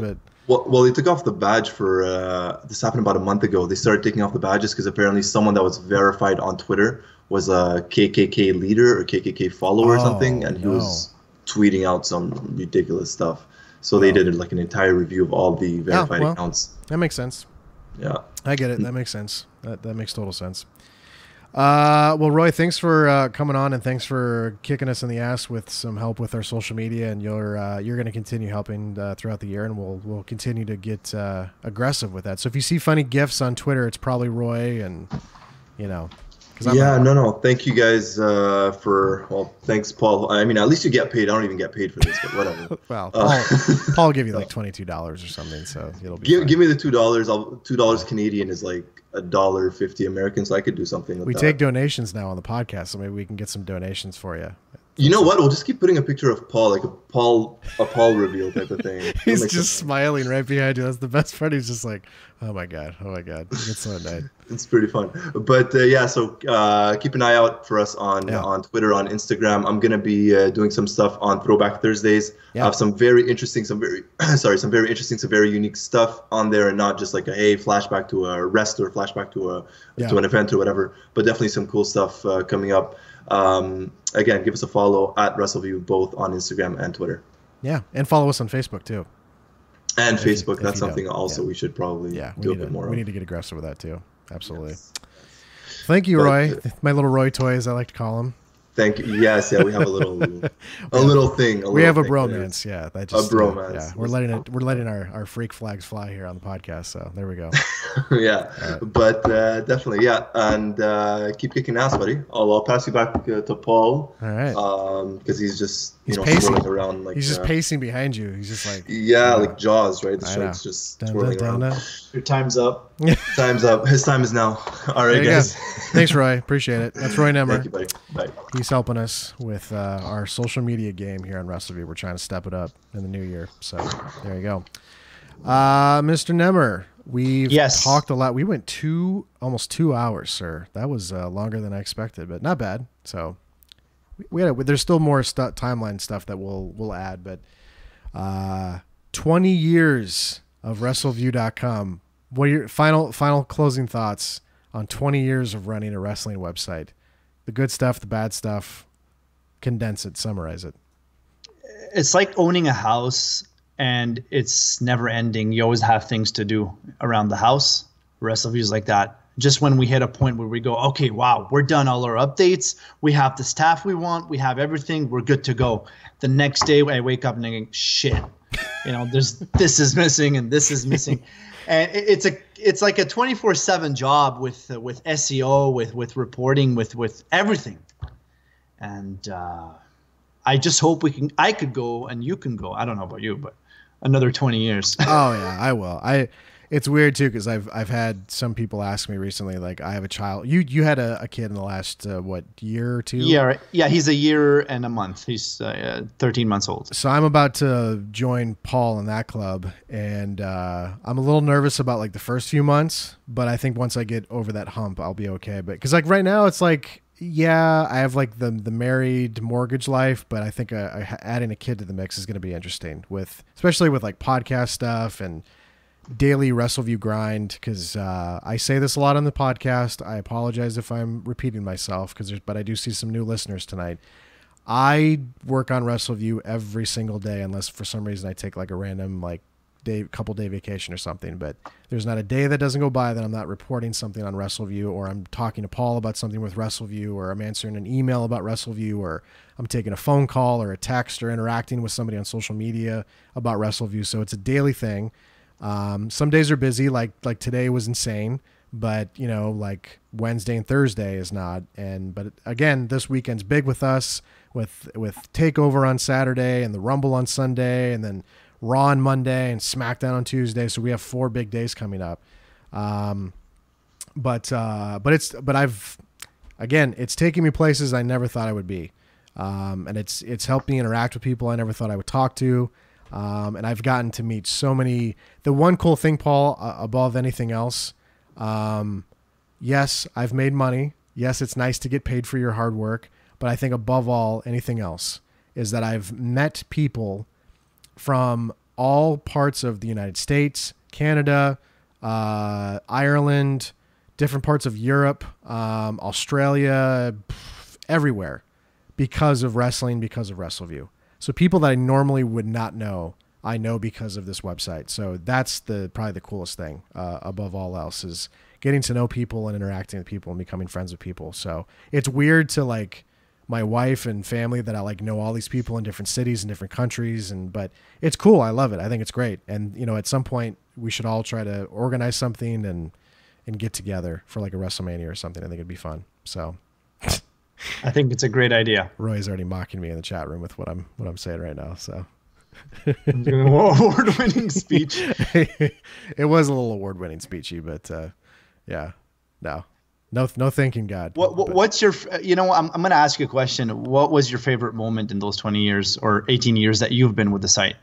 Well, they took off the badge for this happened about a month ago. They started taking off the badges because apparently someone that was verified on Twitter was a KKK leader or KKK follower or something, and he was tweeting out some ridiculous stuff. So they did like an entire review of all the verified accounts. That makes sense. Yeah, I get it. That makes sense. That makes total sense. Well, Roy, thanks for coming on, and thanks for kicking us in the ass with some help with our social media. And you're going to continue helping throughout the year, and we'll continue to get aggressive with that. So if you see funny GIFs on Twitter, it's probably Roy, and no. Thank you guys thanks, Paul. I mean, at least you get paid. I don't even get paid for this, but whatever. Well, Paul will give you like $22 or something, so it'll be give me the $2. $2 Canadian is like $1.50 American, so I could do something with that. We take donations now on the podcast, so maybe we can get some donations for you. You know what? We'll just keep putting a picture of Paul, like a Paul reveal type of thing. He's just smiling right behind you. That's the best part. He's just like, oh my god. It's so nice. It's pretty fun. But so keep an eye out for us on Twitter, on Instagram. I'm gonna be doing some stuff on Throwback Thursdays. I have some very interesting, some very unique stuff on there, and not just like a flashback to a wrestler, flashback to an event or whatever. But definitely some cool stuff coming up. Again, give us a follow at Wrestleview both on Instagram and Twitter. Yeah, and follow us on Facebook too. And Facebook, that's something also we should probably do a bit more of. We need to get aggressive with that too. Absolutely. Yes. Thank you, Roy. My little Roy toy, as I like to call him. Thank you. Yes, we have a little thing. We have a bromance. Yeah, that just a bromance. Yeah, we're letting our freak flags fly here on the podcast. So there we go. Yeah, but definitely, and keep kicking ass, buddy. I'll pass you back to Paul. All right. Because he's just pacing around like he's just pacing behind you. He's just like like Jaws, right? The shark's just twirling around. Your time's up. Time's up. His time is now. All right, guys. Thanks, Roy. Appreciate it. That's Roy Nemer. Thank you, buddy. Bye. He's helping us with our social media game here on Wrestleview. We're trying to step it up in the new year. So there you go. Mr. Nemer, we've talked a lot. We went almost 2 hours, sir. That was longer than I expected, but not bad. So there's still more timeline stuff that we'll add, but 20 years of Wrestleview.com. What are your final closing thoughts on 20 years of running a wrestling website? The good stuff, the bad stuff. Condense it, summarize it. it's like owning a house, and it's never ending. You always have things to do around the house. Wrestleview is like that. Just when we hit a point where we go, okay, wow, we're done all our updates. We have the staff we want. We have everything. We're good to go. The next day I wake up and thinking, shit, this is missing and this is missing. And it's like a 24/7 job with SEO, with reporting, with everything. And I just hope I could go and you can go. I don't know about you, but another 20 years. Oh yeah, I will. It's weird too, because I've had some people ask me recently, like, I have a child. You had a kid in the last year or two? Yeah, he's a year and a month. He's 13 months old. So I'm about to join Paul in that club, and I'm a little nervous about like the first few months, but I think once I get over that hump, I'll be okay. But because like right now, it's like, yeah, I have like the married mortgage life, but I think adding a kid to the mix is going to be interesting, especially with like podcast stuff and daily Wrestleview grind, because I say this a lot on the podcast. I apologize if I'm repeating myself, but I do see some new listeners tonight. I work on Wrestleview every single day, unless for some reason I take like a random like couple day vacation or something. But there's not a day that doesn't go by that I'm not reporting something on Wrestleview, or I'm talking to Paul about something with Wrestleview, or I'm answering an email about Wrestleview, or I'm taking a phone call or a text or interacting with somebody on social media about Wrestleview. So it's a daily thing. Some days are busy, like today was insane, but like Wednesday and Thursday is not. But again, this weekend's big with us, with TakeOver on Saturday and the Rumble on Sunday, and then Raw on Monday and SmackDown on Tuesday. So we have 4 big days coming up. But it's taking me places I never thought I would be. And it's helped me interact with people I never thought I would talk to. And I've gotten to meet so many. The one cool thing, Paul, above anything else, yes, I've made money. Yes, it's nice to get paid for your hard work. But I think above all, anything else, is that I've met people from all parts of the United States, Canada, Ireland, different parts of Europe, Australia, everywhere, because of wrestling, because of Wrestleview. So people that I normally would not know, I know because of this website. So that's probably the coolest thing above all else, is getting to know people and interacting with people and becoming friends with people. So it's weird to like my wife and family that I like know all these people in different cities and different countries, but it's cool. I love it. I think it's great. And at some point we should all try to organize something and get together for like a WrestleMania or something. I think it'd be fun. So I think it's a great idea. Roy's already mocking me in the chat room with what I'm saying right now. So award-winning speech. It was a little award-winning speechy, but yeah, no thanking God. What's your? I'm going to ask you a question. What was your favorite moment in those 20 years or 18 years that you've been with the site?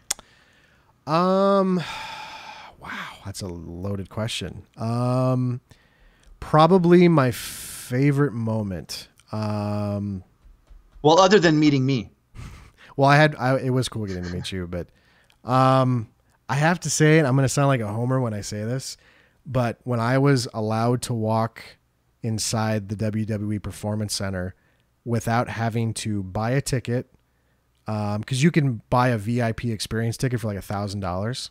Wow, that's a loaded question. Probably my favorite moment. Well, other than meeting me. Well, it was cool getting to meet you, but I have to say, and I'm going to sound like a homer when I say this, but when I was allowed to walk inside the WWE Performance Center without having to buy a ticket, because you can buy a VIP experience ticket for like $1,000.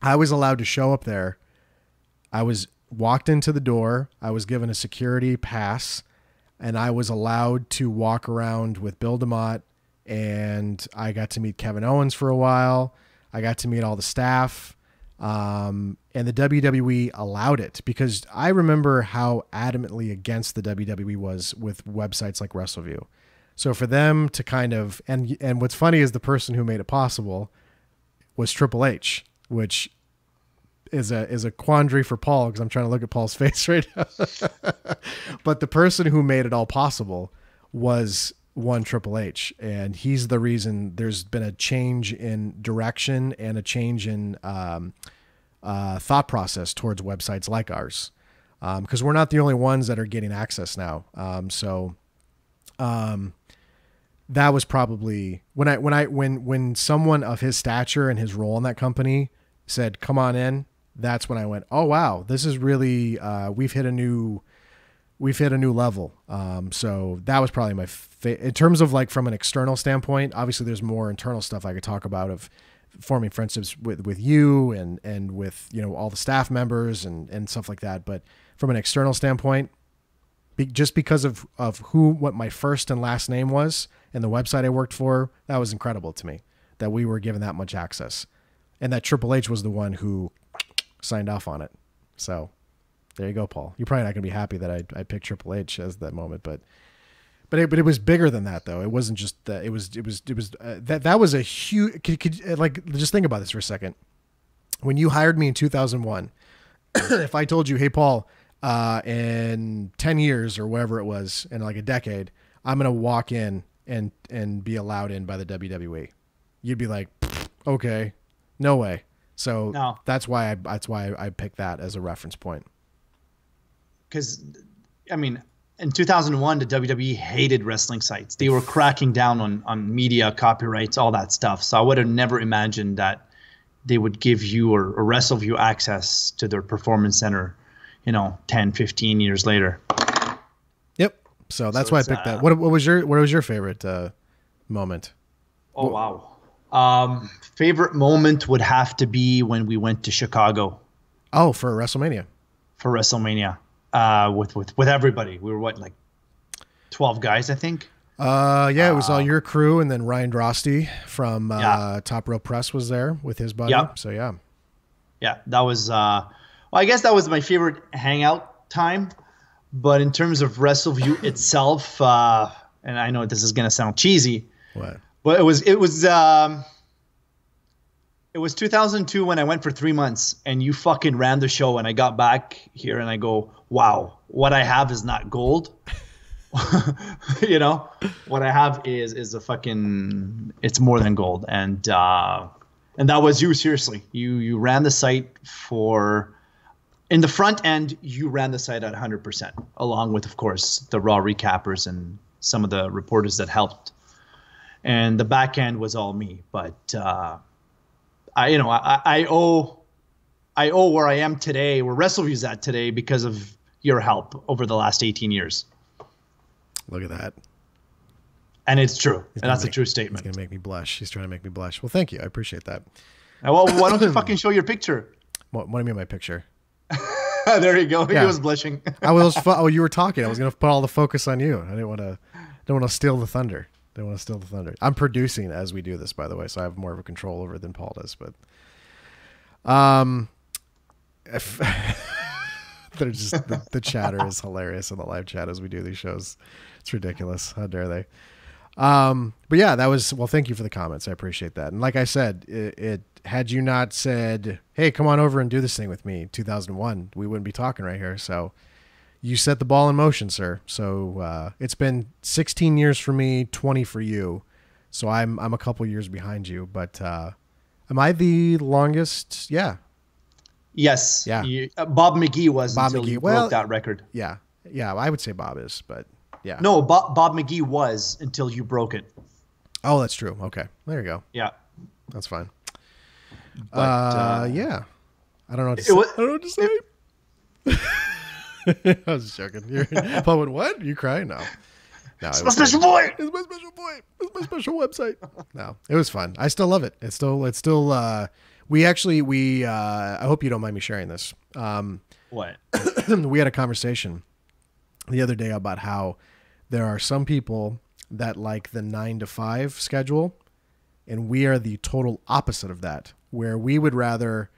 I was allowed to show up there. I was walked into the door. I was given a security pass, and I was allowed to walk around with Bill DeMott, and I got to meet Kevin Owens for a while. I got to meet all the staff, and the WWE allowed it, because I remember how adamantly against the WWE was with websites like Wrestleview. So for them to kind of, and what's funny is the person who made it possible was Triple H, which is a quandary for Paul, because I'm trying to look at Paul's face right now. But the person who made it all possible was one Triple H, and he's the reason there's been a change in direction and a change in thought process towards websites like ours, because we're not the only ones that are getting access now. That was probably when someone of his stature and his role in that company said, "Come on in." That's when I went, "Oh wow, this is really we've hit a new we've hit a new level. So that was probably my in terms of like from an external standpoint. Obviously, there's more internal stuff I could talk about of forming friendships with you and with, you know, all the staff members and stuff like that. But from an external standpoint, just because of what my first and last name was and the website I worked for, that was incredible to me that we were given that much access, and that Triple H was the one who signed off on it. So there you go, Paul. You're probably not going to be happy that I picked Triple H as that moment, but it was bigger than that though. It wasn't just that. It was that was a huge. Like, just think about this for a second. When you hired me in 2001, if I told you, hey, Paul, in 10 years or whatever it was, in like a decade, I'm going to walk in and be allowed in by the WWE, you'd be like, okay, no way. So no. That's why I picked that as a reference point. Because, I mean, in 2001, the WWE hated wrestling sites. They were cracking down on media, copyrights, all that stuff. So I would have never imagined that they would give you or Wrestleview access to their performance center, 10, 15 years later. Yep. So that's why I picked that. What was your favorite moment? Oh, wow. Favorite moment would have to be when we went to Chicago. Oh, for WrestleMania. For WrestleMania. With everybody. We were 12 guys, I think. Yeah, it was all your crew, and then Ryan Drosty from Top Rope Press was there with his buddy. Yeah. So yeah. Yeah, that was I guess that was my favorite hangout time. But in terms of Wrestleview itself, and I know this is gonna sound cheesy. What? But it was 2002 when I went for 3 months and you fucking ran the show, and I got back here and I go, wow, what I have is not gold. What I have is a fucking, it's more than gold. And that was you, seriously. You ran the site in the front end, you ran the site at 100%, along with, of course, the Raw recappers and some of the reporters that helped. And the back end was all me. But I owe where I am today, where Wrestleview's at today, because of your help over the last 18 years. Look at that. And it's true. And that's a true statement. He's going to make me blush. He's trying to make me blush. Well, thank you. I appreciate that. Well, why don't you fucking show your picture? What do you mean my picture? There you go. Yeah. He was blushing. You were talking. I was going to put all the focus on you. I don't want to steal the thunder. I'm producing as we do this, by the way, so I have more of a control over it than Paul does. But, they're just the chatter is hilarious in the live chat as we do these shows. It's ridiculous. How dare they? But yeah, thank you for the comments. I appreciate that. And like I said, it had you not said, hey, come on over and do this thing with me, 2001, we wouldn't be talking right here. So you set the ball in motion, sir. So it's been 16 years for me, 20 for you. So I'm a couple years behind you, but am I the longest? Yeah. Yes. Yeah. Bob McGee was until you broke that record. Yeah. Yeah, I would say Bob is, but yeah. No, Bob McGee was until you broke it. Oh, that's true. Okay. There you go. Yeah. That's fine. But, yeah. I don't know what to say. I don't know what to say. I was just joking. Paul went, what? You crying? No. It's my special boy. It's my special boy. It's my special website. No, it was fun. I still love it. It's still, we I hope you don't mind me sharing this. What? We had a conversation the other day about how there are some people that like the 9 to 5 schedule, and we are the total opposite of that, where we would rather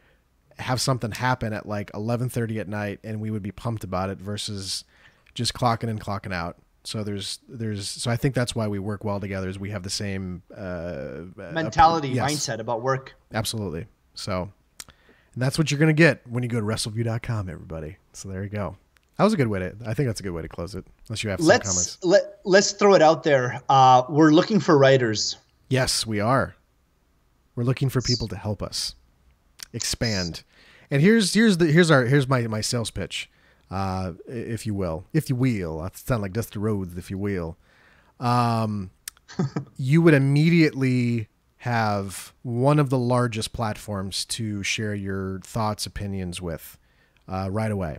have something happen at like 11:30 at night and we would be pumped about it versus just clocking in, clocking out. So so I think that's why we work well together, is we have the same mentality, mindset about work. Absolutely. So, and that's what you're going to get when you go to wrestleview.com, everybody. So there you go. That was a good way I think that's a good way to close it. Unless you have some comments. Let's throw it out there. We're looking for writers. Yes, we are. We're looking for people to help us expand. And here's my sales pitch, if you will. I sound like Dusty Rhodes, if you will. You would immediately have one of the largest platforms to share your thoughts, opinions with right away.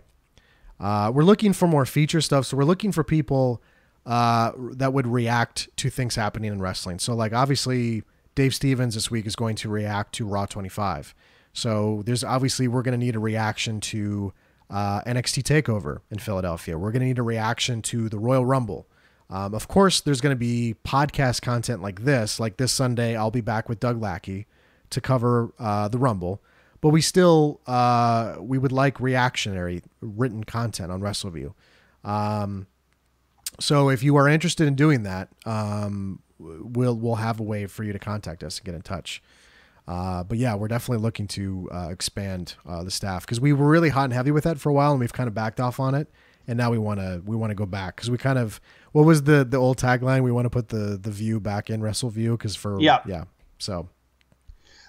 We're looking for more feature stuff. So we're looking for people that would react to things happening in wrestling. So like obviously Dave Stevens this week is going to react to Raw 25. So there's obviously we're going to need a reaction to NXT TakeOver in Philadelphia. We're going to need a reaction to the Royal Rumble. Of course, there's going to be podcast content like this. Like this Sunday, I'll be back with Doug Lackey to cover the Rumble. But we still we would like reactionary written content on Wrestleview. So if you are interested in doing that, we'll have a way for you to contact us and get in touch. But yeah, we're definitely looking to expand the staff because we were really hot and heavy with that for a while, and we've kind of backed off on it. And now we want to go back because we kind of, what was the old tagline? We want to put the view back in Wrestleview because so.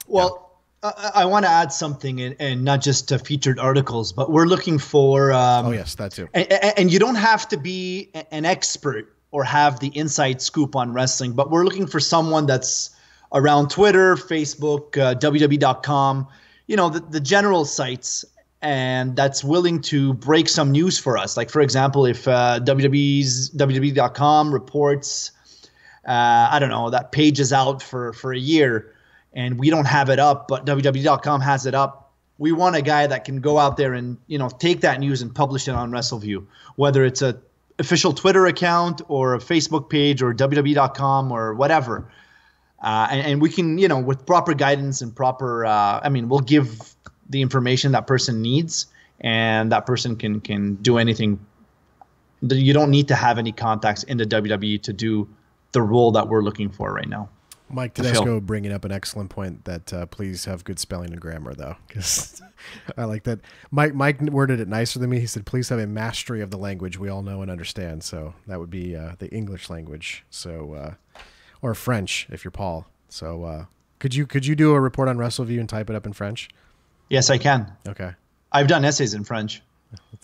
Well, I want to add something, and not just featured articles, but we're looking for. Oh yes, that too. And you don't have to be an expert or have the inside scoop on wrestling, but we're looking for someone that's around Twitter, Facebook, WWE.com, the general sites, and that's willing to break some news for us. Like for example, if WWE.com reports, I don't know, that page is out for a year. And we don't have it up, but WWE.com has it up. We want a guy that can go out there and, take that news and publish it on Wrestleview, whether it's a official Twitter account or a Facebook page or WWE.com or whatever. And we can, with proper guidance and proper, we'll give the information that person needs, and that person can do anything. You don't need to have any contacts in the WWE to do the role that we're looking for right now. Mike Tedesco bringing up an excellent point that please have good spelling and grammar, though, because I like that. Mike worded it nicer than me. He said, please have a mastery of the language we all know and understand. So that would be the English language. So or French if you're Paul. So could you do a report on Wrestleview and type it up in French? Yes, I can. Okay. I've done essays in French.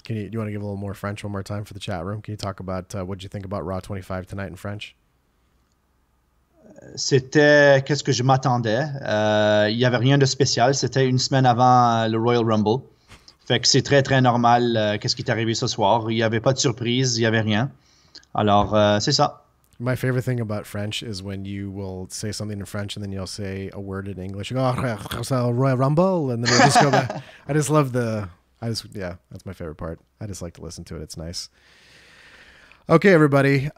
Do you want to give a little more French one more time for the chat room? Can you talk about what you think about Raw 25 tonight in French? C'était qu'est-ce que je m'attendais. Il y avait rien de spécial. C'était une semaine avant le Royal Rumble. Fait que c'est très, très normal qu'est-ce qui est arrivé ce soir. Il n'y avait pas de surprise. Il n'y avait rien. Alors, c'est ça. My favorite thing about French is when you will say something in French and then you'll say a word in English. You go, oh, Royal Rumble. And then you'll just go back. That's my favorite part. I just like to listen to it. It's nice. Okay, everybody.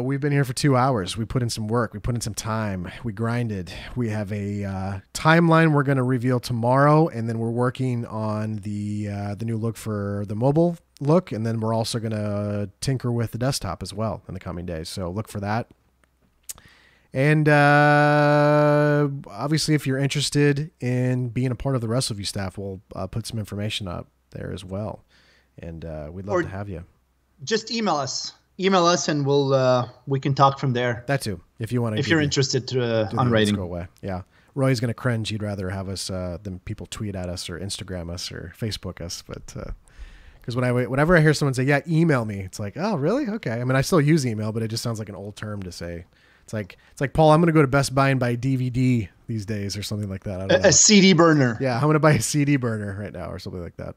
We've been here for 2 hours. We put in some work. We put in some time. We grinded. We have a timeline we're going to reveal tomorrow, and then we're working on the new look for the mobile look, and then we're also going to tinker with the desktop as well in the coming days. So look for that. And obviously, if you're interested in being a part of the Wrestleview staff, we'll put some information up there as well, and we'd love to have you. Just email us. Email us, and we can talk from there. That too, if you want to. If you're interested on writing. Go away. Yeah, Roy's gonna cringe. He'd rather have us than people tweet at us or Instagram us or Facebook us. But because whenever I hear someone say, "Yeah, email me," it's like, "Oh, really? Okay." I mean, I still use email, but it just sounds like an old term to say. It's like Paul, I'm gonna go to Best Buy and buy a DVD these days or something like that. I don't know. A CD burner. Yeah, I'm gonna buy a CD burner right now or something like that.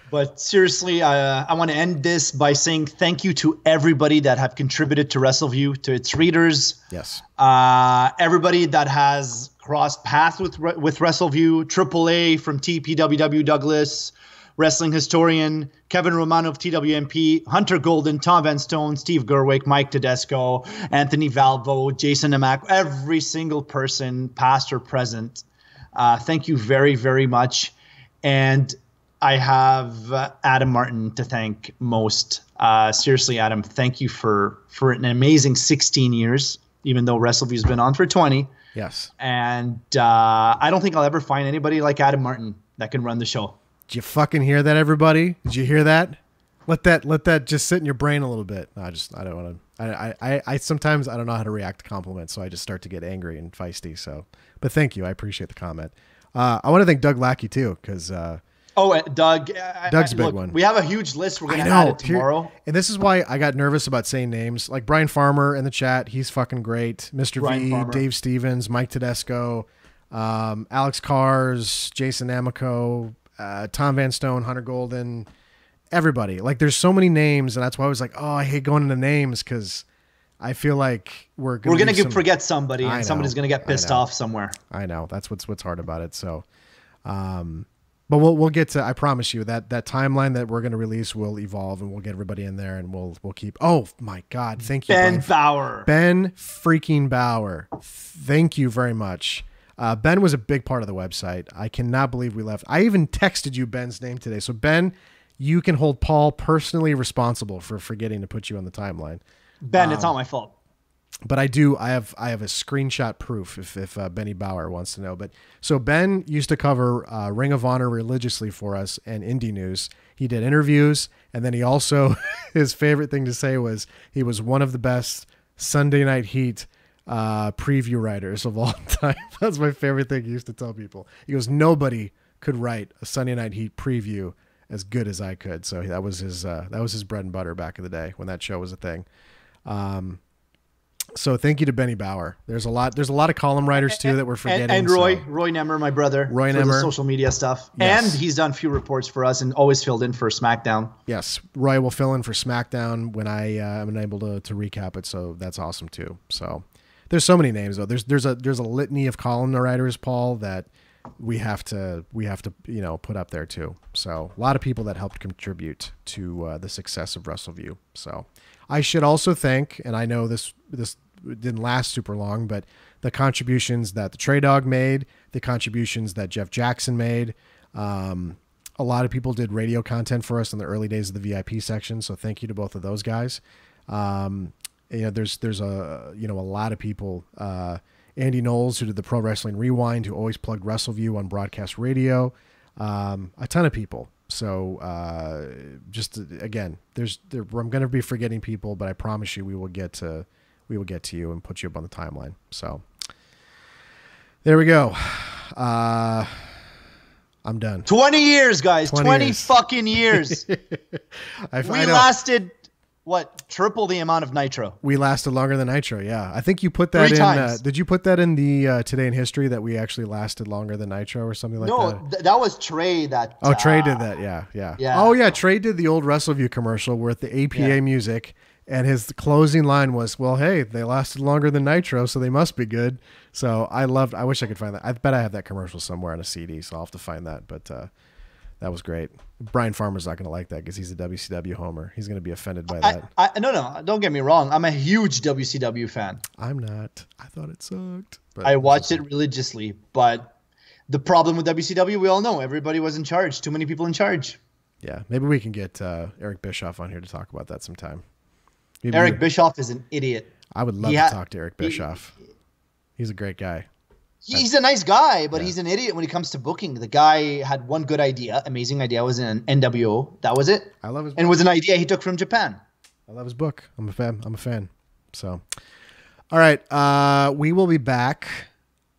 But seriously, I want to end this by saying thank you to everybody that have contributed to Wrestleview, to its readers. Yes. Everybody that has crossed paths with Wrestleview, AAA from TPWW Douglas, Wrestling Historian, Kevin Romano of TWMP, Hunter Golden, Tom Van Stone, Steve Gerwick, Mike Tedesco, Anthony Valvo, Jason Namack, every single person, past or present. Thank you very, very much. And I have Adam Martin to thank most. Seriously, Adam, thank you for an amazing 16 years, even though Wrestleview's been on for 20. Yes. And I don't think I'll ever find anybody like Adam Martin that can run the show. Did you fucking hear that, everybody? Did you hear that? Let that just sit in your brain a little bit. No, I don't want to. I sometimes I don't know how to react to compliments, so I just start to get angry and feisty. So, but thank you. I appreciate the comment. I want to thank Doug Lackey too, because. Doug. Doug's a big one. We have a huge list. We're going to add it tomorrow. And this is why I got nervous about saying names. Like Brian Farmer in the chat. He's fucking great. Mr. V, Farmer. Dave Stevens, Mike Tedesco, Alex Cars, Jason Amico, Tom Van Stone, Hunter Golden, everybody. Like there's so many names, and that's why I was like, oh, I hate going into names because I feel like we're gonna forget somebody, and somebody's gonna get pissed off somewhere. I know that's what's hard about it. So, but we'll get to. I promise you that timeline that we're gonna release will evolve, and we'll get everybody in there, and we'll keep. Oh my God, thank you, Ben Bauer. Ben freaking Bauer. Thank you very much. Ben was a big part of the website. I cannot believe we left. I even texted you Ben's name today. So Ben, you can hold Paul personally responsible for forgetting to put you on the timeline. Ben, it's not my fault. But I have a screenshot proof if Benny Bauer wants to know. But so Ben used to cover Ring of Honor religiously for us and indie news. He did interviews, and then he also his favorite thing to say was he was one of the best Sunday Night Heat preview writers of all time. That's my favorite thing he used to tell people. He goes, nobody could write a Sunday Night Heat preview as good as I could. So that was his bread and butter back in the day when that show was a thing. So thank you to Benny Bauer. There's a lot of column writers too that we're forgetting. And Roy Nemer, my brother, Roy for Nemer. the social media stuff. Yes. And he's done a few reports for us and always filled in for SmackDown. Yes, Roy will fill in for SmackDown when I am unable to recap it. So that's awesome too. So there's so many names though. There's a litany of column writers, Paul, that we have to put up there too. So a lot of people that helped contribute to the success of Wrestleview. So I should also thank, and I know this didn't last super long, but the contributions that the Trey Dog made, the contributions that Jeff Jackson made. A lot of people did radio content for us in the early days of the VIP section. So thank you to both of those guys. There's a lot of people, Andy Knowles, who did the Pro Wrestling Rewind, who always plugged WrestleView on broadcast radio, a ton of people. So again, I'm going to be forgetting people, but I promise you we will get to you and put you up on the timeline. So there we go. I'm done. 20 years, guys. 20 years. Fucking years. I we lasted triple the amount of Nitro. We lasted longer than Nitro. Yeah. I think you put that 3 times. Did you put that in the Today in History that we actually lasted longer than Nitro or something like that? No, that was Trey that. Oh, Trey did that. Yeah. Oh yeah. Trey did the old Wrestleview commercial with the APA music, and his closing line was, well, hey, they lasted longer than Nitro, so they must be good. So I wish I could find that. I bet I have that commercial somewhere on a CD, so I'll have to find that. But that was great. Brian Farmer's not going to like that because he's a WCW homer. He's going to be offended by that. No, don't get me wrong. I'm a huge WCW fan. I'm not. I thought it sucked. But I watched it religiously, but the problem with WCW, we all know, everybody was in charge. Too many people in charge. Yeah, maybe we can get Eric Bischoff on here to talk about that sometime. Eric Bischoff is an idiot. I would love to talk to Eric Bischoff. He's a great guy. He's a nice guy, but he's an idiot when it comes to booking. The guy had one good idea, amazing idea, was in NWO. That was it. I love his book. And it was an idea he took from Japan. I love his book. I'm a fan. So, all right. We will be back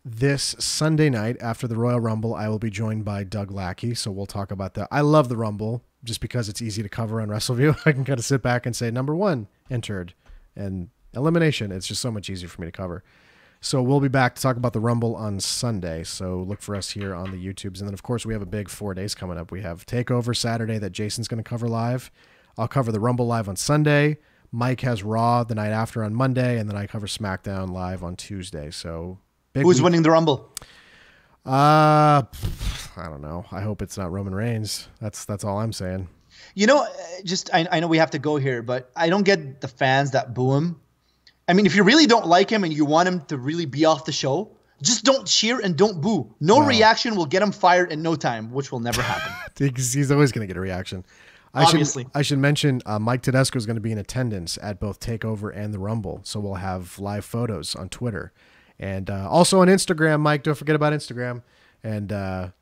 this Sunday night after the Royal Rumble. I will be joined by Doug Lackey, so we'll talk about that. I love the Rumble just because it's easy to cover on WrestleView. I can kind of sit back and say number 1 entered and elimination. It's just so much easier for me to cover. So we'll be back to talk about the Rumble on Sunday. So look for us here on the YouTubes. And then, of course, we have a big 4 days coming up. We have TakeOver Saturday that Jason's going to cover live. I'll cover the Rumble live on Sunday. Mike has Raw the night after on Monday. And then I cover SmackDown live on Tuesday. So who's winning the Rumble? I don't know. I hope it's not Roman Reigns. That's all I'm saying. You know, I know we have to go here, but I don't get the fans that boo him. I mean, if you really don't like him and you want him to really be off the show, just don't cheer and don't boo. No reaction will get him fired in no time, which will never happen. He's always going to get a reaction. Obviously. I should mention Mike Tedesco is going to be in attendance at both TakeOver and the Rumble, so we'll have live photos on Twitter and also on Instagram. Mike, don't forget about Instagram, and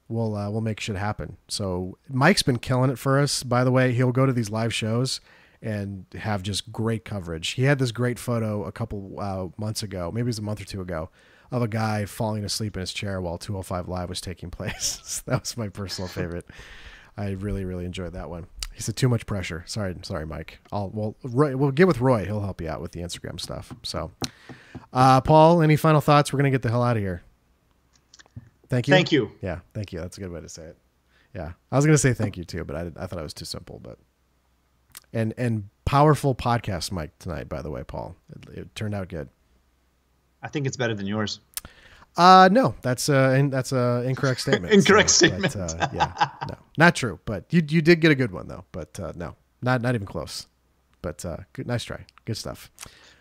we'll make shit happen. So Mike's been killing it for us. By the way, he'll go to these live shows and have just great coverage. He had this great photo a couple months ago, maybe it was a month or 2 ago, of a guy falling asleep in his chair while 205 Live was taking place. So that was my personal favorite. I really, really enjoyed that one. He said too much pressure. Sorry, Mike. We'll get with Roy. He'll help you out with the Instagram stuff. So, Paul, any final thoughts? We're gonna get the hell out of here. Thank you. Thank you. Yeah, thank you. That's a good way to say it. Yeah, I was gonna say thank you too, but I thought I was too simple. But And powerful podcast mic tonight, by the way, Paul. It turned out good. I think it's better than yours. No, that's a incorrect statement. Incorrect statement. But, yeah, no, not true. But you did get a good one though. But no, not even close. But good, nice try. Good stuff.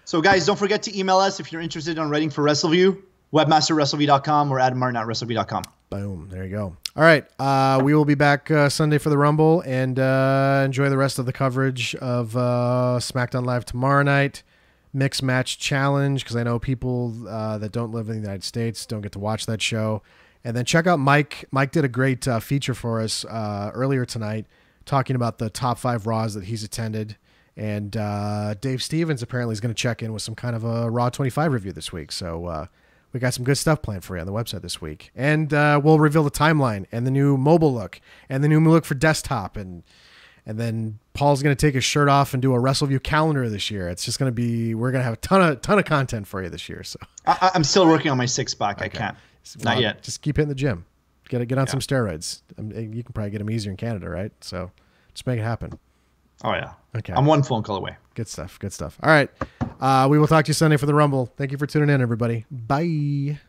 So guys, don't forget to email us if you're interested in writing for Wrestleview. Webmaster@wrestleview.com or adammartin@wrestleview.com. Boom. There you go. All right. We will be back Sunday for the Rumble, and enjoy the rest of the coverage of SmackDown Live tomorrow night. Mixed Match Challenge, because I know people that don't live in the United States don't get to watch that show. And then check out Mike. Mike did a great feature for us earlier tonight, talking about the top 5 Raws that he's attended. And Dave Stevens apparently is going to check in with some kind of a Raw 25 review this week. So we got some good stuff planned for you on the website this week. And we'll reveal the timeline and the new mobile look and the new look for desktop. And then Paul's going to take his shirt off and do a Wrestleview calendar this year. It's just going to be, we're going to have a ton of content for you this year. So I'm still working on my 6-pack. Okay. I can't. Not yet. Just keep hitting the gym. Get on some steroids. You can probably get them easier in Canada, right? So just make it happen. Oh, yeah. Okay. I'm one phone call away. Good stuff. Good stuff. All right. We will talk to you Sunday for the Rumble. Thank you for tuning in, everybody. Bye.